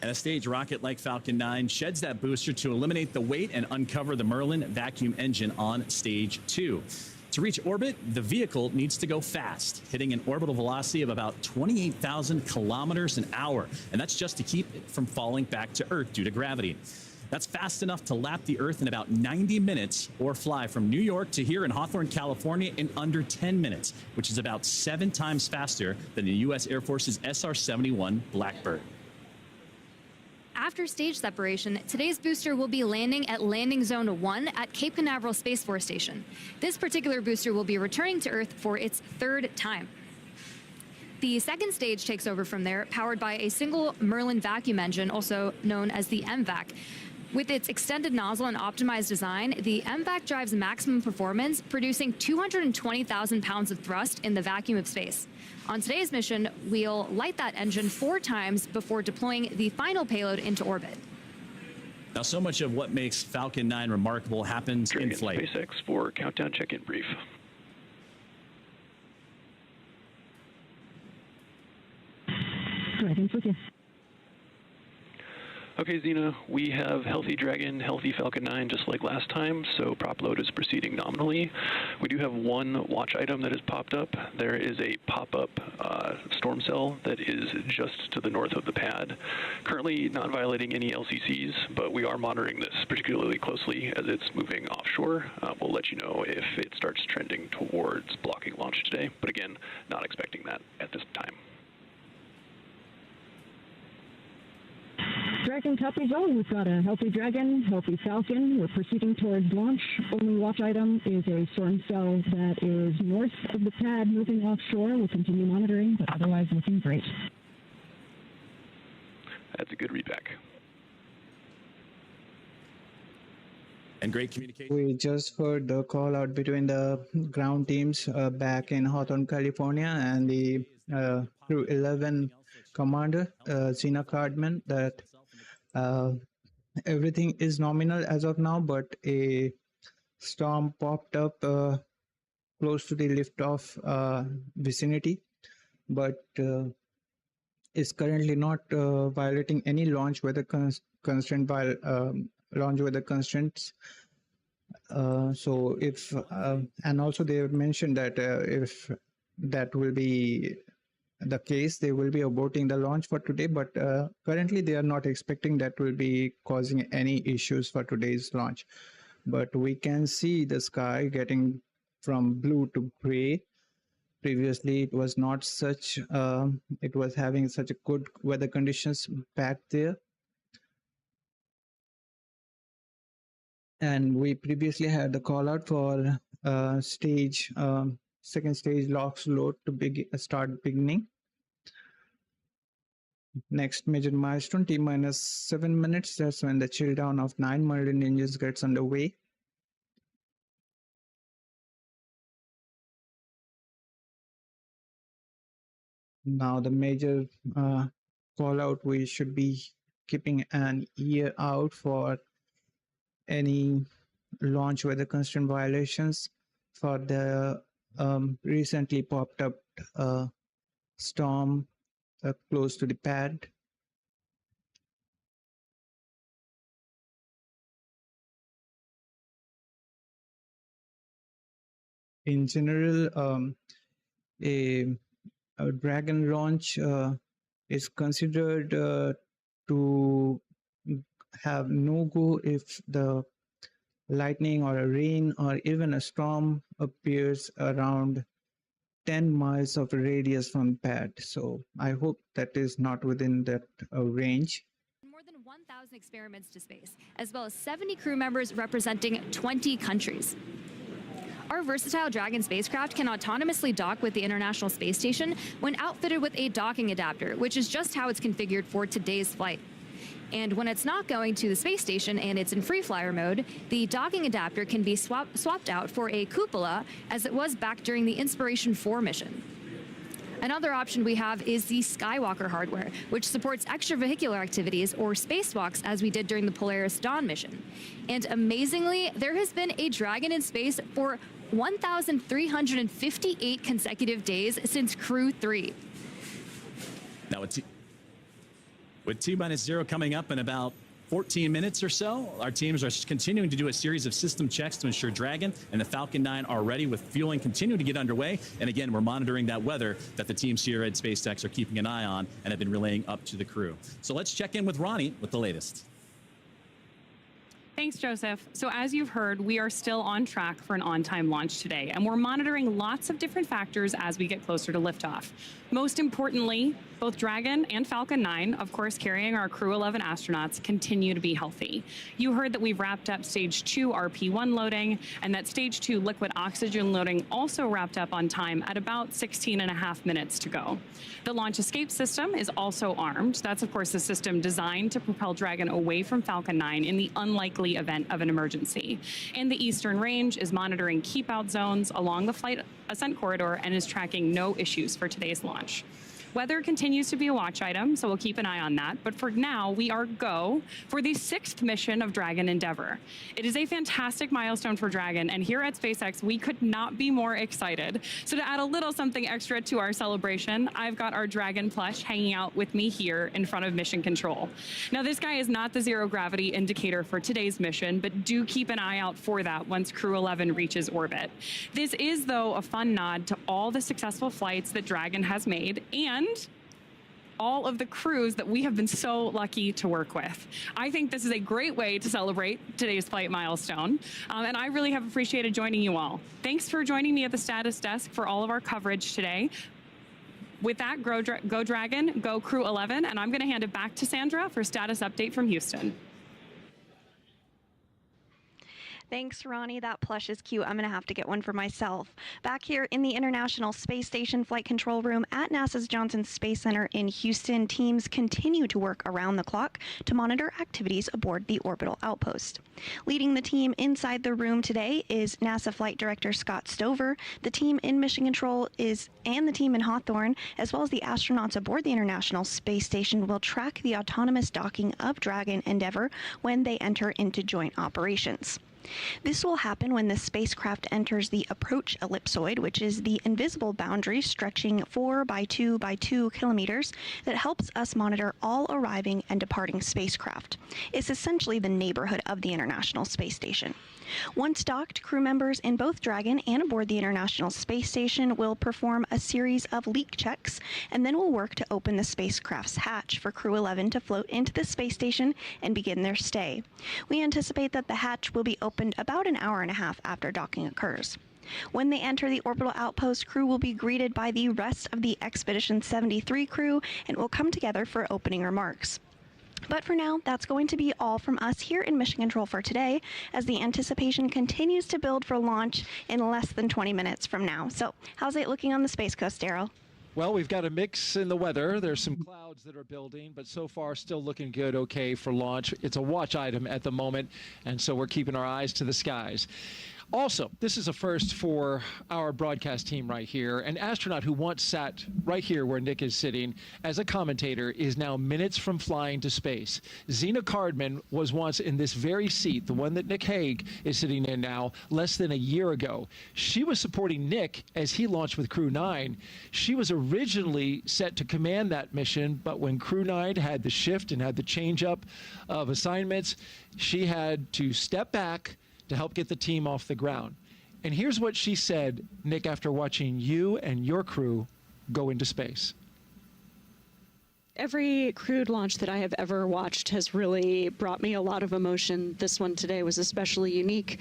And a stage rocket like Falcon 9 sheds that booster to eliminate the weight and uncover the Merlin vacuum engine on stage 2. To reach orbit, the vehicle needs to go fast, hitting an orbital velocity of about 28,000 kilometers an hour. And that's just to keep it from falling back to Earth due to gravity. That's fast enough to lap the Earth in about 90 minutes or fly from New York to here in Hawthorne, California in under 10 minutes, which is about 7 times faster than the U.S. Air Force's SR-71 Blackbird. After stage separation, today's booster will be landing at Landing Zone 1 at Cape Canaveral Space Force Station. This particular booster will be returning to Earth for its 3rd time. The second stage takes over from there, powered by a single Merlin vacuum engine, also known as the MVAC. With its extended nozzle and optimized design, the MVAC drives maximum performance, producing 220,000 pounds of thrust in the vacuum of space. On today's mission, we'll light that engine 4 times before deploying the final payload into orbit. Now, so much of what makes Falcon 9 remarkable happens in flight. SpaceX for countdown check-in brief. Dragon's with you. Okay, Zena, we have healthy Dragon, healthy Falcon 9, just like last time, so prop load is proceeding nominally. We do have one watch item that has popped up. There is a pop-up storm cell that is just to the north of the pad. Currently not violating any LCCs, but we are monitoring this particularly closely as it's moving offshore. We'll let you know if it starts trending towards blocking launch today, but again, not expecting that at this time. Dragon copies all. We've got a healthy Dragon, healthy Falcon. We're proceeding towards launch. Only watch item is a storm cell that is north of the pad moving offshore. We'll continue monitoring, but otherwise looking great. That's a good readback. And great communication. We just heard the call out between the ground teams back in Hawthorne, California, and the Crew 11 commander, Zena Cardman, that everything is nominal as of now, but a storm popped up close to the liftoff vicinity, but is currently not violating any launch weather constraint by launch weather constraints. So if and also they mentioned that if that will be the case, they will be aborting the launch for today, but currently they are not expecting that will be causing any issues for today's launch. But we can see the sky getting from blue to gray. Previously it was not such it was having such a good weather conditions back there, and we previously had the call out for stage second stage LOX load to start beginning. Next major milestone, T-minus 7 minutes. That's when the chill down of 9 Merlin engines gets underway. Now the major call out, we should be keeping an ear out for any launch weather constraint violations for the recently popped up storm close to the pad. In general, a Dragon launch is considered to have no-go if the lightning or a rain or even a storm appears around 10 miles of radius from pad. So I hope that is not within that range. More than 1,000 experiments to space, as well as 70 crew members representing 20 countries. Our versatile Dragon spacecraft can autonomously dock with the International Space Station when outfitted with a docking adapter, which is just how it's configured for today's flight. And when it's not going to the space station and it's in free flyer mode, the docking adapter can be swapped out for a cupola, as it was back during the Inspiration 4 mission. Another option we have is the Skywalker hardware, which supports extravehicular activities or spacewalks as we did during the Polaris Dawn mission. And amazingly, there has been a Dragon in space for 1,358 consecutive days since Crew 3. Now with T-0 coming up in about 14 minutes or so, our teams are continuing to do a series of system checks to ensure Dragon and the Falcon 9 are ready, with fueling continuing to get underway. And again, we're monitoring that weather that the teams here at SpaceX are keeping an eye on and have been relaying up to the crew. So let's check in with Ronnie with the latest. Thanks, Joseph. So as you've heard, we are still on track for an on-time launch today, and we're monitoring lots of different factors as we get closer to liftoff. Most importantly, both Dragon and Falcon 9, of course carrying our Crew 11 astronauts, continue to be healthy. You heard that we've wrapped up Stage 2 RP-1 loading, and that Stage 2 liquid oxygen loading also wrapped up on time at about 16.5 minutes to go. The launch escape system is also armed. That's, of course, the system designed to propel Dragon away from Falcon 9 in the unlikely event of an emergency. And the Eastern Range is monitoring keep-out zones along the flight ascent corridor and is tracking no issues for today's launch. Weather continues to be a watch item, so we'll keep an eye on that. But for now, we are go for the 6th mission of Dragon Endeavour. It is a fantastic milestone for Dragon, and here at SpaceX, we could not be more excited. So to add a little something extra to our celebration, I've got our Dragon plush hanging out with me here in front of Mission Control. Now, this guy is not the zero gravity indicator for today's mission, but do keep an eye out for that once Crew 11 reaches orbit. This is, though, a fun nod to all the successful flights that Dragon has made and all of the crews that we have been so lucky to work with. I think this is a great way to celebrate today's flight milestone, and I really have appreciated joining you all. Thanks for joining me at the status desk for all of our coverage today. With that, go Dragon, go Crew 11, and I'm going to hand it back to Sandra for status update from Houston. Thanks, Ronnie. That plush is cute. I'm going to have to get one for myself. Back here in the International Space Station Flight Control Room at NASA's Johnson Space Center in Houston, teams continue to work around the clock to monitor activities aboard the orbital outpost. Leading the team inside the room today is NASA Flight Director Scott Stover. The team in Mission Control and the team in Hawthorne, as well as the astronauts aboard the International Space Station, will track the autonomous docking of Dragon Endeavour when they enter into joint operations. This will happen when the spacecraft enters the approach ellipsoid, which is the invisible boundary stretching 4 by 2 by 2 kilometers that helps us monitor all arriving and departing spacecraft. It's essentially the neighborhood of the International Space Station. Once docked, crew members in both Dragon and aboard the International Space Station will perform a series of leak checks and then will work to open the spacecraft's hatch for Crew 11 to float into the space station and begin their stay. We anticipate that the hatch will be opened about an hour and a half after docking occurs. When they enter the orbital outpost, crew will be greeted by the rest of the Expedition 73 crew and will come together for opening remarks. But for now, that's going to be all from us here in Mission Control for today, as the anticipation continues to build for launch in less than 20 minutes from now. So how's it looking on the Space Coast, Daryl? Well, we've got a mix in the weather. There's some clouds that are building, but so far still looking good, okay, for launch. It's a watch item at the moment, and so we're keeping our eyes to the skies. Also, this is a first for our broadcast team right here. An astronaut who once sat right here where Nick is sitting as a commentator is now minutes from flying to space. Zena Cardman was once in this very seat, the one that Nick Hague is sitting in now, less than a year ago. She was supporting Nick as he launched with Crew 9. She was originally set to command that mission, but when Crew 9 had the shift and had the change up of assignments, she had to step back to help get the team off the ground. And here's what she said, Nick, after watching you and your crew go into space. Every crewed launch that I have ever watched has really brought me a lot of emotion. This one today was especially unique.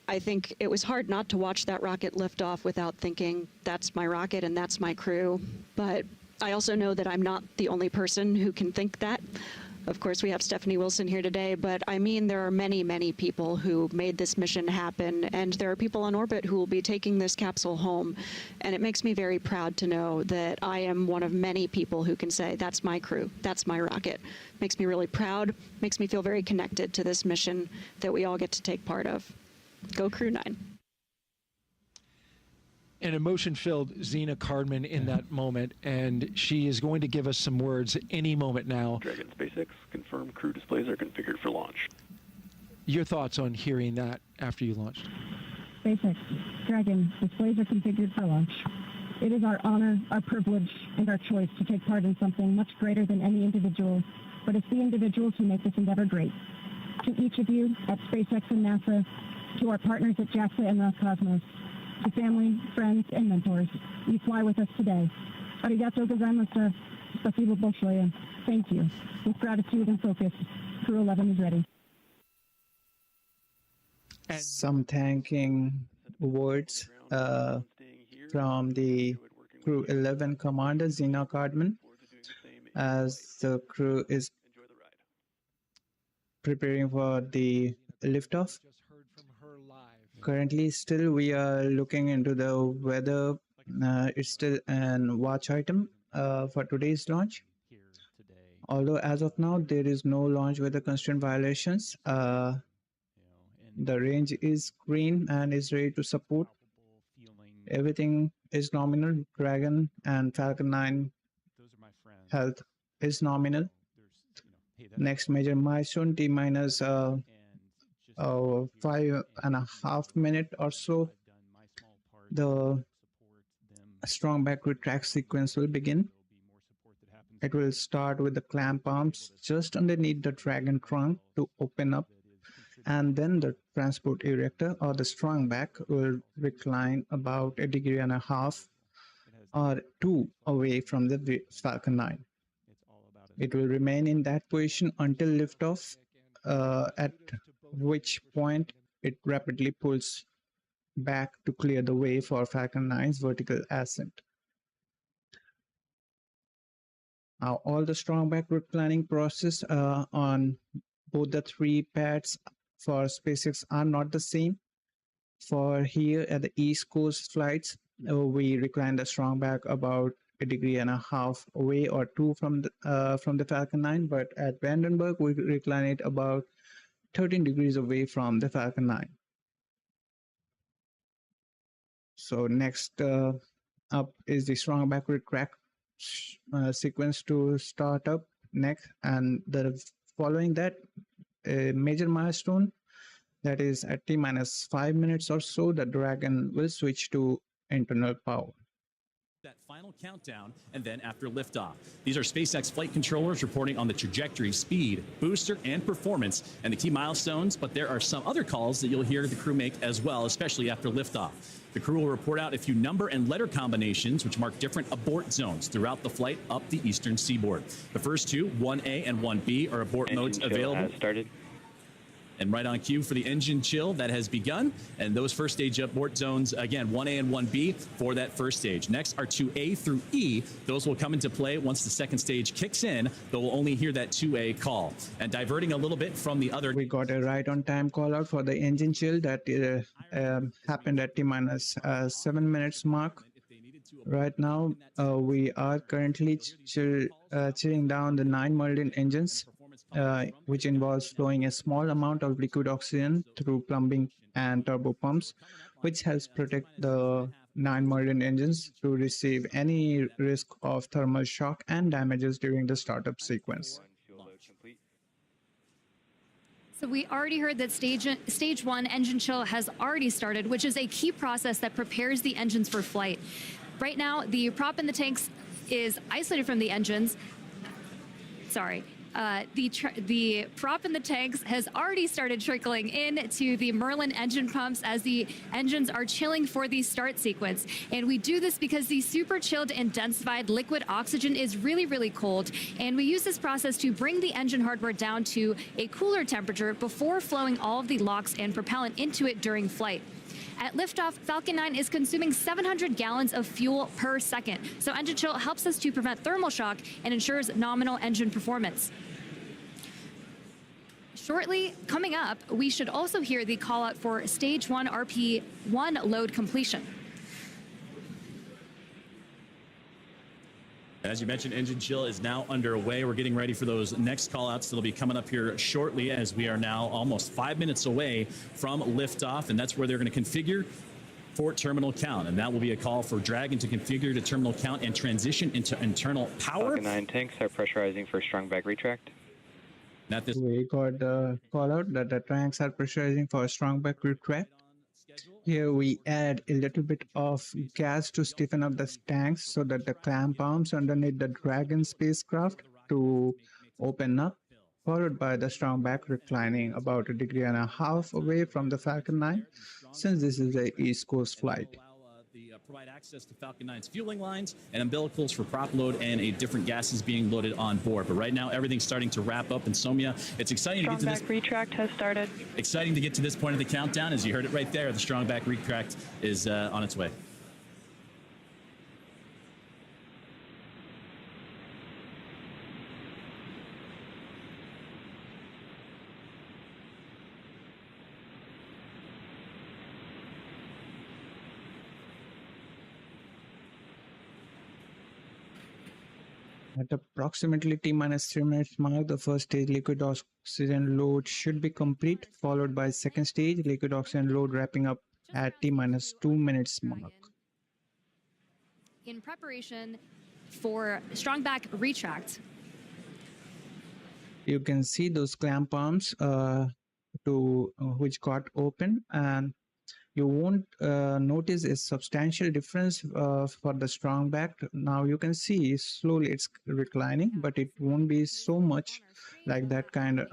I think it was hard not to watch that rocket lift off without thinking, that's my rocket and that's my crew. But I also know that I'm not the only person who can think that. Of course, we have Stephanie Wilson here today, but I mean, there are many, many people who made this mission happen, and there are people on orbit who will be taking this capsule home. And it makes me very proud to know that I am one of many people who can say, that's my crew, that's my rocket. Makes me really proud, makes me feel very connected to this mission that we all get to take part of. Go Crew 9. an emotion-filled Zena Cardman in that moment, and she is going to give us some words any moment now. Dragon SpaceX, confirm crew displays are configured for launch. Your thoughts on hearing that after you launched? SpaceX Dragon displays are configured for launch. It is our honor, our privilege, and our choice to take part in something much greater than any individual, but it's the individuals who make this endeavor great. To each of you at SpaceX and NASA, to our partners at JAXA and Roscosmos, to family, friends, and mentors, you fly with us today. Arigato gozaimasu. Spasibo большое. Thank you. With gratitude and focus, Crew 11 is ready. Some thanking words from the Crew 11 commander, Zena Cardman, as the crew is preparing for the liftoff. Currently, still we are looking into the weather. It's still an watch item for today's launch. Although as of now, there is no launch weather constraint violations. The range is green and is ready to support. Everything is nominal. Dragon and Falcon 9 health is nominal. Next major milestone, T-minus 5.5 minutes or so, the strong backward track sequence will begin. It will start with the clamp arms just underneath the Dragon trunk to open up, and then the transport erector or the strong back will recline about 1.5 degrees or 2 away from the Falcon 9. It will remain in that position until liftoff, at which point it rapidly pulls back to clear the way for Falcon 9's vertical ascent. Now, all the strong backward planning process on both the three pads for SpaceX are not the same. For here at the East Coast flights, we recline the strong back about 1.5 degrees away or 2 from the Falcon 9, but at Vandenberg we recline it about 13 degrees away from the Falcon 9. So next up is the strong backward track sequence to start up next, and the following that a major milestone, that is at T-minus 5 minutes or so, the Dragon will switch to internal power. That final countdown, and then after liftoff. These are SpaceX flight controllers reporting on the trajectory, speed, booster, and performance, and the key milestones, but there are some other calls that you'll hear the crew make as well, especially after liftoff. The crew will report out a few number and letter combinations which mark different abort zones throughout the flight up the eastern seaboard. The first two, 1A and 1B, are abort modes available. Started. And right on cue for the engine chill that has begun. And those first stage abort zones, again, 1A and 1B for that first stage. Next are 2A through E. Those will come into play once the second stage kicks in, though we'll only hear that 2A call. And diverting a little bit from the other... We got a right on time call out for the engine chill that happened at T-minus 7 minutes mark. Right now, we are currently chilling down the 9 Merlin engines, which involves flowing a small amount of liquid oxygen through plumbing and turbo pumps, which helps protect the 9 Merlin engines to receive any risk of thermal shock and damages during the startup sequence. So we already heard that stage 1 engine chill has already started, which is a key process that prepares the engines for flight. Right now, the prop in the tanks is isolated from the engines. Sorry. The prop in the tanks has already started trickling into the Merlin engine pumps as the engines are chilling for the start sequence. And we do this because the super chilled and densified liquid oxygen is really, really cold. And we use this process to bring the engine hardware down to a cooler temperature before flowing all of the LOX and propellant into it during flight. At liftoff, Falcon 9 is consuming 700 gallons of fuel per second. So engine chill helps us to prevent thermal shock and ensures nominal engine performance. Shortly, coming up, we should also hear the call out for stage 1 RP1 load completion. As you mentioned, engine chill is now underway. We're getting ready for those next call-outs that'll be coming up here shortly, as we are now almost 5 minutes away from liftoff, and that's where they're going to configure for terminal count, and that will be a call for Dragon to configure to terminal count and transition into internal power. Falcon 9 tanks are pressurizing for strong back retract. We got the call out that the tanks are pressurizing for a strong back retract. Here we add a little bit of gas to stiffen up the tanks so that the clamp arms underneath the Dragon spacecraft to open up, followed by the strong back reclining about 1.5 degrees away from the Falcon 9, since this is a East Coast flight. Provide access to Falcon 9's fueling lines and umbilicals for prop load and a different gases being loaded on board. But right now, everything's starting to wrap up in Somia. It's exciting to get to this. Strong back retract has started. Exciting to get to this point of the countdown. As you heard it right there, the strong back retract is on its way. At approximately T-minus 3 minutes mark, the first stage liquid oxygen load should be complete, followed by second stage liquid oxygen load wrapping up at T-minus 2 minutes mark. In preparation for strong back retract. You can see those clamp arms which got open, and you won't notice a substantial difference for the strong back. Now you can see slowly it's reclining, but it won't be so much like that kind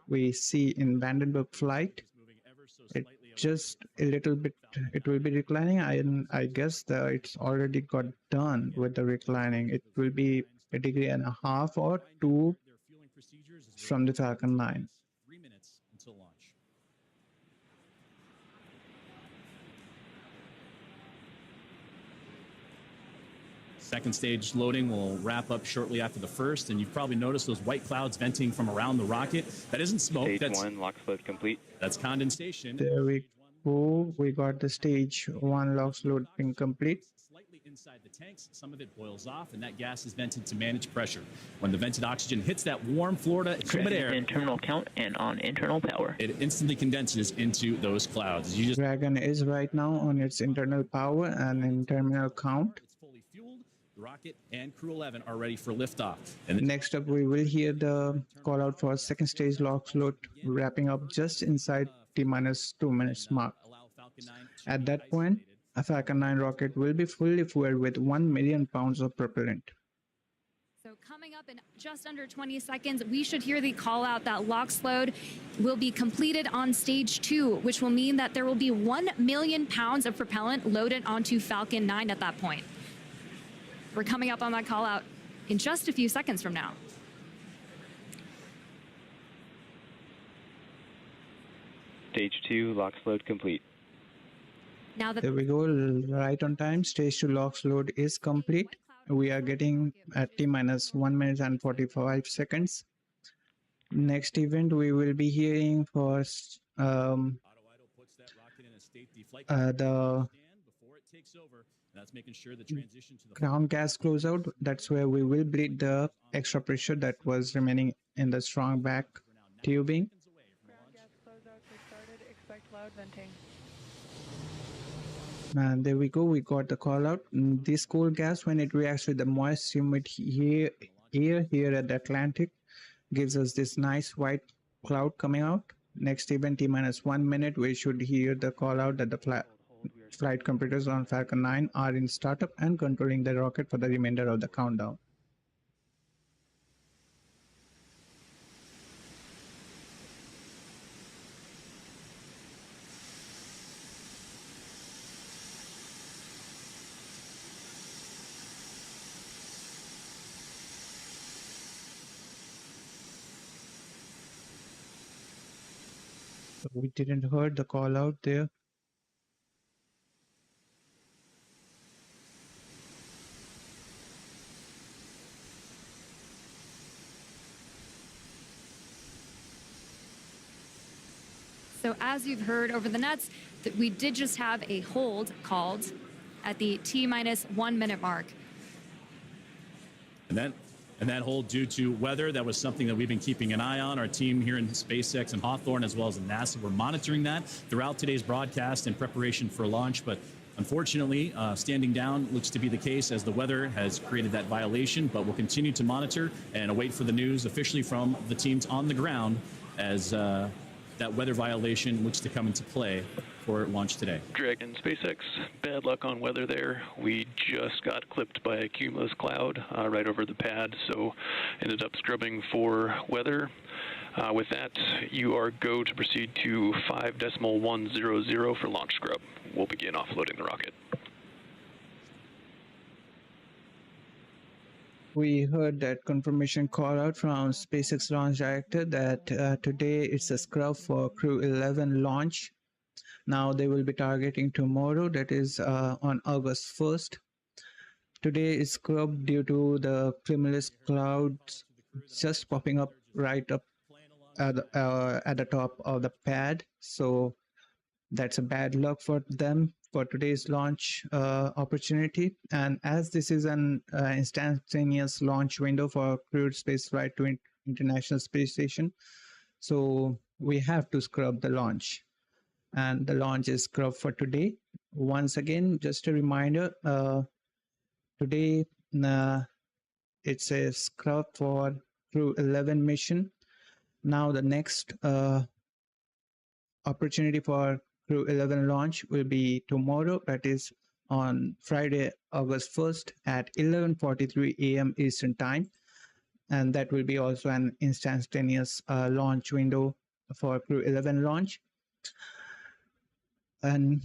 we see in Vandenberg flight. It just a little bit, it will be reclining. I guess it's already got done with the reclining. It will be 1.5 degrees or 2 from the Falcon 9. 3 minutes until launch. Second stage loading will wrap up shortly after the first, and you've probably noticed those white clouds venting from around the rocket. That isn't smoke. Stage 1 LOX load complete. That's condensation. There we go. We got the stage 1 LOX load being complete. Slightly inside the tanks, some of it boils off, and that gas is vented to manage pressure. When the vented oxygen hits that warm Florida humid air, in terminal count and on internal power, it instantly condenses into those clouds. Dragon is right now on its internal power and in terminal count. The rocket and Crew 11 are ready for liftoff. And next up, we will hear the call out for second stage LOX load wrapping up just inside T-minus 2 minutes mark. At that point, a Falcon 9 rocket will be fully fueled with 1 million pounds of propellant. So coming up in just under 20 seconds, we should hear the call out that LOX load will be completed on stage 2, which will mean that there will be 1 million pounds of propellant loaded onto Falcon 9 at that point. We're coming up on that call out in just a few seconds from now. Stage 2 LOX load complete. Now that there we go, right on time. Stage 2 LOX load is complete. We are getting at T-minus 1 minute and 45 seconds. Next event we will be hearing for the That's making sure the transition to the ground gas closeout. That's where we will bleed the extra pressure that was remaining in the strong back tubing. ground gas closeouts have started. Expect loud venting. And there we go. We got the call out. This cold gas, when it reacts with the moist humid air here at the Atlantic, gives us this nice white cloud coming out. Next event, T-minus 1 minute, we should hear the call out that the flight computers on Falcon 9 are in startup and controlling the rocket for the remainder of the countdown. We didn't heard the call out there. So as you've heard over the nets, that we did just have a hold called at the T-minus 1 minute mark. And that hold due to weather, that was something that we've been keeping an eye on. Our team here in SpaceX and Hawthorne, as well as in NASA, we're monitoring that throughout today's broadcast in preparation for launch. But Unfortunately, standing down looks to be the case as the weather has created that violation, but we'll continue to monitor and await for the news officially from the teams on the ground as that weather violation looks to come into play for launch today. Dragon SpaceX, bad luck on weather there. We just got clipped by a cumulus cloud right over the pad, so ended up scrubbing for weather. With that, you are go to proceed to 5.100 for launch scrub. We'll begin offloading the rocket. We heard that confirmation call out from SpaceX launch director that today it's a scrub for Crew 11 launch. Now they will be targeting tomorrow, that is on August 1st. Today is scrubbed due to the cumulus clouds just popping up right up at the top of the pad. So that's a bad luck for them for today's launch opportunity. And as this is an instantaneous launch window for crewed spaceflight to International Space Station, so we have to scrub the launch. And the launch is scrubbed for today. Once again, just a reminder, today it's a scrub for Crew 11 mission. Now the next opportunity for Crew 11 launch will be tomorrow, that is on Friday, August 1st at 11:43 a.m. Eastern Time. And that will be also an instantaneous launch window for Crew 11 launch. And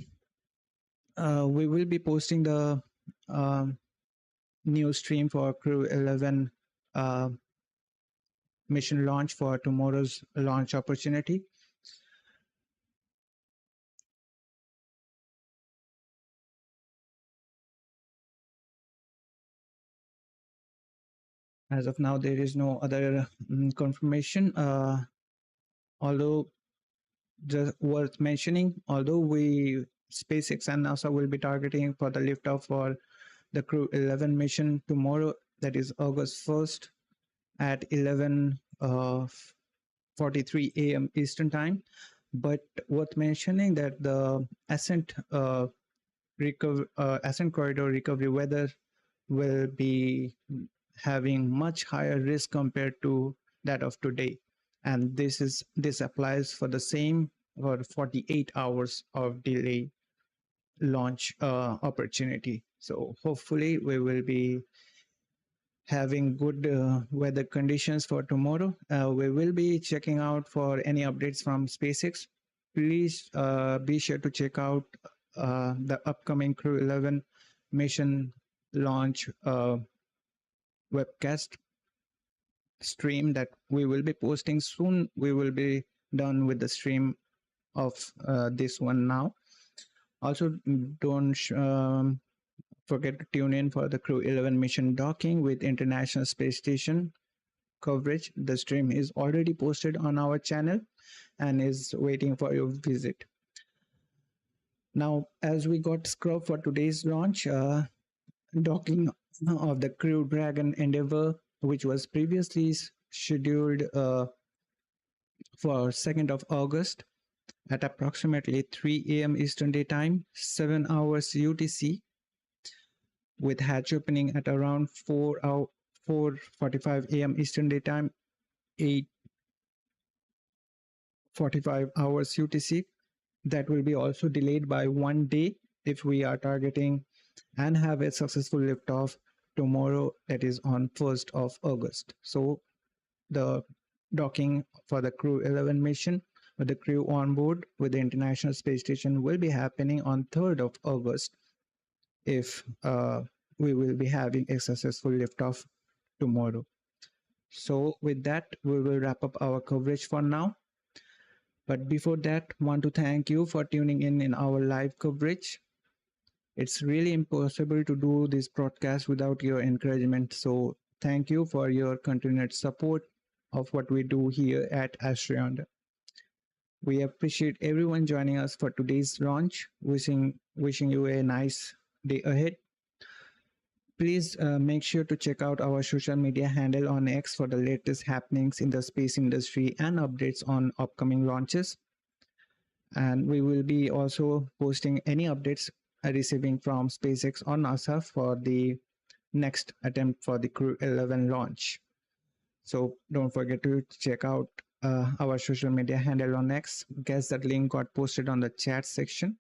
we will be posting the new stream for Crew 11 mission launch for tomorrow's launch opportunity. As of now, there is no other confirmation, although just worth mentioning, although SpaceX and NASA will be targeting for the liftoff for the Crew 11 mission tomorrow, that is August 1st at 11:43 a.m. Eastern Time. But worth mentioning that the ascent corridor recovery weather will be having much higher risk compared to that of today, and this applies for the same for 48 hours of delay launch opportunity. So hopefully we will be having good weather conditions for tomorrow. We will be checking out for any updates from SpaceX. Please be sure to check out the upcoming Crew 11 mission launch webcast stream that we will be posting soon. We will be done with the stream of this one now. Also, don't forget to tune in for the Crew 11 mission docking with International Space Station coverage. The stream is already posted on our channel and is waiting for your visit. Now, as we got scrubbed for today's launch, docking of the Crew Dragon Endeavour, which was previously scheduled for 2nd of August at approximately 3 a.m. Eastern Daytime, 7 hours UTC, with hatch opening at around 4:45 a.m. Eastern Daytime, 8:45 hours UTC. That will be also delayed by 1 day if we are targeting and have a successful liftoff tomorrow, that is on 1st of August. So the docking for the Crew 11 mission with the crew on board with the International Space Station will be happening on 3rd of August if we will be having a successful liftoff tomorrow. So with that, we will wrap up our coverage for now. But before that, want to thank you for tuning in our live coverage. It's really impossible to do this broadcast without your encouragement. So thank you for your continued support of what we do here at AstroYonder. We appreciate everyone joining us for today's launch. Wishing you a nice day ahead. Please make sure to check out our social media handle on X for the latest happenings in the space industry and updates on upcoming launches. And we will be also posting any updates receiving from SpaceX or NASA for the next attempt for the Crew 11 launch. So don't forget to check out our social media handle on X. Guess that link got posted on the chat section.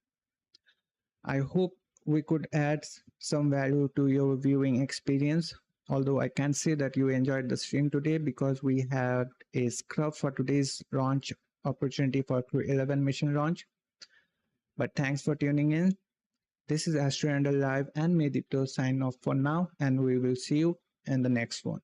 I hope we could add some value to your viewing experience, although I can say that you enjoyed the stream today because we had a scrub for today's launch opportunity for Crew 11 mission launch. But thanks for tuning in. This is AstroYonder Live and Medito sign off for now, and we will see you in the next one.